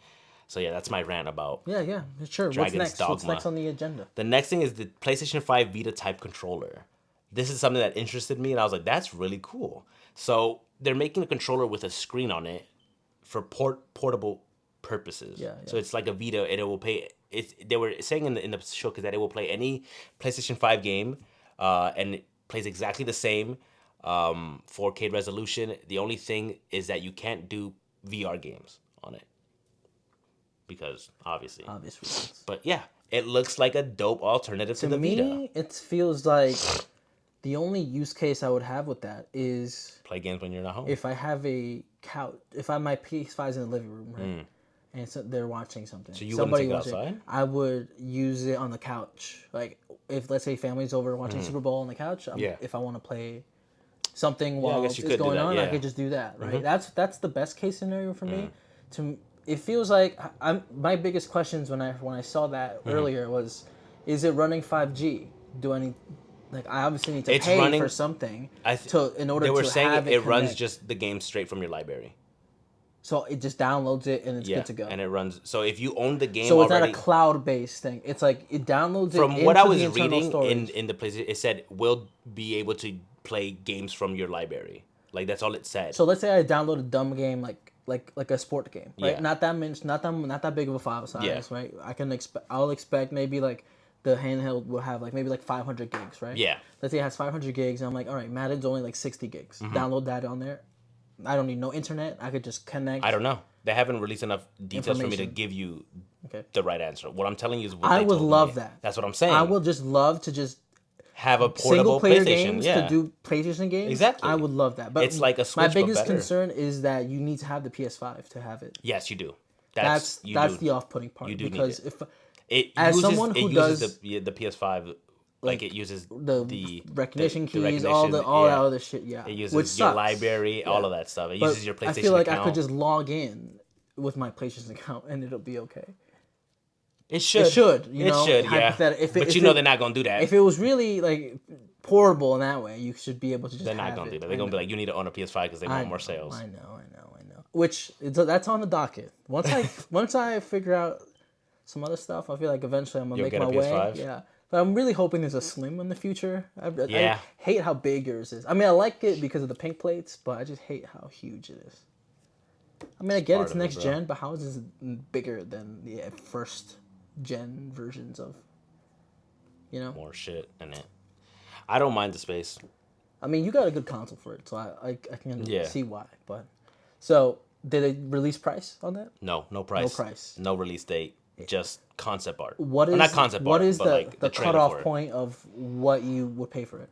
Speaker 2: So yeah, that's my rant about.
Speaker 1: Yeah, sure. What's
Speaker 2: Dragon's
Speaker 1: next? What's
Speaker 2: Dogma.
Speaker 1: next on the agenda?
Speaker 2: The next thing is the PlayStation 5 Vita type controller. This is something that interested me, and I was like, that's really cool. So they're making a controller with a screen on it for portable purposes.
Speaker 1: Yeah.
Speaker 2: So it's like a Vita, and it will play. They were saying in the showcase that it will play any PlayStation 5 game, and it plays exactly the same, 4K resolution. The only thing is that you can't do VR games on it, because obviously.
Speaker 1: Obvious reasons.
Speaker 2: But yeah, it looks like a dope alternative to the
Speaker 1: me,
Speaker 2: Vita.
Speaker 1: it feels like the only use case I would have with that is
Speaker 2: Play games when you're not home.
Speaker 1: if I have a couch, if I have my PS5's in the living room, right, and so they're watching something.
Speaker 2: So you wouldn't take it outside?
Speaker 1: I would use it on the couch. Like if let's say family's over watching Super Bowl on the couch, if I want to play something while it's going on, I could just do that. Right. That's the best case scenario for me. It feels like my biggest questions when I saw that earlier was, is it running 5G? Do I need, like, I obviously need to pay for something in order to have it.
Speaker 2: They were saying it runs
Speaker 1: connect.
Speaker 2: just the game straight from your library.
Speaker 1: So it just downloads it and it's good to go.
Speaker 2: And it runs. So if you own the game,
Speaker 1: so it's
Speaker 2: already,
Speaker 1: not a cloud-based thing. It's like it downloads it.
Speaker 2: From what I was
Speaker 1: into the
Speaker 2: reading
Speaker 1: storage.
Speaker 2: in the place, it said we'll be able to play games from your library. Like that's all it said.
Speaker 1: So let's say I download a dumb game like a sport game, right?
Speaker 2: Yeah.
Speaker 1: Not that big of a file size, right? I'll expect maybe like the handheld will have like maybe like 500 gigs, right?
Speaker 2: Yeah.
Speaker 1: Let's say it has 500 gigs, and I'm like, all right, Madden's only like 60 gigs. Download that on there. I don't need no internet. I could just connect.
Speaker 2: I don't know. They haven't released enough details for me to give you the right answer. What I'm telling you is what
Speaker 1: I
Speaker 2: they
Speaker 1: would
Speaker 2: told
Speaker 1: love
Speaker 2: me.
Speaker 1: that.
Speaker 2: That's what I'm saying.
Speaker 1: I would just love to just
Speaker 2: have a portable
Speaker 1: single player
Speaker 2: PlayStation.
Speaker 1: games
Speaker 2: Yeah.
Speaker 1: to do PlayStation games.
Speaker 2: Exactly.
Speaker 1: I would love that. But
Speaker 2: It's like a Switch,
Speaker 1: my
Speaker 2: but
Speaker 1: biggest
Speaker 2: better.
Speaker 1: concern is that you need to have the PS5 to have it.
Speaker 2: Yes, you do.
Speaker 1: That's
Speaker 2: do.
Speaker 1: the off-putting part.
Speaker 2: You do need
Speaker 1: because
Speaker 2: it.
Speaker 1: if
Speaker 2: It
Speaker 1: as
Speaker 2: uses,
Speaker 1: someone who
Speaker 2: it
Speaker 1: does
Speaker 2: uses the PS5, like it uses
Speaker 1: the recognition
Speaker 2: the
Speaker 1: keys,
Speaker 2: recognition,
Speaker 1: all that other shit, yeah.
Speaker 2: It uses
Speaker 1: Which
Speaker 2: your
Speaker 1: sucks.
Speaker 2: library, all of that stuff. It uses your PlayStation
Speaker 1: I feel like
Speaker 2: account.
Speaker 1: I could just log in with my PlayStation account and it'll be okay.
Speaker 2: It should.
Speaker 1: It should, yeah.
Speaker 2: But you know they're not gonna do that.
Speaker 1: If it was really like portable in that way, you should be able to just.
Speaker 2: They're not gonna do that. They're gonna be like, you need to own a PS5 because they want more sales.
Speaker 1: I know. Which that's on the docket. Once I figure out some other stuff, I feel like eventually I'm gonna
Speaker 2: You'll
Speaker 1: make
Speaker 2: get
Speaker 1: my
Speaker 2: a
Speaker 1: way.
Speaker 2: PS5?
Speaker 1: Yeah. But I'm really hoping there's a Slim in the future.
Speaker 2: Yeah.
Speaker 1: I hate how big yours is. I mean, I like it because of the pink plates, but I just hate how huge it is. I mean, I get it's next gen, but how is it bigger than the first gen versions of,
Speaker 2: More shit in it. I don't mind the space.
Speaker 1: I mean, you got a good console for it, so I can
Speaker 2: Yeah.
Speaker 1: see why. But so did they release price on that?
Speaker 2: No price.
Speaker 1: No price.
Speaker 2: No release date. Just concept art.
Speaker 1: What is
Speaker 2: not concept
Speaker 1: what
Speaker 2: art,
Speaker 1: is
Speaker 2: but
Speaker 1: the
Speaker 2: like
Speaker 1: the
Speaker 2: trailer
Speaker 1: cutoff
Speaker 2: for it.
Speaker 1: point of what you would pay for it?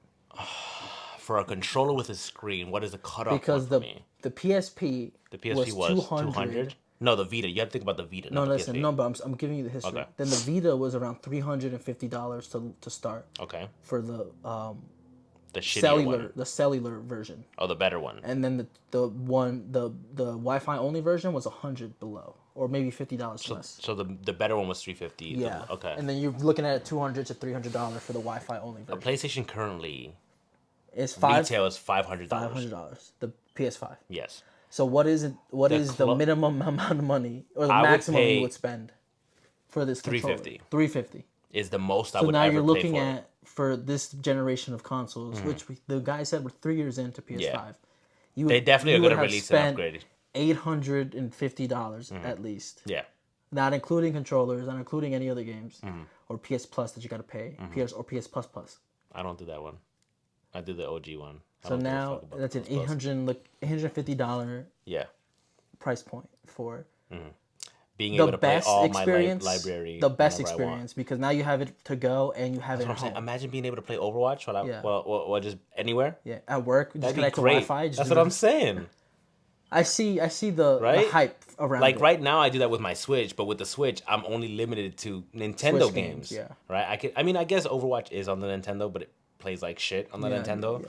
Speaker 2: For a controller with a screen, what is the cutoff
Speaker 1: Because
Speaker 2: point for me?
Speaker 1: the PSP
Speaker 2: The PSP was 200. No, the Vita. You have to think about the Vita.
Speaker 1: No,
Speaker 2: not the
Speaker 1: listen,
Speaker 2: PSP.
Speaker 1: no, but I'm giving you the history.
Speaker 2: Okay.
Speaker 1: Then the Vita was around $350 to start
Speaker 2: Okay.
Speaker 1: for the
Speaker 2: The shittier one.
Speaker 1: the cellular version,
Speaker 2: Oh, the better one.
Speaker 1: and then the Wi-Fi only version was $100 below, or maybe $50 less.
Speaker 2: So the better one was 350.
Speaker 1: Yeah.
Speaker 2: Okay.
Speaker 1: And then you're looking at $200 to $300 for the Wi-Fi only
Speaker 2: A
Speaker 1: version.
Speaker 2: PlayStation currently
Speaker 1: It's
Speaker 2: retail is $500.
Speaker 1: $500. The PS5.
Speaker 2: Yes.
Speaker 1: So what is it? What
Speaker 2: The
Speaker 1: is the minimum amount of money or the
Speaker 2: I would
Speaker 1: maximum
Speaker 2: pay
Speaker 1: you would spend for this controller?
Speaker 2: $350.
Speaker 1: $350.
Speaker 2: Is the most I
Speaker 1: So
Speaker 2: would
Speaker 1: now
Speaker 2: ever
Speaker 1: you're
Speaker 2: pay
Speaker 1: looking
Speaker 2: for
Speaker 1: at for this generation of consoles, which the guy said we're 3 years into PS5.
Speaker 2: Yeah.
Speaker 1: You
Speaker 2: They definitely are
Speaker 1: you would
Speaker 2: gonna
Speaker 1: have
Speaker 2: release an
Speaker 1: spent
Speaker 2: upgrade.
Speaker 1: $850 at least, not including controllers, not including any other games or PS Plus that you got to pay, PS Plus Plus.
Speaker 2: I don't do that one. I do the OG one. I
Speaker 1: So
Speaker 2: don't give a
Speaker 1: now
Speaker 2: fuck about
Speaker 1: that's
Speaker 2: the
Speaker 1: an
Speaker 2: Plus Plus.
Speaker 1: $850
Speaker 2: Yeah.
Speaker 1: price point for.
Speaker 2: being able to play all my library.
Speaker 1: The best
Speaker 2: whenever I want.
Speaker 1: experience because now you have it to go and you have
Speaker 2: That's
Speaker 1: it
Speaker 2: what I'm
Speaker 1: at
Speaker 2: saying.
Speaker 1: home.
Speaker 2: Imagine being able to play Overwatch
Speaker 1: Yeah.
Speaker 2: while just anywhere.
Speaker 1: Yeah, at work, just
Speaker 2: That'd be
Speaker 1: connect to
Speaker 2: great.
Speaker 1: Wi-Fi.
Speaker 2: That's what I'm saying.
Speaker 1: I see the
Speaker 2: Right?
Speaker 1: hype around
Speaker 2: Like
Speaker 1: it.
Speaker 2: right now, I do that with my Switch, but with the Switch, I'm only limited to Nintendo
Speaker 1: Switch
Speaker 2: games.
Speaker 1: games, yeah.
Speaker 2: Right? I guess Overwatch is on the Nintendo, but it plays like shit on the
Speaker 1: Yeah,
Speaker 2: Nintendo.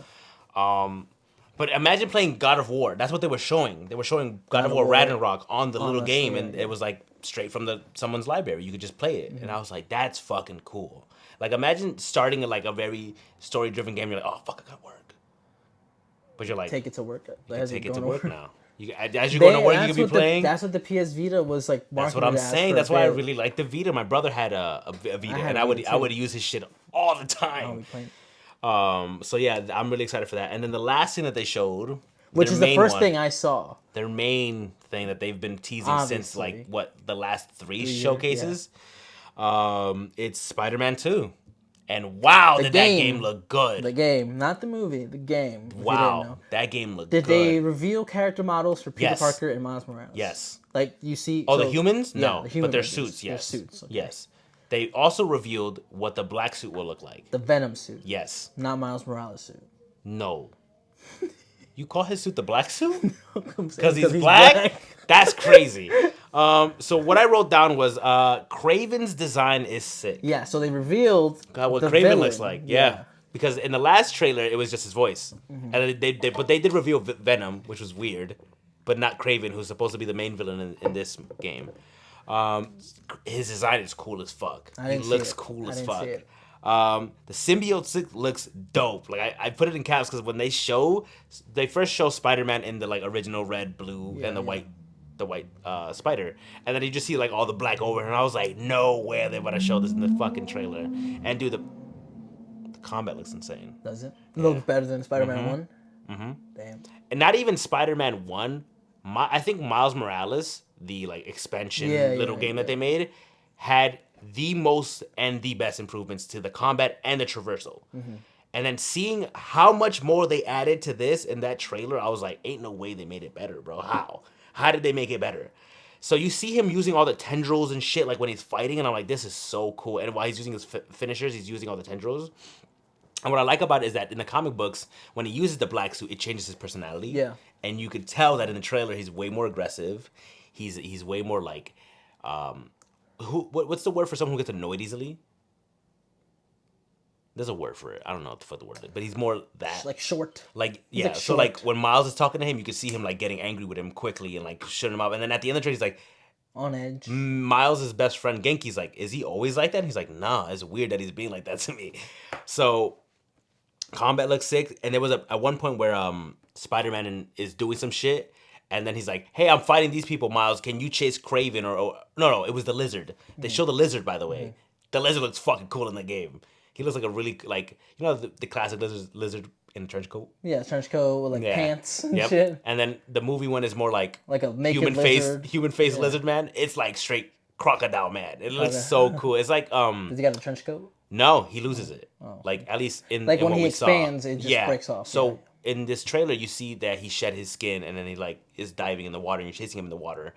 Speaker 1: yeah.
Speaker 2: But imagine playing God of War. That's what they were showing. They were showing God of War Ragnarok on the little game, and it was like straight from someone's library. You could just play it, and I was like, that's fucking cool. Like imagine starting like a very story-driven game. You're like, oh fuck, I got work, but you're like,
Speaker 1: Take it to work.
Speaker 2: you can take it to work now. As you're
Speaker 1: They-
Speaker 2: going to work, you
Speaker 1: that's
Speaker 2: can be
Speaker 1: what
Speaker 2: playing.
Speaker 1: That's what the PS Vita was like.
Speaker 2: That's what I'm saying. That's why I really like the Vita. My brother had a Vita,
Speaker 1: had
Speaker 2: and
Speaker 1: a Vita
Speaker 2: I would use his shit all the time. So yeah, I'm really excited for that. And then the last thing that they showed,
Speaker 1: which is the first thing I saw.
Speaker 2: Their main thing that they've been teasing since
Speaker 1: Obviously.
Speaker 2: like the last three showcases. It's Spider-Man 2. And wow, did that game look good.
Speaker 1: The game, not the movie, the game.
Speaker 2: Wow, that game looked
Speaker 1: good.
Speaker 2: Did
Speaker 1: they reveal character models for Peter
Speaker 2: Yes.
Speaker 1: Parker and Miles Morales?
Speaker 2: Yes.
Speaker 1: Like you see.
Speaker 2: Oh, the humans? No,
Speaker 1: the human
Speaker 2: but their
Speaker 1: versions.
Speaker 2: suits. Yes.
Speaker 1: Their suits. Okay.
Speaker 2: Yes. They also revealed what the black suit will look like.
Speaker 1: The Venom suit.
Speaker 2: Yes.
Speaker 1: Not Miles Morales suit.
Speaker 2: No. You call his suit the black suit?
Speaker 1: Because
Speaker 2: He's black? That's crazy. So what I wrote down was Kraven's design is sick.
Speaker 1: Yeah, so they revealed
Speaker 2: what
Speaker 1: the
Speaker 2: Kraven
Speaker 1: villain.
Speaker 2: looks like. Yeah. Because in the last trailer it was just his voice.
Speaker 1: Mm-hmm.
Speaker 2: And but they did reveal Venom, which was weird, but not Kraven, who's supposed to be the main villain in this game. His design is cool as fuck. He looks cool as fuck. The symbiote looks dope. Like I put it in caps because when they first show Spider-Man in the like original red, blue, and the white spider, and then you just see like all the black over, and I was like, no way they're gonna show this in the fucking trailer. And dude, the combat looks insane.
Speaker 1: Does it look better than Spider-Man 1?
Speaker 2: Mm-hmm.
Speaker 1: Damn.
Speaker 2: And not even Spider-Man 1. I think Miles Morales, the like expansion game that they made, had the most and the best improvements to the combat and the traversal. Mm-hmm. And then seeing how much more they added to this in that trailer, I was like, ain't no way they made it better, bro. How did they make it better? So you see him using all the tendrils and shit like when he's fighting, and I'm like, this is so cool. And while he's using his finishers, he's using all the tendrils. And what I like about it is that in the comic books, when he uses the black suit, it changes his personality.
Speaker 1: Yeah.
Speaker 2: And you could tell that in the trailer, he's way more aggressive. He's way more like, what's the word for someone who gets annoyed easily? There's a word for it. I don't know what the fuck the word is, but he's more that.
Speaker 1: Like short.
Speaker 2: Like, yeah. Like so like when Miles is talking to him, you can see him like getting angry with him quickly and like shutting him up. And then at the end of the trailer, he's like,
Speaker 1: on edge.
Speaker 2: Miles' best friend Genki's like, is he always like that? And he's like, nah, it's weird that he's being like that to me. So combat looks sick. And there was at one point where Spider-Man is doing some shit. And then he's like, hey, I'm fighting these people, Miles. Can you chase Kraven? No, it was the lizard. They show the lizard, by the way. The lizard looks fucking cool in the game. He looks like a really, like, you know the classic lizard in a trench coat?
Speaker 1: Yeah, trench coat with, like, pants and shit.
Speaker 2: And then the movie one is more like
Speaker 1: a naked lizard.
Speaker 2: Human face lizard man. It's like straight crocodile man. It looks so cool. It's like,
Speaker 1: Does he got a trench coat?
Speaker 2: No, he loses it. Like, at least in
Speaker 1: like
Speaker 2: in
Speaker 1: when
Speaker 2: what
Speaker 1: he
Speaker 2: we
Speaker 1: expands,
Speaker 2: saw.
Speaker 1: it just breaks off.
Speaker 2: So in this trailer, you see that he shed his skin and then he like is diving in the water and you're chasing him in the water.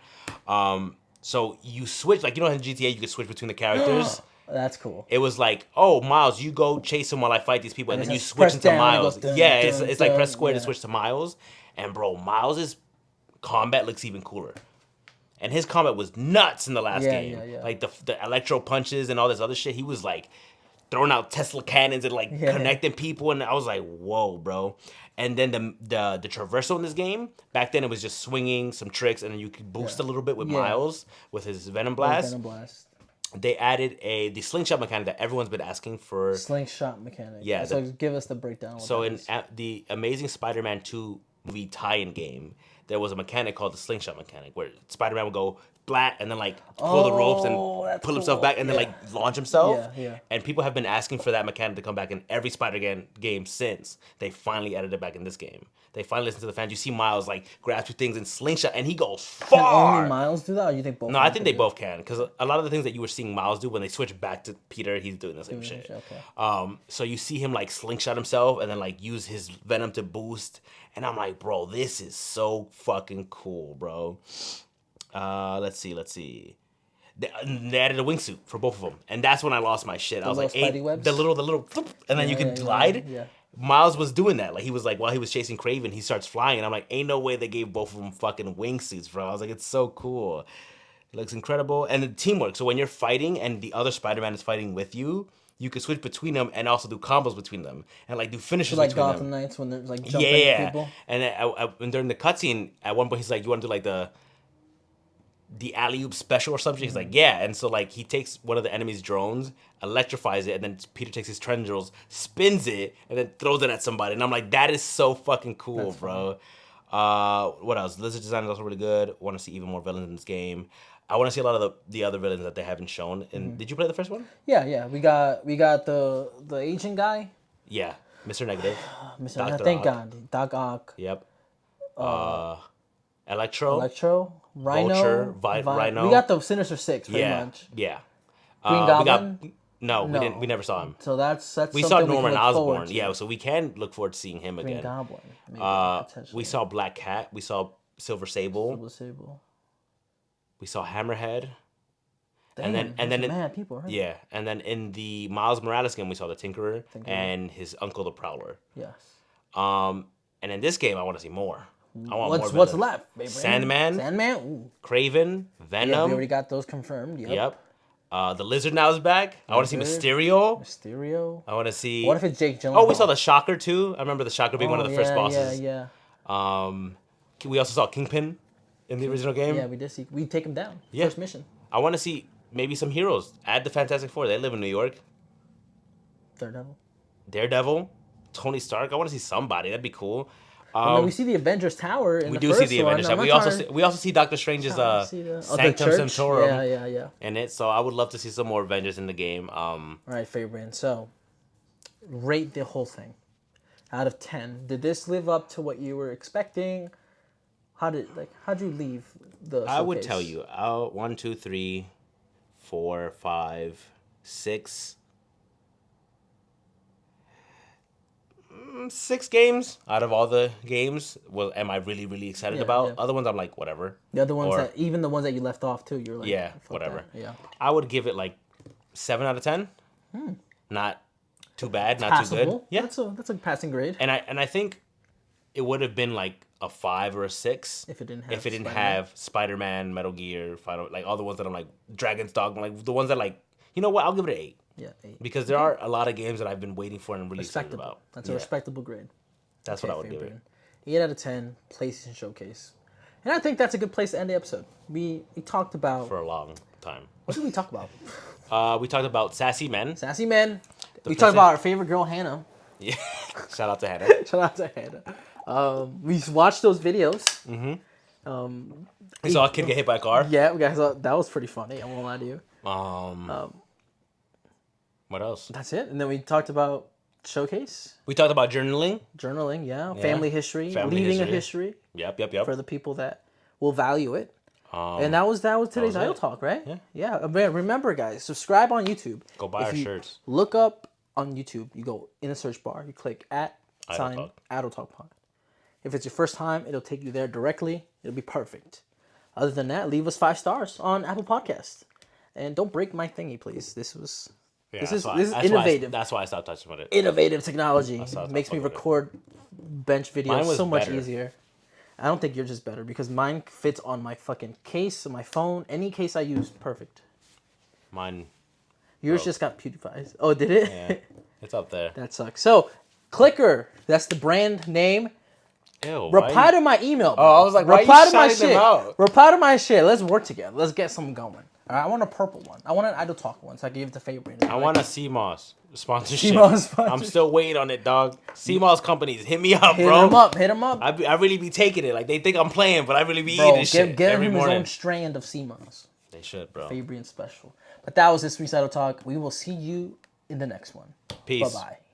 Speaker 2: So you switch, like, you know, in GTA you could switch between the characters.
Speaker 1: That's cool.
Speaker 2: It was like, oh, Miles, you go chase him while I fight these people, and then you switch into Miles. It's like press square to switch to Miles. And bro, Miles' combat looks even cooler. And his combat was nuts in the last game. Like the electro punches and all this other shit. He was like throwing out Tesla cannons and like connecting people, and I was like, whoa, bro. And then the traversal in this game, back then it was just swinging some tricks, and then you could boost a little bit with Miles with his Venom Blast. They added the slingshot mechanic that everyone's been asking for.
Speaker 1: Slingshot mechanic.
Speaker 2: Yeah.
Speaker 1: So give us the breakdown.
Speaker 2: So in the Amazing Spider-Man 2 movie tie-in game, there was a mechanic called the slingshot mechanic where Spider-Man would go flat and then like pull the ropes and pull himself back and then like launch himself.
Speaker 1: Yeah.
Speaker 2: And people have been asking for that mechanic to come back in every Spider-Man game since. They finally added it back in this game. They finally listened to the fans. You see Miles like grab two things and slingshot, and he goes far.
Speaker 1: Can only Miles do that, or you think both?
Speaker 2: No, I think they both can, because a lot of the things that you were seeing Miles do when they switch back to Peter, he's doing the same shit.
Speaker 1: Okay.
Speaker 2: So you see him like slingshot himself and then like use his Venom to boost, and I'm like, bro, this is so fucking cool, bro. Let's see. They added a wingsuit for both of them, and that's when I lost my shit. I was like,
Speaker 1: little Spidey webs?
Speaker 2: the little, and then you can glide.
Speaker 1: Yeah.
Speaker 2: Miles was doing that. Like he was like while he was chasing Craven, he starts flying, and I'm like, ain't no way they gave both of them fucking wingsuits, bro. I was like, it's so cool. It looks incredible, and the teamwork. So when you're fighting and the other Spider-Man is fighting with you, you can switch between them and also do combos between them and like do finishes
Speaker 1: Like
Speaker 2: between
Speaker 1: Gotham
Speaker 2: them.
Speaker 1: Knights when they're like jumping people.
Speaker 2: And then, and during the cutscene, at one point he's like, "You want to do like the alley-oop special or something?" He's like, "Yeah." And so like he takes one of the enemy's drones, electrifies it, and then Peter takes his tendrils, spins it, and then throws it at somebody. And I'm like, that is so fucking cool, bro. What else? Lizard design is also really good. Want to see even more villains in this game. I want to see a lot of the other villains that they haven't shown. And did you play the first one?
Speaker 1: Yeah. We got the Asian guy.
Speaker 2: Yeah, Mr. Negative.
Speaker 1: Mr. Thank God. Doc Ock.
Speaker 2: Yep. Electro.
Speaker 1: Rhino.
Speaker 2: Vulture, Rhino.
Speaker 1: We got the Sinister Six pretty much.
Speaker 2: Yeah.
Speaker 1: Green Goblin.
Speaker 2: We didn't. We never saw him.
Speaker 1: So that's
Speaker 2: We saw
Speaker 1: something
Speaker 2: Norman
Speaker 1: can look forward
Speaker 2: Osborn.
Speaker 1: to.
Speaker 2: Yeah, so we can look forward to seeing him
Speaker 1: Green
Speaker 2: again.
Speaker 1: Goblin. Maybe,
Speaker 2: We saw Black Cat. We saw Silver Sable.
Speaker 1: Sable.
Speaker 2: We saw Hammerhead.
Speaker 1: Damn,
Speaker 2: and then
Speaker 1: mad people, right?
Speaker 2: Yeah, and then in the Miles Morales game, we saw the Tinkerer and his uncle, the Prowler.
Speaker 1: Yes.
Speaker 2: And in this game, I want to see more. I want more
Speaker 1: What's
Speaker 2: villains.
Speaker 1: left, baby?
Speaker 2: Sandman.
Speaker 1: Ooh.
Speaker 2: Craven.
Speaker 1: Yeah,
Speaker 2: Venom.
Speaker 1: we already got those confirmed. Yep.
Speaker 2: The Lizard now is back. I want to see Mysterio.
Speaker 1: Mysterio.
Speaker 2: I want to see.
Speaker 1: What if it's Jake Gyllenhaal?
Speaker 2: Oh, we saw the Shocker too. I remember the Shocker being one of the first bosses.
Speaker 1: Yeah.
Speaker 2: We also saw Kingpin in the original game.
Speaker 1: Yeah, we did see. We take him down.
Speaker 2: Yeah.
Speaker 1: First mission.
Speaker 2: I want to see maybe some heroes. Add the Fantastic Four. They live in New York. Daredevil. Tony Stark. I want to see somebody. That'd be cool.
Speaker 1: We see the Avengers Tower.
Speaker 2: We do see the Avengers Tower. We also see Doctor Strange's Sanctum Sanctorum.
Speaker 1: Yeah.
Speaker 2: In it. So I would love to see some more Avengers in the game.
Speaker 1: All right, Fabian. So, rate the whole thing out of 10. Did this live up to what you were expecting? How'd you leave the showcase?
Speaker 2: I would tell you, 1, 2, 3, 4, 5, 6. 6 games out of all the games. Well, am I really, really excited about? Other ones, I'm like, whatever.
Speaker 1: The other ones even the ones that you left off too, you're like,
Speaker 2: yeah, whatever.
Speaker 1: That. Yeah.
Speaker 2: I would give it like 7 out of 10. Not too bad, not
Speaker 1: Passable.
Speaker 2: too good. Yeah,
Speaker 1: that's a passing grade.
Speaker 2: And I think it would have been like a 5 or a 6
Speaker 1: if it didn't have
Speaker 2: have Spider-Man, Metal Gear, Final, like all the ones that I'm like Dragon's Dogma, like the ones that like, you know what? I'll give it an 8.
Speaker 1: Yeah, 8.
Speaker 2: Because there are a lot of games that I've been waiting for and really excited about.
Speaker 1: That's a respectable grade.
Speaker 2: That's what I would give it.
Speaker 1: 8 out of 10, PlayStation Showcase. And I think that's a good place to end the episode. We talked about...
Speaker 2: For a long time.
Speaker 1: What did we talk about?
Speaker 2: We talked about Sassy Men.
Speaker 1: Sassy Men. We talked about our favorite girl, Hannah.
Speaker 2: Yeah. Shout out to Hannah.
Speaker 1: Shout out to Hannah. We watched those videos.
Speaker 2: We saw a kid get hit by a car.
Speaker 1: Yeah, guys, that was pretty funny. I won't lie to you.
Speaker 2: What else?
Speaker 1: That's it. And then we talked about Showcase.
Speaker 2: We talked about journaling.
Speaker 1: Yeah. Family history. Leaving a history.
Speaker 2: Yep.
Speaker 1: For the people that will value it. And that was today's Idle Talk, right? Yeah. Remember, guys, subscribe on YouTube.
Speaker 2: Go buy our shirts.
Speaker 1: Look up on YouTube. You go in the search bar. You click @IdleTalk Pod. If it's your first time, it'll take you there directly. It'll be perfect. Other than that, leave us 5 stars on Apple Podcasts. And don't break my thingy, please. This is innovative.
Speaker 2: That's why I stopped touching with it.
Speaker 1: Innovative technology makes me record bench videos so much easier. I don't think yours is better because mine fits on my fucking case, my phone, any case I use, perfect. Yours just got PewDiePie. Oh, did it?
Speaker 2: Yeah, it's up there.
Speaker 1: That sucks. So, Clicker, that's the brand name.
Speaker 2: Ew,
Speaker 1: reply to my email, bro.
Speaker 2: Oh, I was like, reply to my shit.
Speaker 1: Reply to my shit. Let's work together. Let's get something going. All right, I want a purple one. I want an Idle Talk one, so I can give it to Fabian.
Speaker 2: I want a CMOS sponsorship.
Speaker 1: CMOS
Speaker 2: I'm still waiting on it, dog. CMOS companies, hit me up,
Speaker 1: hit
Speaker 2: bro.
Speaker 1: Hit him up.
Speaker 2: I really be taking it. Like, they think I'm playing, but I really be eating this shit every morning.
Speaker 1: Get him his own strand of CMOS.
Speaker 2: They should, bro.
Speaker 1: Fabian special. But that was this week's Idle Talk. We will see you in the next one.
Speaker 2: Peace.
Speaker 1: Bye-bye.